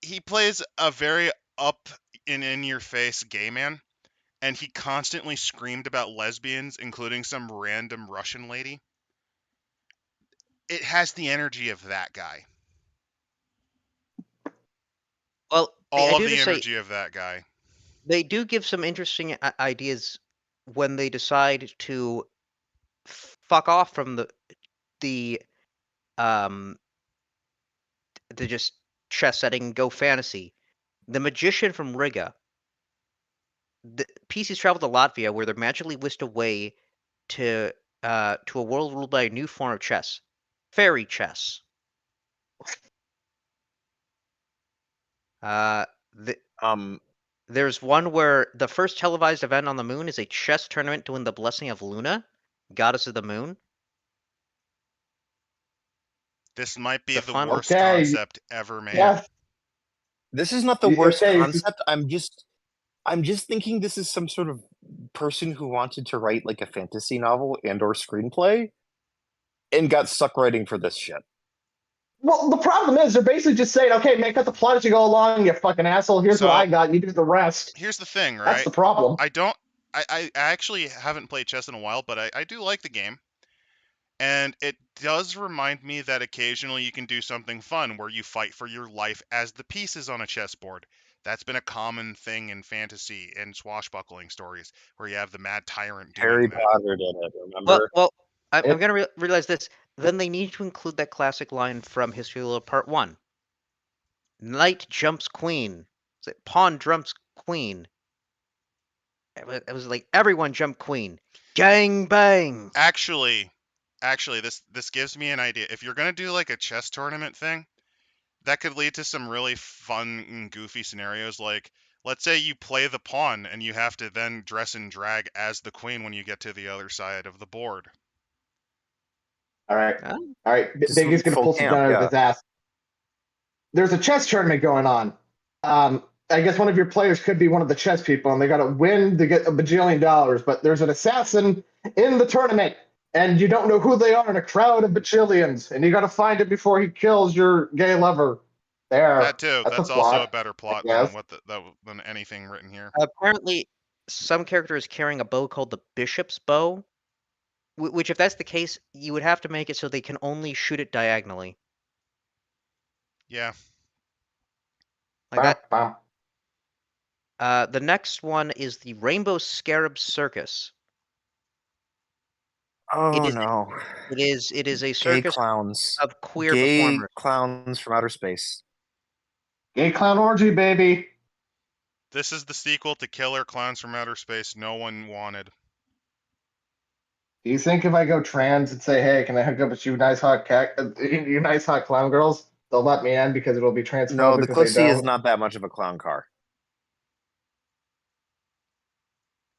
He plays a very up and in your face gay man, and he constantly screamed about lesbians, including some random Russian lady. It has the energy of that guy. Well, all of the energy of that guy. They do give some interesting ideas when they decide to fuck off from the just chess setting and go fantasy. The magician from Riga. The PCs travel to Latvia, where they're magically whisked away to a world ruled by a new form of chess, fairy chess. There's one where the first televised event on the moon is a chess tournament to win the blessing of Luna, goddess of the moon. This might be the worst concept ever made. Yeah. This is not the worst concept. I'm just thinking this is some sort of person who wanted to write like a fantasy novel and or screenplay and got stuck writing for this shit. Well, the problem is they're basically just saying, okay, make up the plot as you go along, you fucking asshole. Here's what I got, you do the rest. Here's the thing, right? That's the problem. I actually haven't played chess in a while, but I do like the game. And it does remind me that occasionally you can do something fun where you fight for your life as the pieces on a chessboard. That's been a common thing in fantasy and swashbuckling stories, where you have the mad tyrant doing Harry that. Potter did it, remember? Well, I'm going to realize this. Then they need to include that classic line from History of the World Part 1. Knight jumps queen. Pawn jumps queen. It was like everyone jumped queen. Gang bang. Actually, this gives me an idea. If you're gonna do like a chess tournament thing, that could lead to some really fun and goofy scenarios. Like, let's say you play the pawn and you have to then dress and drag as the queen when you get to the other side of the board. All right. Huh? All right. Just Biggy's going to full pull some camp, gun out of yeah. his ass. There's a chess tournament going on. I guess one of your players could be one of the chess people, and they got to win to get $1 bajillion. But there's an assassin in the tournament, and you don't know who they are in a crowd of bajillions, and you got to find it before he kills your gay lover. There. That too. That's a also plot, a better plot I than guess. than anything written here. Apparently, some character is carrying a bow called the Bishop's Bow, which, if that's the case, you would have to make it so they can only shoot it diagonally. Yeah. Like that. Bam, The next one is the Rainbow Scarab Circus. Oh is- no. It is a Gay circus clowns. of queer Gay performers. clowns from outer space. Gay clown orgy, baby. This is the sequel to Killer Clowns from Outer Space no one wanted. Do you think if I go trans and say, "Hey, can I hook up with you nice hot you nice hot clown girls," they'll let me in because it'll be transphobic? No, the if they Clissy is don't? not that much of a clown car.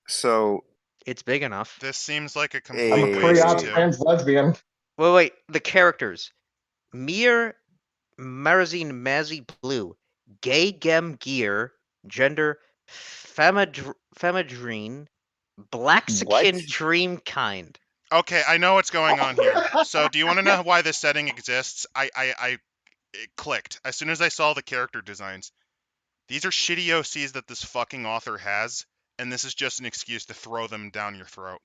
So It's big enough. This seems like a I'm complete a Hey. waste pre-op too. trans lesbian. Wait. The characters: Mir Marazine Mazzy Blue, Gay Gem Gear, gender Femadrine, Blaxican Dreamkind. Okay, I know what's going on here. So, do you want to know why this setting exists? It clicked as soon as I saw the character designs. These are shitty OCs that this fucking author has, and this is just an excuse to throw them down your throat.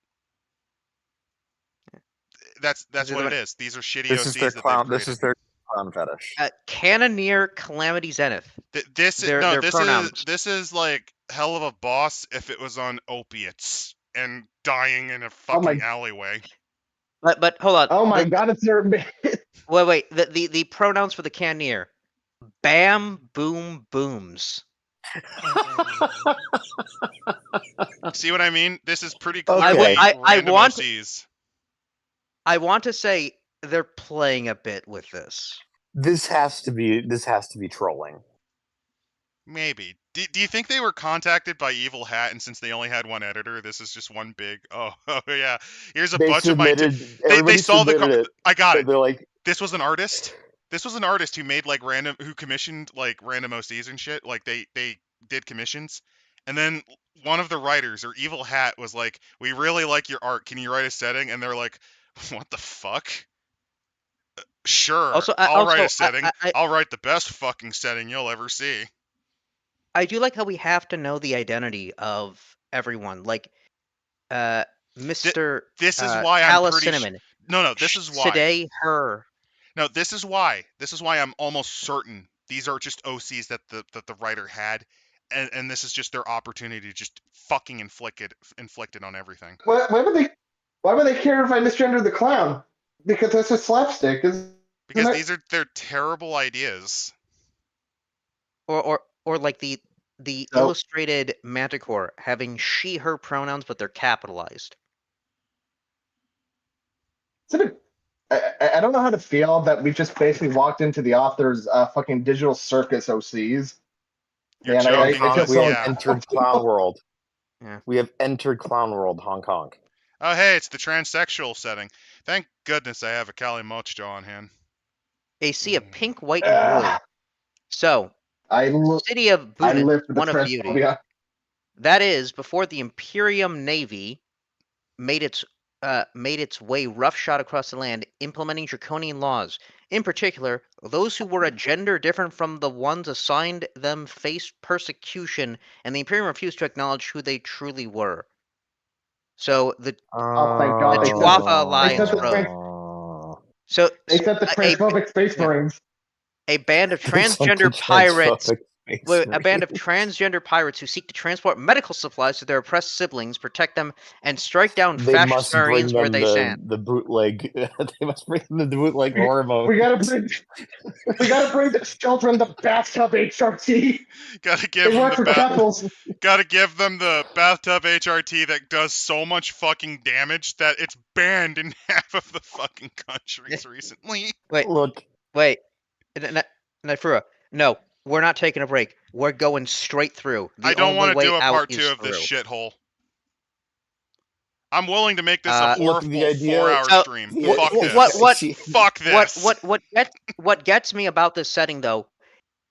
That's what it is. These are shitty this OCs is their that clown. they've This is created. their clown fetish. Cannoneer Calamity Zenith. This Their pronouns. this is like hell of a boss if it was on opiates and dying in a fucking alleyway. But hold on. Oh my god, it's their Wait. The pronouns for the cannoneer: Bam, Boom, Booms. See what I mean? This is pretty Okay. clearly I random want- OCs. I want to say they're playing a bit with this. This has to be trolling. Maybe. Do you think they were contacted by Evil Hat, and since they only had one editor, this is just one big? Oh yeah. Here's a bunch of ideas. They saw the. I got it. They're like, This was an artist. This was an artist who made like who commissioned like random OCs and shit. Like they did commissions, and then one of the writers or Evil Hat was like, "We really like your art. Can you write a setting?" And they're like, "What the fuck?" Sure. I'll write a setting. I'll write the best fucking setting you'll ever see. I do like how we have to know the identity of everyone. Like, Mr. This is why I'm Alice pretty Cinnamon. No, this is why. Today, her. No, this is why. This is why I'm almost certain these are just OCs that the writer had, and this is just their opportunity to just fucking inflict it on everything. Why would they care if I misgendered the clown? Because that's just slapstick. Because they're terrible ideas. Or like the illustrated Manticore having she, her pronouns, but they're capitalized. I don't know how to feel that we've just basically walked into the author's fucking digital circus OCs. You're joking. We have entered Clown World. Yeah. We have entered Clown World, Hong Kong. Oh, hey, it's the transsexual setting. Thank goodness I have a Kali Mocho on hand. A sea of pink, white, and blue. So, City of Bunin, one of beauty. That is before the Imperium Navy made its way roughshod across the land, implementing draconian laws. In particular, those who were a gender different from the ones assigned them faced persecution, and the Imperium refused to acknowledge who they truly were. So the Tuatha Alliance rose. So they set the transphobic Space Marines. A band of transgender pirates. A band of transgender pirates who seek to transport medical supplies to their oppressed siblings, protect them, and strike down fascist Marines where they stand. The bootleg. They must bring them the bootleg horror mode. We gotta bring the children the bathtub HRT. Gotta give them the bathtub HRT that does so much fucking damage that it's banned in half of the fucking countries recently. Wait. Nifura, no, we're not taking a break. We're going straight through. The I don't only want to way do a out part 2 is of this through. shithole. I'm willing to make this a Look, horrible the idea- 4-hour So, stream. Yeah, Fuck this. what- Fuck this. What gets me about this setting though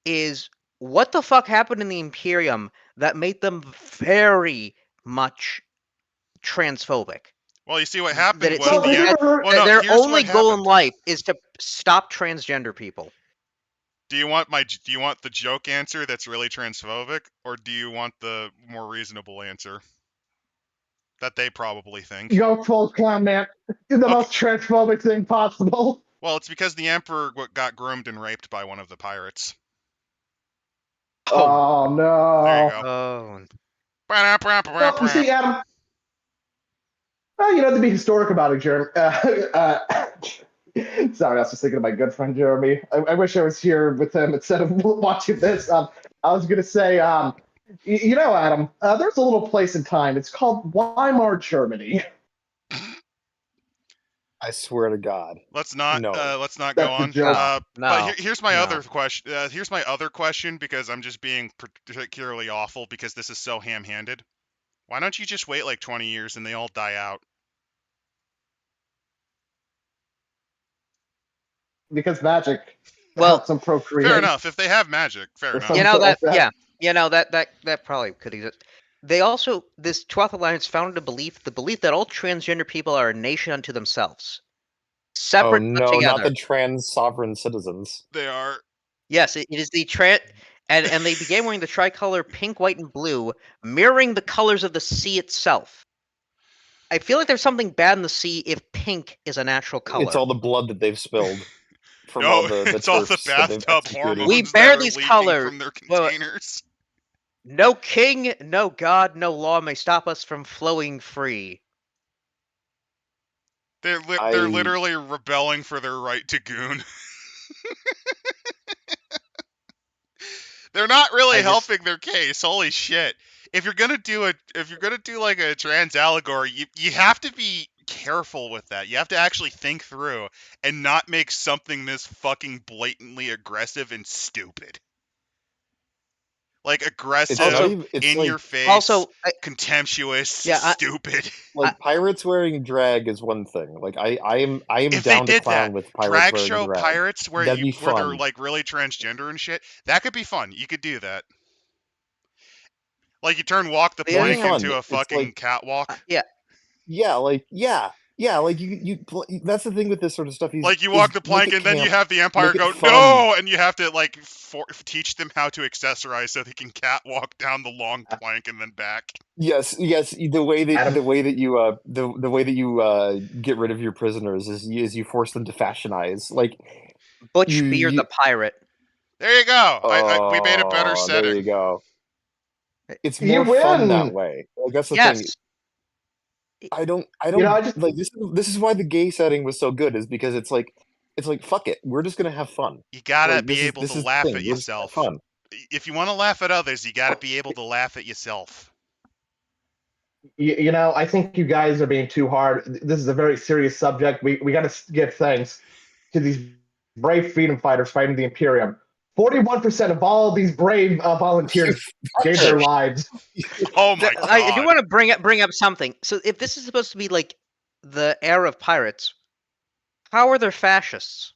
is what the fuck happened in the Imperium that made them very much transphobic. Well, you see what That happened it was seems the that, well, that no, their here's only what goal in happened. life is to stop transgender people. Do you want the joke answer that's really transphobic, or do you want the more reasonable answer that they probably think? Go full clown, man. Do the Okay. most transphobic thing possible. Well, it's because the Emperor got groomed and raped by one of the pirates. Oh no. There you go. Oh. Well, you see, Adam. Well, you know, to be historic about it, Jeremy. Sorry, I was just thinking of my good friend Jeremy. I wish I was here with him instead of watching this. I was gonna say, you know, Adam, there's a little place in time. It's called Weimar, Germany. I swear to God. Let's not No. go That's the on. joke. But here's my No. other question. Here's my other question, because I'm just being particularly awful because this is so ham-handed. Why don't you just wait like 20 years and they all die out? Because magic Well, helps them procreate. Fair enough. If they have magic, fair Or enough. some- You know sort that, of yeah. You know that probably could exist. They also, this 12th Alliance founded the belief that all transgender people are a nation unto themselves, Oh separate but no, together. not the trans sovereign citizens. They are. Yes, it is the and they began wearing the tricolor pink, white, and blue, mirroring the colors of the sea itself. I feel like there's something bad in the sea if pink is a natural color. It's all the blood that they've spilled from No, all the it's all the turfs that they've bathtub executed. hormones We that bear are these leaking colors. from their Well, containers. No king, no god, no law may stop us from flowing free. They're literally rebelling for their right to goon. They're not really helping their case. Holy shit! If you're gonna do like a trans allegory, you have to be careful with that. You have to actually think through and not make something this fucking blatantly aggressive and stupid. Like aggressive, in your face, contemptuous, stupid. Like pirates wearing drag is one thing. Like I am if down they to did clown that, with pirates drag wearing show drag. pirates where That'd be where they're fun. like really transgender and shit. That could be fun. You could do that. Like you turn walk the That'd be plank fun. into a It's fucking like- catwalk. Yeah, like you. That's the thing with this sort of stuff. Like you walk the plank make it and then you camp, have the Empire make it go fun. no, and you have to like teach them how to accessorize so they can catwalk down the long plank and then back. Yes. The way that you get rid of your prisoners is you force them to fashionize. Like Butch Beer the pirate. There you go. We made a better setting. There you go. It's You more fun win. that way. Like that's the thing. I don't like this is why the gay setting was so good, is because it's like fuck it, we're just gonna have fun. You gotta Like, be able to laugh at yourself. Fun. If you want to laugh at others, you gotta be able to laugh at yourself. You know, I think you guys are being too hard. This is a very serious subject. We got to give thanks to these brave freedom fighters fighting the Imperium. 41% of all these brave volunteers gave their lives. Oh my god! I do want to bring up something. So, if this is supposed to be like the era of pirates, how are there fascists?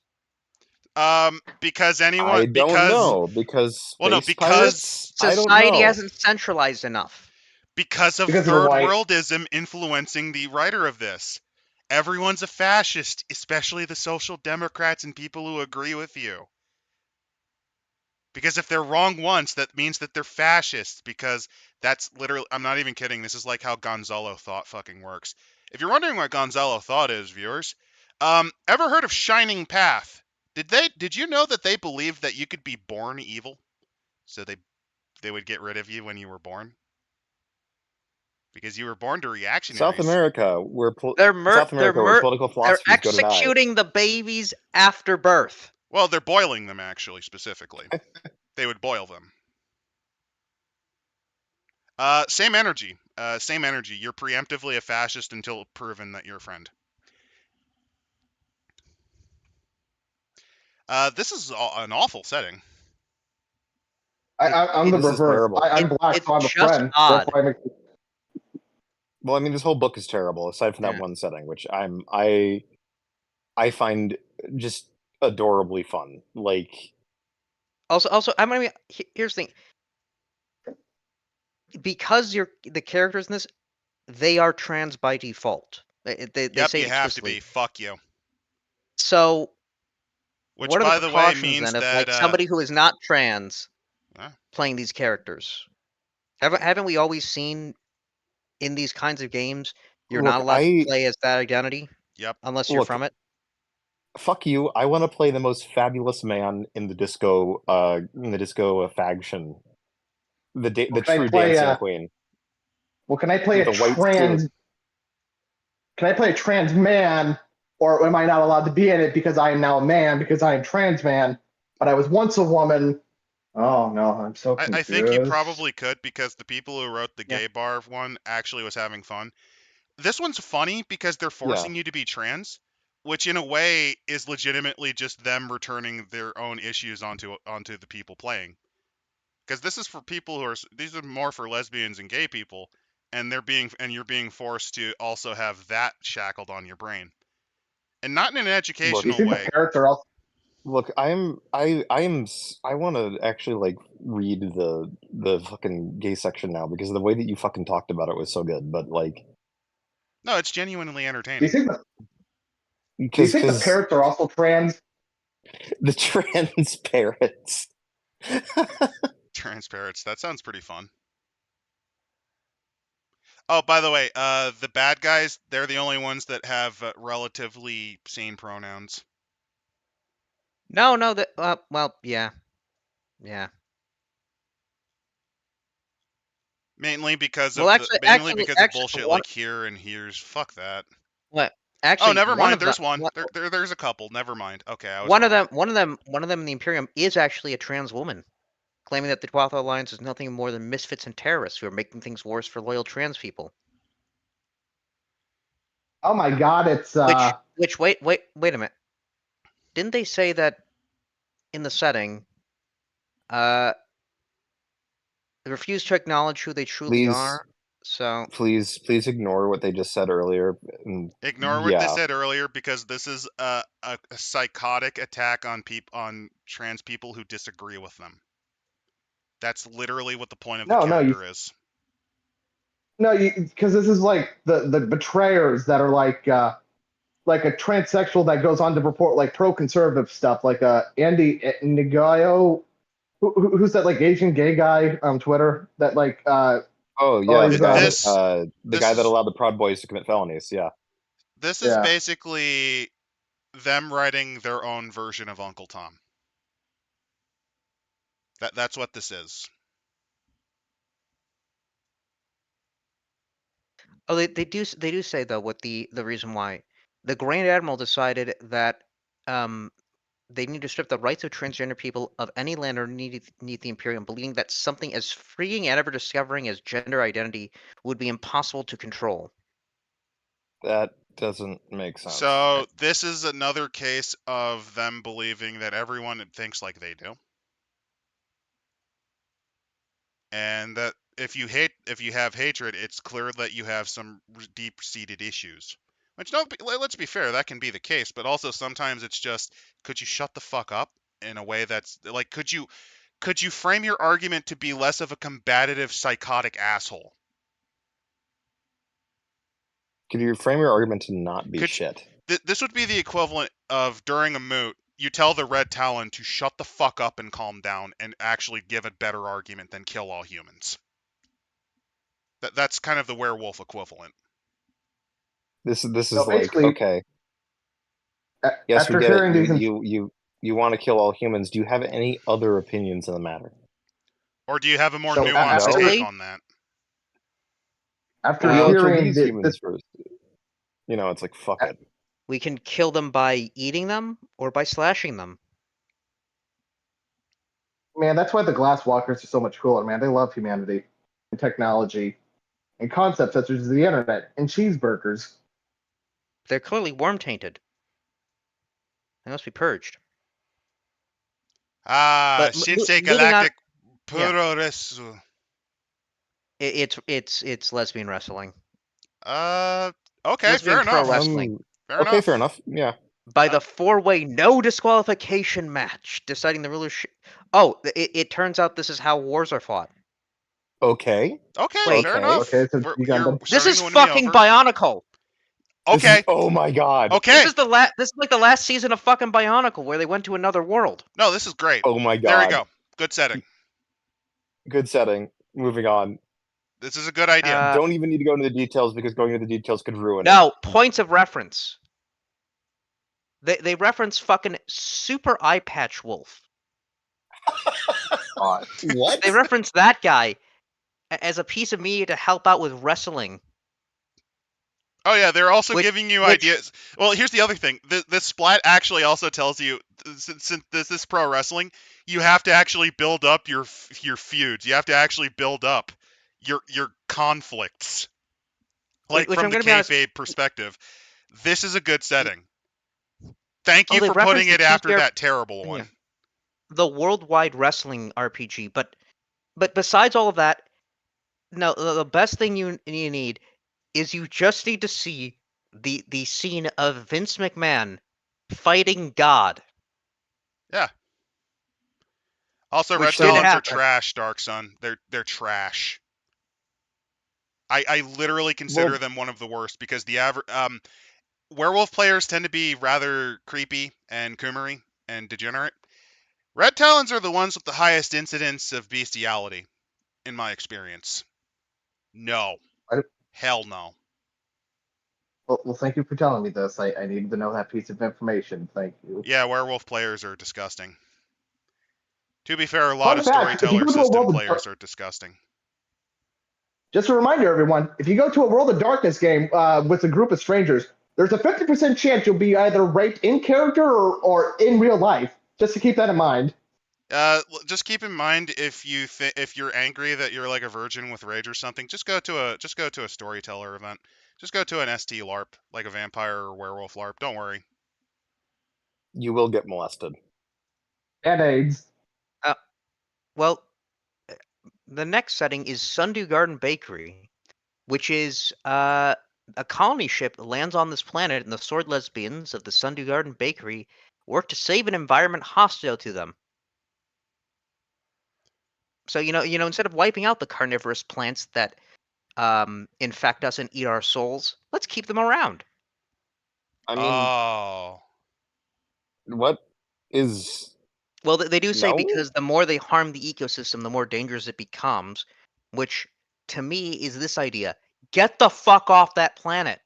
Because anyone. I don't know because society hasn't centralized enough. Because of third worldism influencing the writer of this. Everyone's a fascist, especially the social democrats and people who agree with you. Because if they're wrong once, that means that they're fascists, because that's literally, I'm not even kidding, this is like how Gonzalo thought fucking works. If you're wondering what Gonzalo thought is, viewers, ever heard of Shining Path? Did you know that they believed that you could be born evil? So they would get rid of you when you were born? Because you were born to reactionaries. South America, where political philosophy they're executing the babies after birth. Well, they're boiling them, actually, specifically. They would boil them. Same energy. You're preemptively a fascist until proven that you're a friend. This is an awful setting. I'm the This is reverse. terrible. I'm black, It's so I'm a just friend. odd. Therefore, I make. Well, I mean, this whole book is terrible, aside from that Yeah. one setting, which I find just adorably fun. Like, Also, I mean, here's the thing. Because the characters in this, they are trans by default. They Yep, say you it have to explicitly. be. Fuck you. So, Which, what are the by the way, precautions means then of that like somebody who is not trans playing these characters? Haven't we always seen in these kinds of games you're not look, allowed to play as that identity yep. unless you're look, from it? fuck you. I want to play the most fabulous man in the disco faction. The Can I true play? dancing queen. Well, can I play With a a white trans? suit. Can I play a trans man, or am I not allowed to be in it because I am now a man because I am trans man, but I was once a woman? Oh no, I'm so confused. I think you probably could, because the people who wrote the Yeah. gay bar one actually was having fun. This one's funny because they're forcing you to be trans, which in a way is legitimately just them returning their own issues onto the people playing. Because this is for people who are, these are more for lesbians and gay people, and you're being forced to also have that shackled on your brain, and not in an Do you educational think way. the parents are also? Look, I want to actually like read the fucking gay section now, because the way that you fucking talked about it was so good. But like, No, it's genuinely Do you entertaining. think the because parents are also trans? the trans parents. Transparents. That sounds pretty fun. Oh, by the way, the bad guys, they're the only ones that have relatively sane pronouns. No, that well, yeah. Mainly because Well, of actually, bullshit one, like here and here's. Fuck that. what? Oh, Actually, never one mind. of them, There's one. There's a couple. Never mind. Okay, I was one wrong. of them in the Imperium is actually a trans woman, claiming that the 12th Alliance is nothing more than misfits and terrorists who are making things worse for loyal trans people. Oh my god, it's Which wait a minute. Didn't they say that in the setting, they refuse to acknowledge who they truly are? So please ignore what they just said earlier. Ignore what they said earlier, because this is a psychotic attack on trans people who disagree with them. That's literally what the point of the character is. No, because this is like the betrayers that are like a transsexual that goes on to report like pro-conservative stuff, like Andy Nagayo, who's that like Asian gay guy on Twitter that like oh yeah, the guy that is, allowed the Proud Boys to commit felonies. Yeah. This is basically them writing their own version of Uncle Tom. That's what this is. Oh, they do say though what the reason why the Grand Admiral decided that they need to strip the rights of transgender people of any land underneath the Imperium, believing that something as freeing and ever discovering as gender identity would be impossible to control. That doesn't make sense. So this is another case of them believing that everyone thinks like they do, and that if you have hatred, it's clear that you have some deep-seated issues. Which, let's be fair, that can be the case, but also sometimes it's just, could you shut the fuck up in a way that's like, could you frame your argument to be less of a combative, psychotic asshole? Could you frame your argument to not be shit? This would be the equivalent of, during a moot, you tell the Red Talon to shut the fuck up and calm down and actually give a better argument than kill all humans. That's kind of the werewolf equivalent. This is like, okay. Yes, we get it. You want to kill all humans. Do you have any other opinions on the matter? Or do you have a more nuanced take on that? After hearing these humans first, it's like, fuck it. We can kill them by eating them or by slashing them. Man, that's why the Glasswalkers are so much cooler, man. They love humanity and technology and concepts such as the internet and cheeseburgers. They're clearly worm tainted. They must be purged. Ah, But Shinsei moving on, Galactic Puro Resu. it's lesbian wrestling. Okay, Lesbian fair pro enough. wrestling. Fair Okay, enough. fair enough. Yeah. By the 4-way no disqualification match, deciding the rulership. Oh, it turns out this is how wars are fought. Okay. Okay, Wait. fair Okay. enough. Okay, so you got You're them. This starting is to win me fucking over. Bionicle. Okay. Oh my god. Okay. This is the last season of fucking Bionicle where they went to another world. No, this is great. Oh my god. There you go. Good setting. Good setting. Moving on. This is a good idea. Don't even need to go into the details because going into the details could ruin it. No, points of reference. They reference fucking Super Eye Patch Wolf. What? They reference that guy as a piece of media to help out with wrestling. Oh yeah, they're also Which- giving you which- ideas. Well, here's the other thing. This splat actually also tells you, since this is pro wrestling, you have to actually build up your feuds. You have to actually build up your conflicts. Like Which from I'm the gonna be honest- kayfabe perspective, this is a good setting. Thank you they for reference putting it the after TCR that terrible one. Yeah. The Worldwide Wrestling RPG, but besides all of that, no, the best thing you need is you just need to see the scene of Vince McMahon fighting God. Yeah. Also, Which Red did Talons are happen. trash, Dark Sun. They're trash. I literally consider them one of the worst because the average werewolf players tend to be rather creepy and kumery and degenerate. Red Talons are the ones with the highest incidence of bestiality, in my experience. No. Hell no. Well, thank you for telling me this. I needed to know that piece of information. Thank you. Yeah, werewolf players are disgusting. To be fair, a lot Fun of fact, if you storyteller go to a system world of players are disgusting. Just a reminder, everyone, if you go to a World of Darkness game with a group of strangers, there's a 50% chance you'll be either raped in character or in real life. Just to keep that in mind. Just keep in mind if you're angry that you're like a virgin with rage or something, just go to a storyteller event. Just go to an ST LARP, like a vampire or werewolf LARP. Don't worry. You will get molested. And AIDS. Well, the next setting is Sundew Garden Bakery, which is a colony ship that lands on this planet, and the sword lesbians of the Sundew Garden Bakery work to save an environment hostile to them. So instead of wiping out the carnivorous plants that infect us and eat our souls, let's keep them around. I mean, Oh. what is... Well, they do say No? because the more they harm the ecosystem, the more dangerous it becomes, which to me is this idea. Get the fuck off that planet.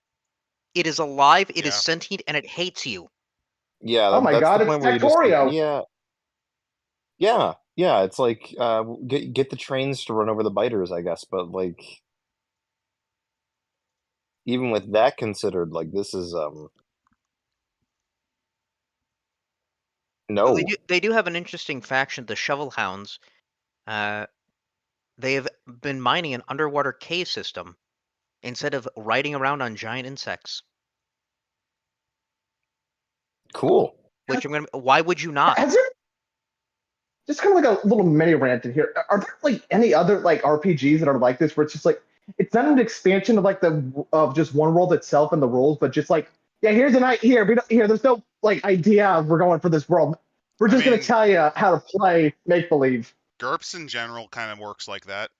It is alive, it is Yeah. sentient, and it hates you. Yeah, Oh my that's God, the it's point where you just... Factorio. Yeah, it's like, get the trains to run over the biters, I guess, but, like... Even with that considered, like, this is, Well, No. they do have an interesting faction, the Shovel Hounds. They have been mining an underwater cave system instead of riding around on giant insects. Cool. Which why would you not? Has there just kind of like a little mini rant in here? Are there like any other like RPGs that are like this, where it's just like it's not an expansion of like of just one world itself and the rules, but just like here's an idea here. There's no like idea we're going for this world. We're just gonna tell you how to play make believe. GURPS in general kind of works like that.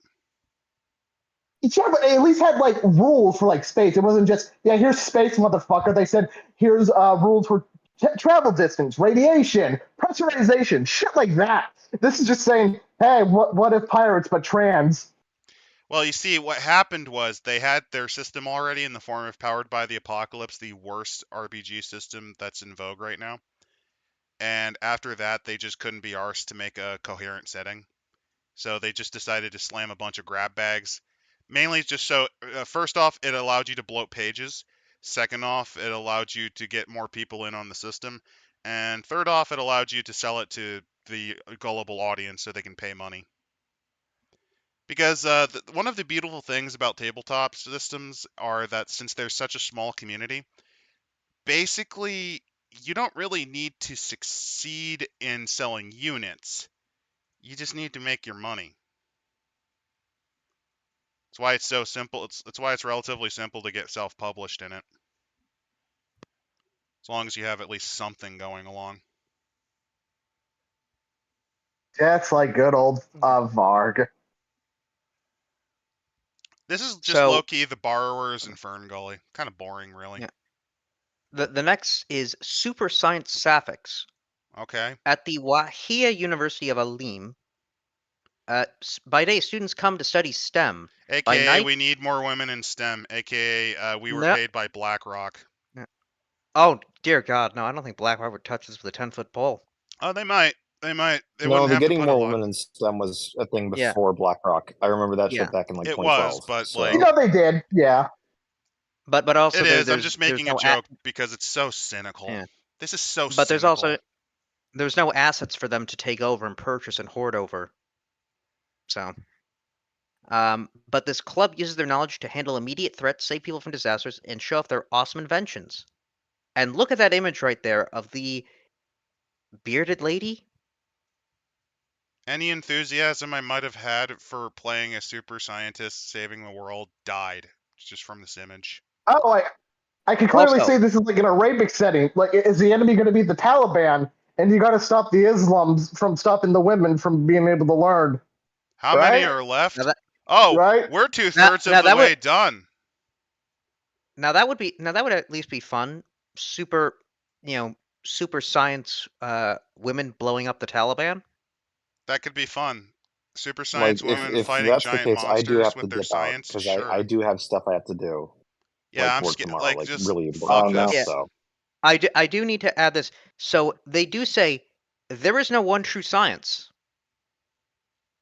Yeah, but they at least had like rules for like space. It wasn't just here's space, motherfucker. They said here's rules for travel distance, radiation, pressurization, shit like that. This is just saying, hey, what if pirates but trans? Well, you see, what happened was they had their system already in the form of Powered by the Apocalypse, the worst RPG system that's in vogue right now. And after that, they just couldn't be arsed to make a coherent setting. So they just decided to slam a bunch of grab bags. Mainly just so, first off, it allowed you to bloat pages. Second off, it allowed you to get more people in on the system. And third off, it allowed you to sell it to the gullible audience so they can pay money. Because one of the beautiful things about tabletop systems are that since there's such a small community, basically you don't really need to succeed in selling units. You just need to make your money. That's why it's so simple. That's why it's relatively simple to get self-published in it. As long as you have at least something going along. That's like good old Varg. This is just So- low-key the Borrowers and Fern Gully. Kind of boring, really. Yeah. The next is Super Science Sapphics. Okay. At the Wahia University of Alim, by day, students come to study STEM. By AKA, night- we need more women in STEM. AKA, we were No. paid by BlackRock. Oh, dear God, no, I don't think BlackRock would touch this with a 10-foot pole. Oh, they might. They might. They No, wouldn't the have to getting put more a lot. women in STEM was a thing Yeah. before BlackRock. I remember that Yeah. shit back in like It 2012. was, but, so. like- You know they did, yeah. But also It is. I'm there's just making a no joke because it's so cynical. Yeah. This is so But there's cynical. there's no assets for them to take over and purchase and hoard over. So, but this club uses their knowledge to handle immediate threats, save people from disasters, and show off their awesome inventions. And look at that image right there of the bearded lady. Any enthusiasm I might have had for playing a super scientist saving the world died just from this image. Oh, I can clearly Also- see this is like an Arabic setting. Like, is the enemy going to be the Taliban? And you got to stop the Islams from stopping the women from being able to learn, How many Right? are left? Now that- Oh, right? we're 2/3 now of the that way would- done. Now that would at least be fun. Super science women blowing up the Taliban. That could be fun. Super science Like, women if fighting that's the giant case, I do monsters have to with their dip out science. because Sure. I do have stuff I have to do. Yeah, like, I'm work scared. tomorrow, Like, like just really fuck important this. stuff. Yeah. So I do need to add this. So they do say there is no one true science.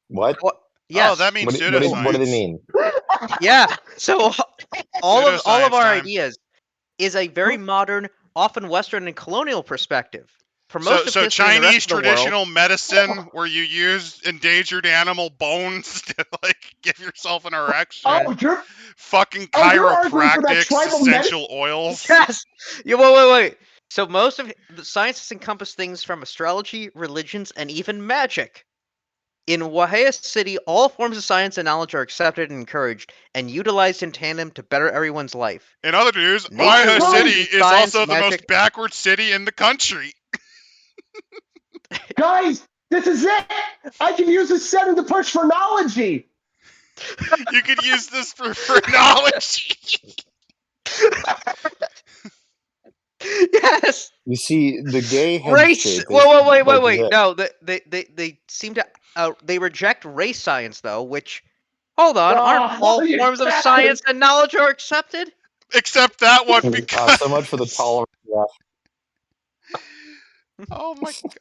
what? What? Yes. Oh, that means What do pseudoscience. they mean? Yeah. So all of Pseudoscience our time. ideas is a very modern, often Western and colonial perspective. For most of So history and the rest Chinese of the world, traditional medicine where you use endangered animal bones to like give yourself an erection. Oh, you're Fucking Oh, you're arguing for that chiropractics, tribal essential oils. yes. Yeah. Wait. So most of the sciences encompass things from astrology, religions, and even magic. In Wahia City, all forms of science and knowledge are accepted and encouraged, and utilized in tandem to better everyone's life. In other news, Nature, Waiha religion, City is science, also the most magic. backward city in the country. guys. This is it. I can use this setting to push phrenology. You could use this for phrenology. Yes. You see, the gay head Race. shape is Wait. like this. No, they seem to they reject race science though. Which, hold on, aren't all you forms of bastard. science and knowledge are accepted? Except that one because So much for the tolerance. Yeah. oh my god.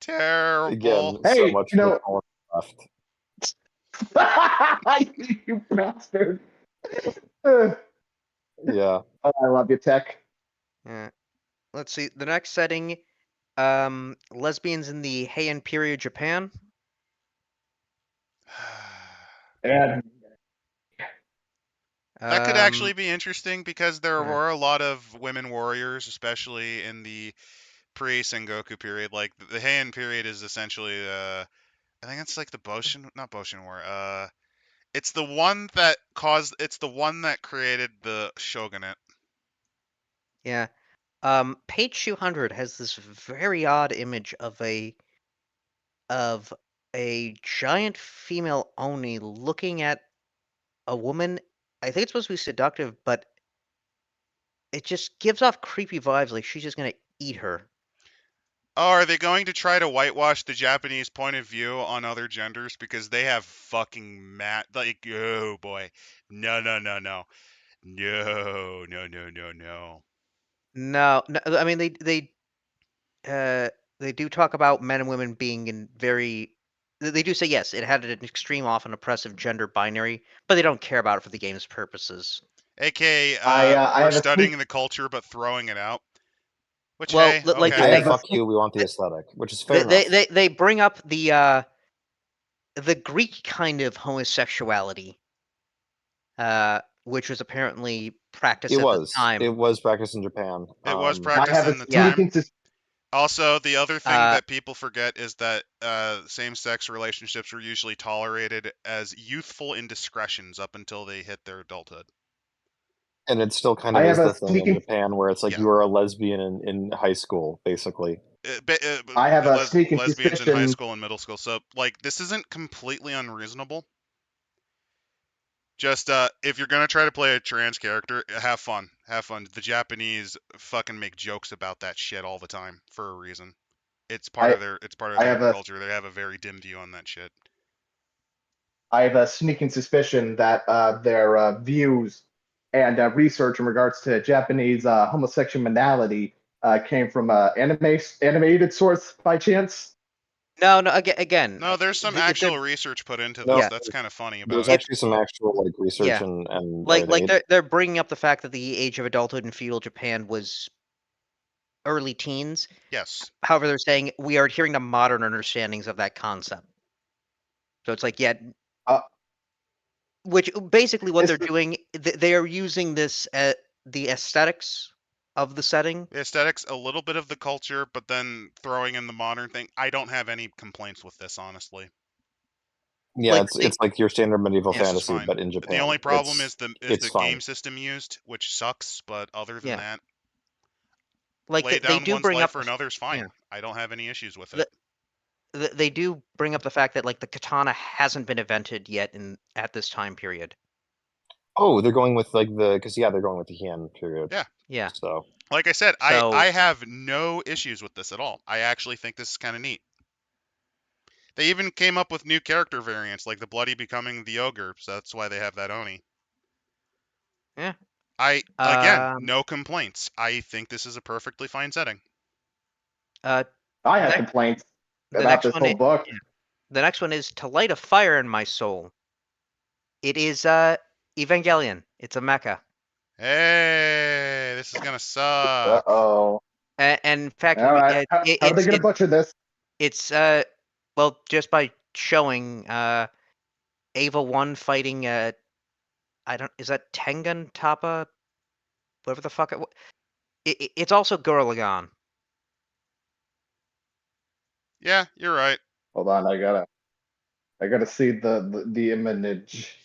Terrible. Again, Hey, so much you for know- the tolerance left. You bastard. Oh, Yeah. I love you, Tech. Yeah. Let's see. The next setting, lesbians in the Heian period, Japan. And That could Um, actually be interesting because there yeah. were a lot of women warriors, especially in the pre-Sengoku period. Like the Heian period is essentially, I think it's like the not Boshin War. It's the one that created the shogunate. Yeah. Page 200 has this very odd image of a giant female Oni looking at a woman. I think it's supposed to be seductive, but it just gives off creepy vibes, like she's just gonna eat her. Oh, are they going to try to whitewash the Japanese point of view on other genders because they have fucking like oh boy, no. No, I mean they do talk about men and women being in very. They do say yes, it had an extreme, often oppressive gender binary, but they don't care about it for the game's purposes. AKA, I we're have a studying the culture but throwing it out. Which Well, hey, like okay. I they- have fuck you. We want the aesthetic, which is fair enough. They bring up the Greek kind of homosexuality. which was apparently practiced It at the was. time. It was practiced in Japan. It was I practiced have a in the time. sneaking Also, the other thing Uh, that people forget is that same-sex relationships were usually tolerated as youthful indiscretions up until they hit their adulthood. And it still kind I of have is a the thing in sneaking- Japan where it's like Yeah. you were a lesbian in high school, basically. I have a sneaking lesbians in high suspicion- school and middle school. So, like, this isn't completely unreasonable. Just if you're gonna try to play a trans character, have fun. Have fun. The Japanese fucking make jokes about that shit all the time for a reason. It's part of their culture. They have a very dim view on that shit. I have a sneaking suspicion that their views and research in regards to Japanese homosexuality came from animated source by chance. no, again. No, there's some they're- actual research put into No, this. Yeah. That's kind of funny about There's it. actually some actual like research Yeah. and like they- they're bringing up the fact that the age of adulthood in feudal Japan was early teens. Yes. However, they're saying we are adhering to modern understandings of that concept. So it's like, yeah, which basically what Is they're the- doing, they are using this the aesthetics of the setting. The aesthetics, a little bit of the culture, but then throwing in the modern thing. I don't have any complaints with this, honestly. yeah, like, it's like your standard medieval This is fantasy, fine. but in Japan. The only problem It's- is it's the fine. game system used, which sucks. But other than Yeah. that, Like lay they down do one's bring life up for the- another's fine. yeah. I don't have any issues with The- it. they do bring up the fact that like the katana hasn't been invented yet at this time period. Oh, they're going with like because they're going with the Heian period. Yeah. Yeah. So Like I said, So- I have no issues with this at all. I actually think this is kind of neat. They even came up with new character variants, like the Bloody becoming the ogre, so that's why they have that Oni. Yeah. Again, no complaints. I think this is a perfectly fine setting. I have Next- complaints the about next this one whole is- book. The next one is To Light a Fire in My Soul. It is Evangelion. It's a mecha. Hey, this is gonna suck. Uh-oh. And in fact, All right. How are they going to it's butcher this? it's well, just by showing Ava 1 fighting is that Tengen Toppa, whatever the fuck it's also Gurren. Yeah, you're right. Hold on, I gotta see the image.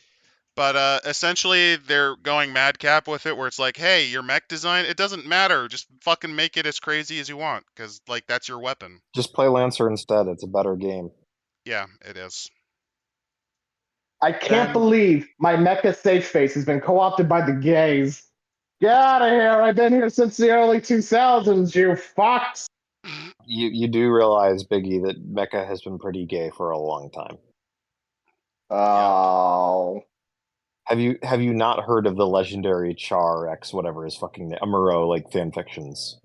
But essentially, they're going madcap with it, where it's like, hey, your mech design, it doesn't matter. Just fucking make it as crazy as you want, because like that's your weapon. just play Lancer instead. It's a better game. Yeah, it is. I can't believe my mecha safe space has been co-opted by the gays. Get out of here! I've been here since the early 2000s, you fucks! You do realize, Biggie, that Mecha has been pretty gay for a long time. Oh. Have you not heard of the legendary Char X whatever his fucking Amuro like fan fictions?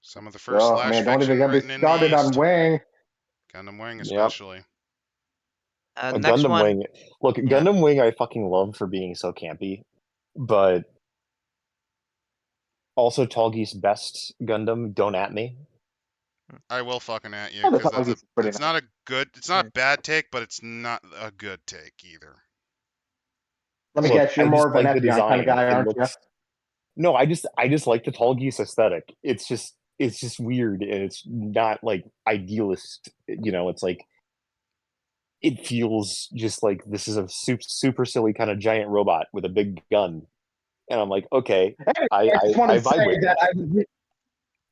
Some of the first Oh slash man, don't fiction even get me written in the started on East. Wing. Gundam Wing, Yep. especially. A Next Gundam one. Wing. Look, Gundam Wing I fucking love for being so campy, but also Tall Geese best Gundam. Don't at me. I will fucking at you, Oh, the because Tall Geese is pretty it's nice. not a good, it's not a bad take, but it's not a good take either. Let me Look, guess, you're I more just of an like the FBI kind of design. guy, It aren't you? looks- No, I just like the Tall Geese aesthetic. It's just weird and it's not like idealist. You know, it's like it feels just like this is a super silly kind of giant robot with a big gun, and I'm like, okay, I just want to vibe say with that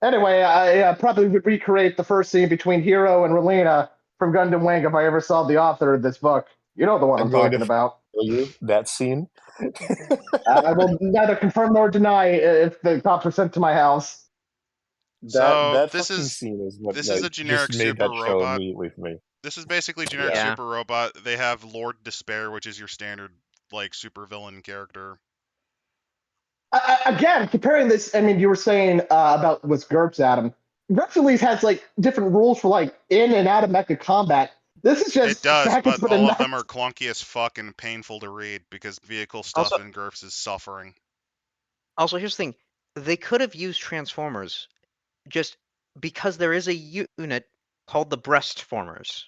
anyway, I probably would recreate the first scene between Hiro and Relina from Gundam Wing if I ever saw the author of this book. You know the one I'm I'm going talking to- about. you that scene. I will neither confirm nor deny if the cops are sent to my house. So, That this fucking is- scene is what this is a like, generic just made super that show robot. immediately for me. This is basically generic Yeah. super robot. They have Lord Despair, which is your standard like super villain character. Again, comparing this, I mean, you were saying about with GURPS, Adam. GURPS at least has like different rules for like in and out of mecha combat. This is just It does, packets but with a all of them knife. are clunky as fuck and painful to read because vehicle stuff Also- in GURPS is suffering. Also, here's the thing: they could have used Transformers, just because there is a unit called the Breastformers.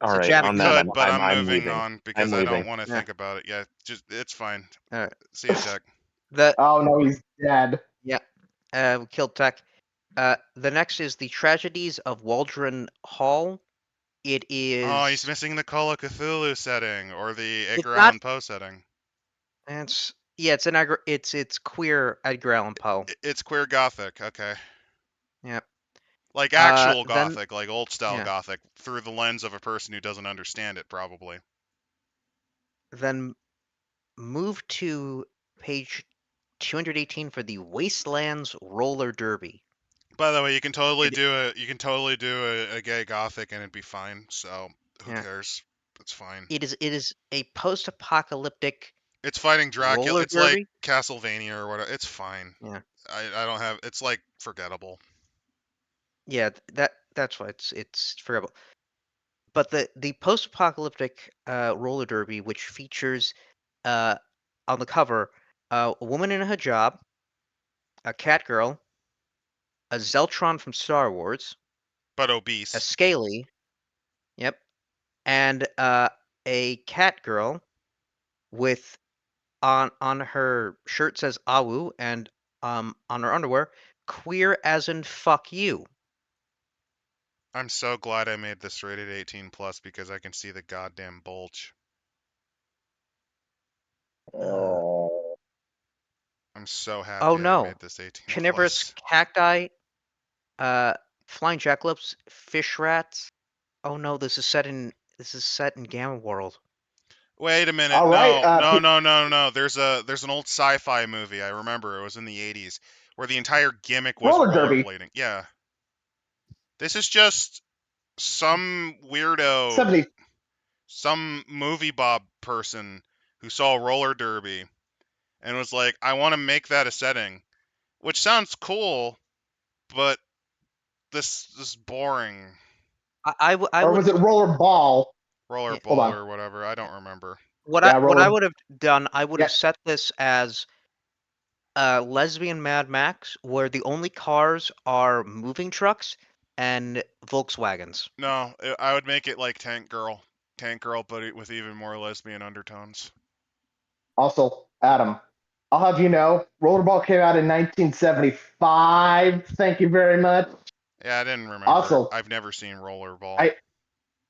All So right. Jab, We On you that, need could, one. but I'm I'm moving leaving. on because I'm I don't leaving. want to Yeah. think about it. Yeah, just it's fine. All right. See you, Tech. The Oh no, he's dead. we killed Tech. The next is the Tragedies of Waldron Hall. It is. Oh, he's missing the Call of Cthulhu setting or the It's Edgar not. Allan Poe setting. It's an it's queer Edgar Allan Poe. It's queer gothic. Okay. Yep. Like actual Then gothic, like old style yeah. gothic, through the lens of a person who doesn't understand it, probably. Then move to page 218 for the Wastelands Roller Derby. By the way, you can totally It- do a gay gothic and it'd be fine. So who Yeah. cares? It's fine. It is a post-apocalyptic It's fighting Dracula. roller It's like derby. Castlevania or whatever. It's fine. Yeah. I don't have. It's like forgettable. Yeah, that's why it's forgettable. But the post-apocalyptic roller derby, which features on the cover a woman in a hijab, a cat girl, a Zeltron from Star Wars, But a obese. Scaly, yep, and a cat girl with on her shirt says Awu, and on her underwear queer as in fuck you. I'm so glad I made this rated 18 plus because I can see the goddamn bulge. Oh. I'm so happy Oh I no, made this 18 carnivorous plus. cacti, flying jackalopes, fish rats. Oh no, this is set in Gamma World. Wait a minute. All right, No. There's an old sci-fi movie. I remember it was in the 80s where the entire gimmick was Roller derby. rollerblading. Yeah. This is just some weirdo, 70. some movie bob person who saw roller derby and was like, I want to make that a setting, which sounds cool, but this is boring. I Or would was it roller ball? Roller Yeah. Hold ball on. or whatever. I don't remember. what Yeah, I roller. would have done. I would Yeah. have set this as lesbian Mad Max, where the only cars are moving trucks and Volkswagens. No, I would make it like Tank Girl, but with even more lesbian undertones. Also, Adam, I'll have you know, Rollerball came out in 1975. Thank you very much. Yeah, I didn't remember. Also, I've never seen Rollerball.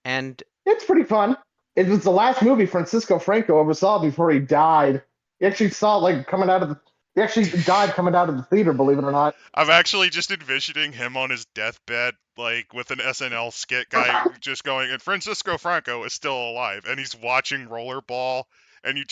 And it's pretty fun. It was the last movie Francisco Franco ever saw before he died. He actually saw it like coming out of the. He actually died coming out of the theater, believe it or not. I'm actually just envisioning him on his deathbed, like with an SNL skit guy just going, and Francisco Franco is still alive, and he's watching Rollerball, and you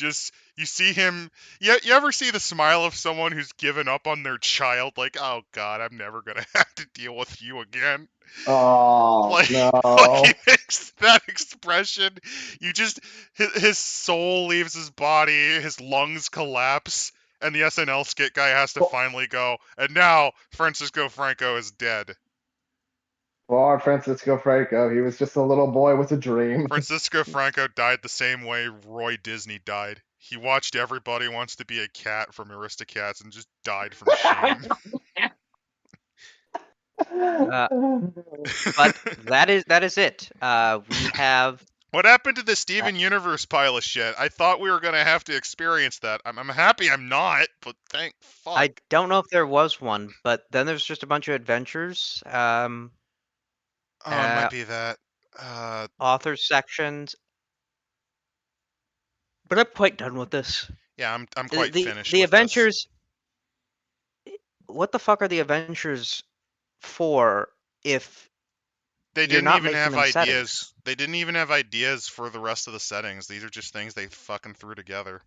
see him. You ever see the smile of someone who's given up on their child, like, oh god, I'm never gonna have to deal with you again. Oh Like, no! like he makes that expression. His soul leaves his body, his lungs collapse, and the SNL skit guy has to finally go. And now Francisco Franco is dead. Poor Francisco Franco. He was just a little boy with a dream. Francisco Franco died the same way Roy Disney died. He watched Everybody Wants to Be a Cat from Aristocats and just died from shame. but that is it. We have. What happened to the Steven Universe pile of shit? I thought we were gonna have to experience that. I'm happy I'm not, but thank fuck. I don't know if there was one, but then there's just a bunch of adventures, Oh, it might be that. author sections. But I'm quite done with this. Yeah, I'm quite finished The with adventures. What the fuck are the adventures for if They you're didn't not even making have them ideas. settings? They didn't even have ideas for the rest of the settings. These are just things they fucking threw together.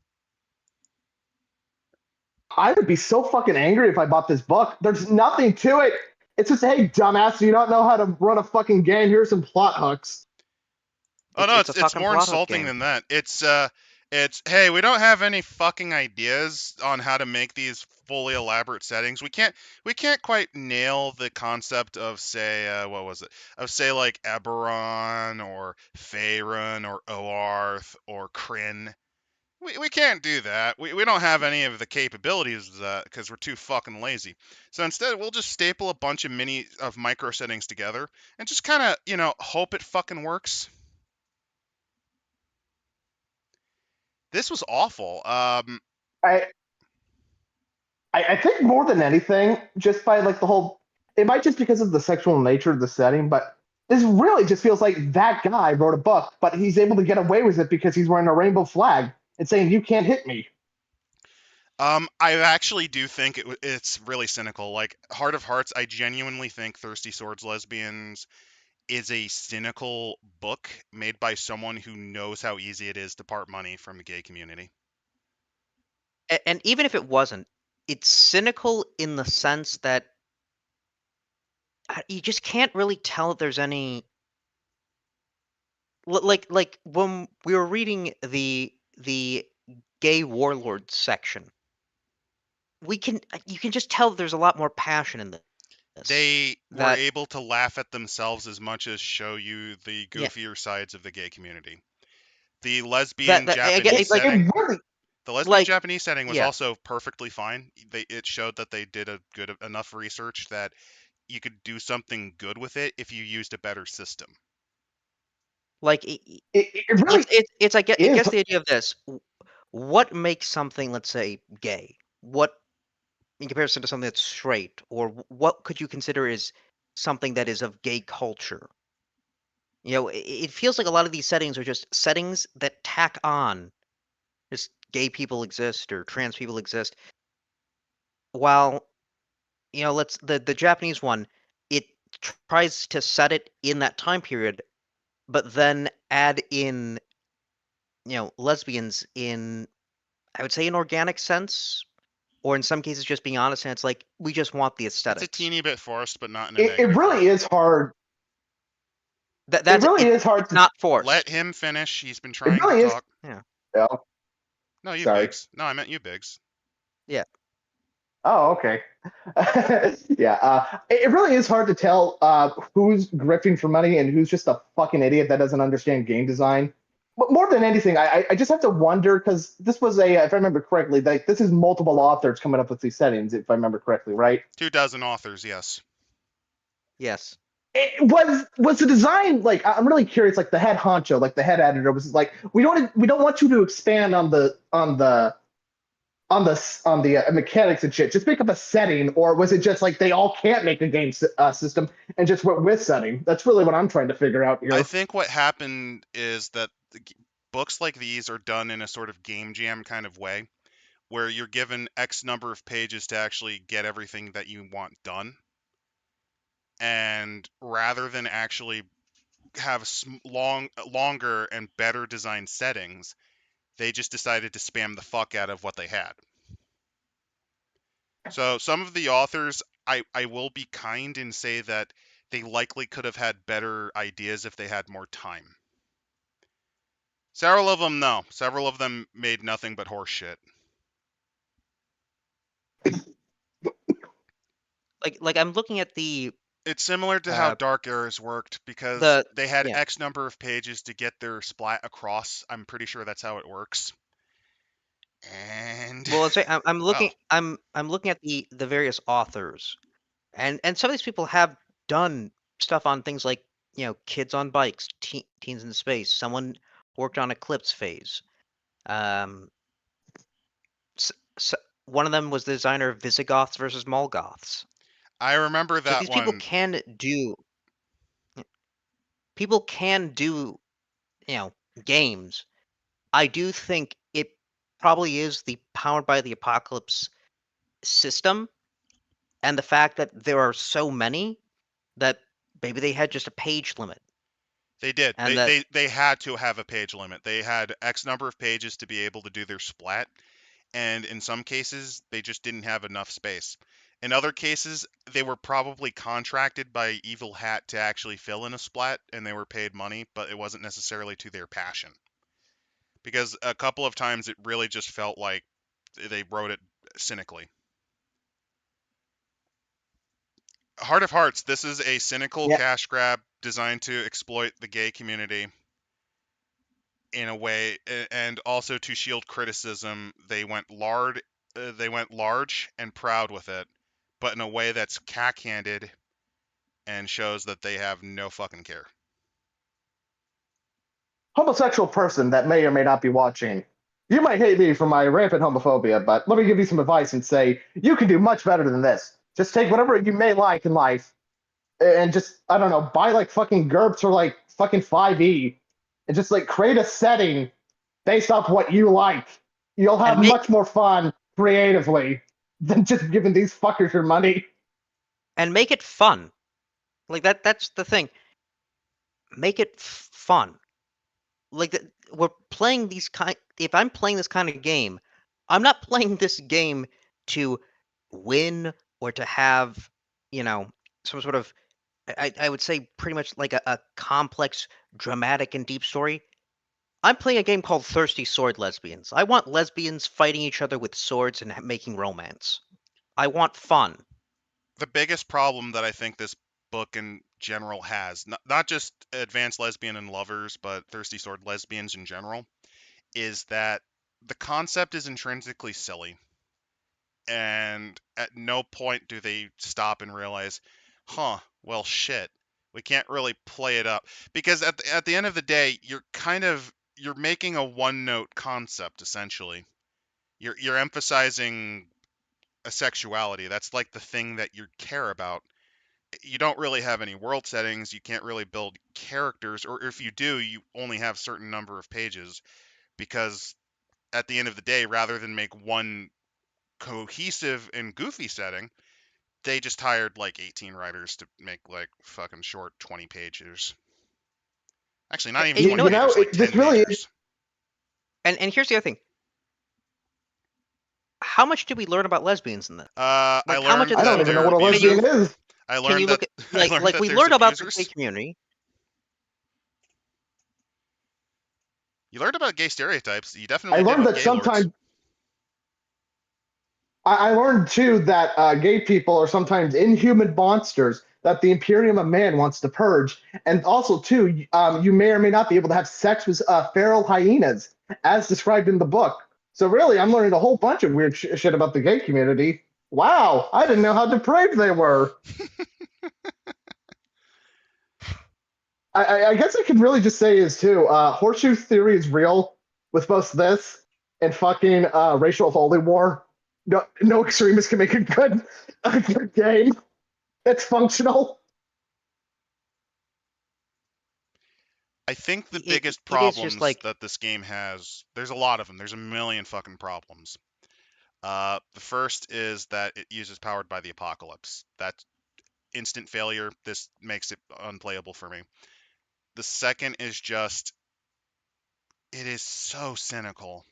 I would be so fucking angry if I bought this book. There's nothing to it. It's just, hey, dumbass, you don't know how to run a fucking game. Here's some plot hooks. Oh no, It's a it's fucking more plot hook insulting game. than that. It's hey, we don't have any fucking ideas on how to make these fully elaborate settings. We can't quite nail the concept of say what was it? Of say like Eberron or Faerun or Oarth or Kryn. We can't do that. We don't have any of the capabilities of that because we're too fucking lazy. So instead, we'll just staple a bunch of micro settings together and just kind of, hope it fucking works. This was awful. I think more than anything, just by like the whole, it might just because of the sexual nature of the setting, but this really just feels like that guy wrote a book, but he's able to get away with it because he's wearing a rainbow flag and saying you can't hit me. I actually do think it's really cynical. Like Heart of Hearts, I genuinely think Thirsty Swords Lesbians is a cynical book made by someone who knows how easy it is to part money from the gay community. And even if it wasn't, it's cynical in the sense that you just can't really tell if there's any like when we were reading the gay warlords section, you can just tell that there's a lot more passion in this. They were that able to laugh at themselves as much as show you the Yeah. goofier sides of the gay community. The lesbian that I Japanese get like setting, Really, the lesbian like Japanese setting was yeah also perfectly fine. It showed that they did a good enough research that you could do something good with it if you used a better system. like it really it's I is. guess the idea of this. What makes something, let's say, gay? What in comparison to something that's straight, or what could you consider is something that is of gay culture? You know, it feels like a lot of these settings are just settings that tack on just gay people exist or trans people exist. While, you know, the Japanese one, it tries to set it in that time period, but then add in, you know, lesbians in, I would say, an organic sense, or in some cases just being honest, and it's like we just want the It's aesthetics. a teeny bit forced, but not in a It negative really way. is hard. That's It really is hard it's to. not forced. Let him finish. He's been It trying to really is. talk. Yeah. Yeah. No, you Sorry. Biggs. No, I meant you Biggs. Yeah. Oh, okay. Yeah, it really is hard to tell who's grifting for money and who's just a fucking idiot that doesn't understand game design. But more than anything, I just have to wonder because this was if I remember correctly, like this is multiple authors coming up with these settings, if I remember correctly, right? 24 authors, yes. Yes. It was the design like I'm really curious, like the head honcho, like the head editor was like, we don't want you to expand on the mechanics and shit. Just make up a setting, or was it just like they all can't make a game system and just went with setting? That's really what I'm trying to figure out here. I think what happened is that books like these are done in a sort of game jam kind of way, where you're given X number of pages to actually get everything that you want done. And rather than actually have longer and better designed settings, they just decided to spam the fuck out of what they had. So some of the authors, I will be kind and say that they likely could have had better ideas if they had more time. Several of them, no. Several of them made nothing but horse shit. Like I'm looking at the It's similar to how Dark Errors worked because they had yeah. X number of pages to get their splat across. I'm pretty sure that's how it works. And Well, I'm looking well, I'm looking at the various authors, and some of these people have done stuff on things like, you know, Kids on Bikes, Teens in Space. Someone worked on Eclipse Phase. One of them was the designer of Visigoths versus Molgoths. I remember So that these one. people can do, you know, games. I do think it probably is the Powered by the Apocalypse system, and the fact that there are so many that maybe they had just a page limit. They did. And They had to have a page limit. They had X number of pages to be able to do their splat, and in some cases they just didn't have enough space. In other cases, they were probably contracted by Evil Hat to actually fill in a splat, and they were paid money, but it wasn't necessarily to their passion. Because a couple of times it really just felt like they wrote it cynically. Heart of Hearts, this is a cynical cash grab designed to exploit the gay community in a way, and also to shield criticism. They went large and proud with it, but in a way that's cack-handed and shows that they have no fucking care. Homosexual person that may or may not be watching, You might hate me for my rampant homophobia, but let me give you some advice and say you can do much better than this. Just take whatever you may like in life and just, I don't know, buy like fucking GURPS or like fucking 5e and just like create a setting based off what you like. You'll have And much more fun creatively than just giving these fuckers your money. And make it fun. Like that's the thing. Make it fun. Like we're playing these kind. If I'm playing this kind of game, I'm not playing this game to win or to have, some sort of. I would say pretty much like a complex, dramatic, and deep story. I'm playing a game called Thirsty Sword Lesbians. I want lesbians fighting each other with swords and making romance. I want fun. The biggest problem that I think this book in general has, not just Advanced Lesbian and Lovers, but Thirsty Sword Lesbians in general, is that the concept is intrinsically silly. And at no point do they stop and realize, well, shit, we can't really play it up. Because at the end of the day, you're making a one-note concept, essentially. You're emphasizing a sexuality. That's like the thing that you care about. You don't really have any world settings. You can't really build characters, or if you do, you only have certain number of pages, because at the end of the day, rather than make one cohesive and goofy setting, they just hired like 18 writers to make like fucking short 20 pages. Actually, not even You 20 know what- pages, like 10 this really pages. And here's the other thing. How much did we learn about lesbians in this? I Like, how much learned of I this don't that even know they're what a lesbian abusive. is. I Can learned you that look at I learned like that we there's learned about the abusers. gay community? You learned about gay stereotypes. You I definitely did learned with that Gaylords. sometimes. I learned too that gay people are sometimes inhuman monsters that the Imperium of Man wants to purge, and also too, you may or may not be able to have sex with feral hyenas, as described in the book. So really, I'm learning a whole bunch of weird shit about the gay community. Wow, I didn't know how depraved they were. I guess I could really just say is too, horseshoe theory is real with both this and fucking racial holy war. No extremists can make a good game that's functional. I think the It- biggest it is just problems like that this game has, there's a lot of them. There's a million fucking problems. The first is that it uses Powered by the Apocalypse. That's instant failure. This makes it unplayable for me. The second is just, it is so cynical.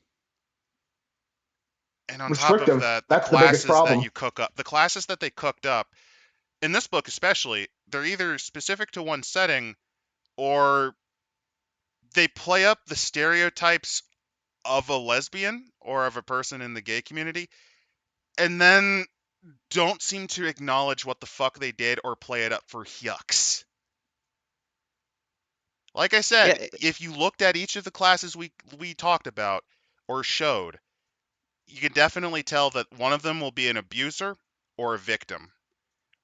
And on top of Restrictive. that, the That's the biggest classes that problem. you cook up, the classes that they cooked up, in this book especially, they're either specific to one setting or they play up the stereotypes of a lesbian or of a person in the gay community, and then don't seem to acknowledge what the fuck they did or play it up for yucks. Like I said, yeah, if you looked at each of the classes we talked about or showed, you can definitely tell that one of them will be an abuser or a victim,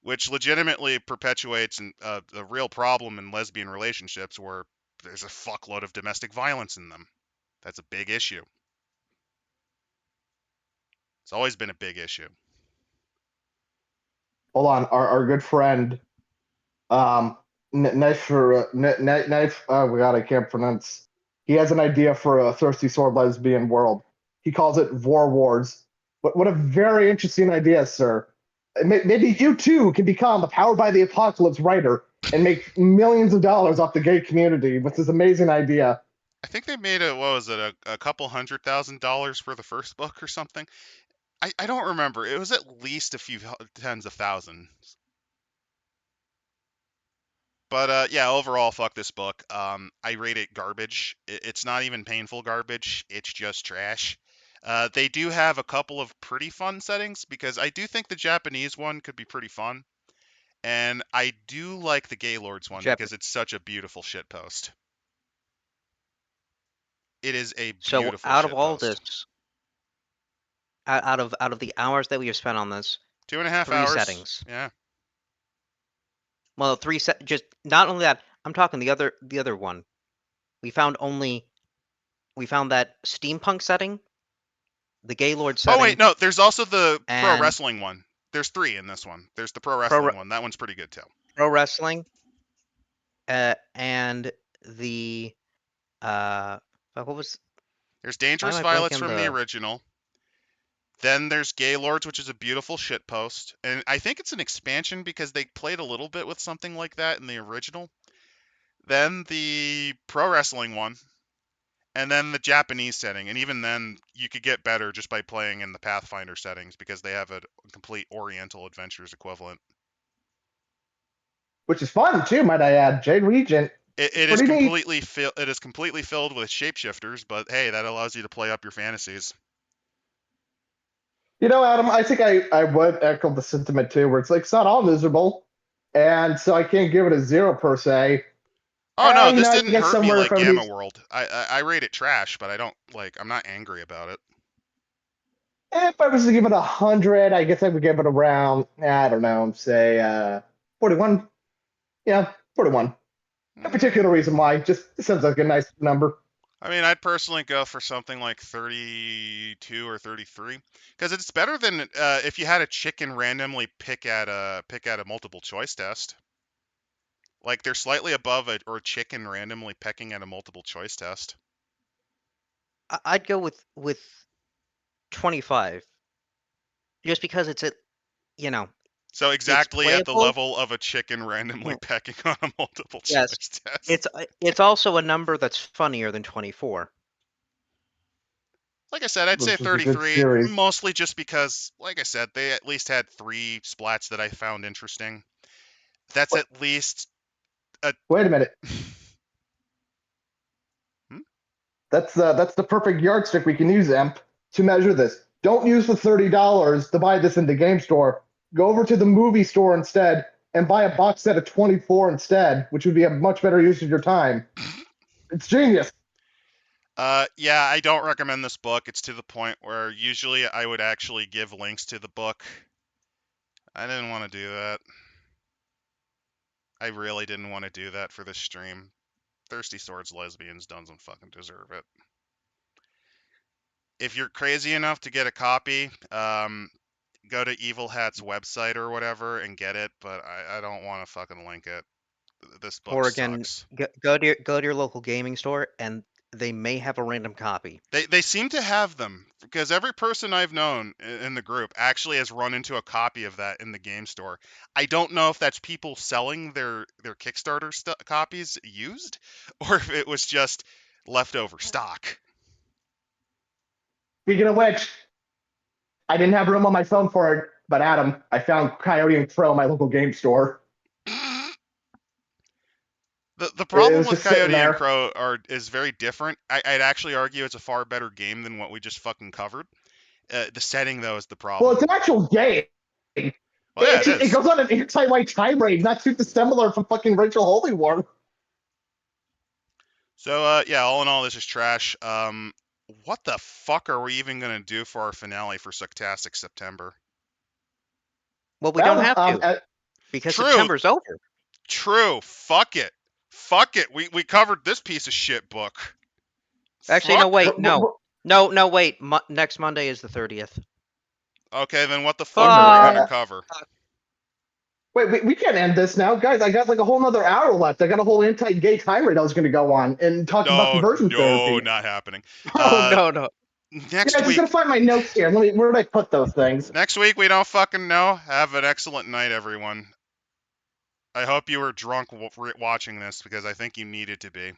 which legitimately perpetuates a real problem in lesbian relationships where there's a fuckload of domestic violence in them. That's a big issue. It's always been a big issue. Hold on, our good friend, Knife Knife. Oh my god, I can't pronounce. He has an idea for a Thirsty Sword Lesbian world. He calls it War Wars. What a very interesting idea, sir. Maybe you too can become a Powered by the Apocalypse writer and make millions of dollars off the gay community with this amazing idea. I think they made a couple $100,000 for the first book or something. I don't remember. It was at least a few tens of thousands. But yeah, overall, fuck this book. I rate it garbage. It's not even painful garbage. It's just trash. They do have a couple of pretty fun settings because I do think the Japanese one could be pretty fun. And I do like the Gaylords one because it's such a beautiful shitpost. It is a so beautiful out of all shitpost. this, out of the hours that we have spent on this, 2.5 3 hours. settings. Yeah. Well, just not only that. I'm talking the other one. We found that steampunk setting the Gaylord setting. Oh wait, no. There's also the pro and wrestling one. There's 3 in this one. There's the pro Pro wrestling Re- one. That one's pretty good too. pro wrestling, and the what was? There's Why Dangerous am I Violets blanking from the original. Then there's Gaylords, which is a beautiful shitpost. And I think it's an expansion because they played a little bit with something like that in the original. Then the pro wrestling one. And then the Japanese setting. And even then, you could get better just by playing in the Pathfinder settings because they have a complete Oriental Adventures equivalent. Which is fun too, might I add. Jade Regent. It is Pretty neat. completely filled with shapeshifters, but hey, that allows you to play up your fantasies. You know, Adam, I think I would echo the sentiment too, where it's not all miserable, and so I can't give it a 0 per se. Oh no, you this know, I didn't guess hurt me somewhere like from Gamma these- World. I rate it trash, but I'm not angry about it. If I was to give it 100, I guess I would give it around, I don't know, say 41. Yeah, 41. No particular reason why, just it sounds like a nice number. I mean, I'd personally go for something like 32 or 33 because it's better than if you had a chicken randomly pick at a multiple choice test. Like they're slightly above it, or chicken randomly pecking at a multiple choice test. I'd go with 25, just because it's So exactly at the playable. level of a chicken randomly Yeah. pecking on a multiple Yes, choice test. it's also a number that's funnier than 24. Like I said, I'd say Which is a good 33, series. mostly just because, like I said, they at least had 3 splats that I found interesting. That's at least Wait a minute. Hmm? That's the perfect yardstick we can use, Emp, to measure this. Don't use the $30 to buy this in the game store. Go over to the movie store instead and buy a box set of 24 instead, which would be a much better use of your time. It's genius. Yeah, I don't recommend this book. It's to the point where usually I would actually give links to the book. I didn't want to do that. I really didn't want to do that for this stream. Thirsty Swords Lesbians doesn't fucking deserve it. If you're crazy enough to get a copy, go to Evil Hat's website or whatever and get it, but I don't want to fucking link it. This book Or again, sucks. go to your local gaming store, and they may have a random copy. They seem to have them because every person I've known in the group actually has run into a copy of that in the game store. I don't know if that's people selling their Kickstarter copies used, or if it was just leftover stock. Speaking of which, I didn't have room on my phone for it, but Adam, I found Coyote and Crow in my local game store. The problem was with just sitting Coyote and there. Crow is very different. I'd actually argue it's a far better game than what we just fucking covered. The setting, though, is the problem. Well, it's an actual game. Well, yeah, it It is. goes on an anti-white tirade, not too dissimilar from fucking Rachel Holy War. So, yeah, all in all, this is trash. What the fuck are we even going to do for our finale for Sucktastic September? Well, we don't have to, because True. September's over. True. Fuck it. Fuck it. We covered this piece of shit book. Actually, Fuck no, wait. Next Monday is the 30th. Okay, then what the fuck are we going to Fuck. cover? Wait, we can't end this now, guys. I got like a whole nother hour left. I got a whole anti-gay tirade I was going to go on and talk about conversion therapy. No, not happening. Oh, no. Next Yeah, I'm just week. gonna find my notes here. Where did I put those things? Next week, we don't fucking know. Have an excellent night, everyone. I hope you were drunk watching this because I think you needed to be.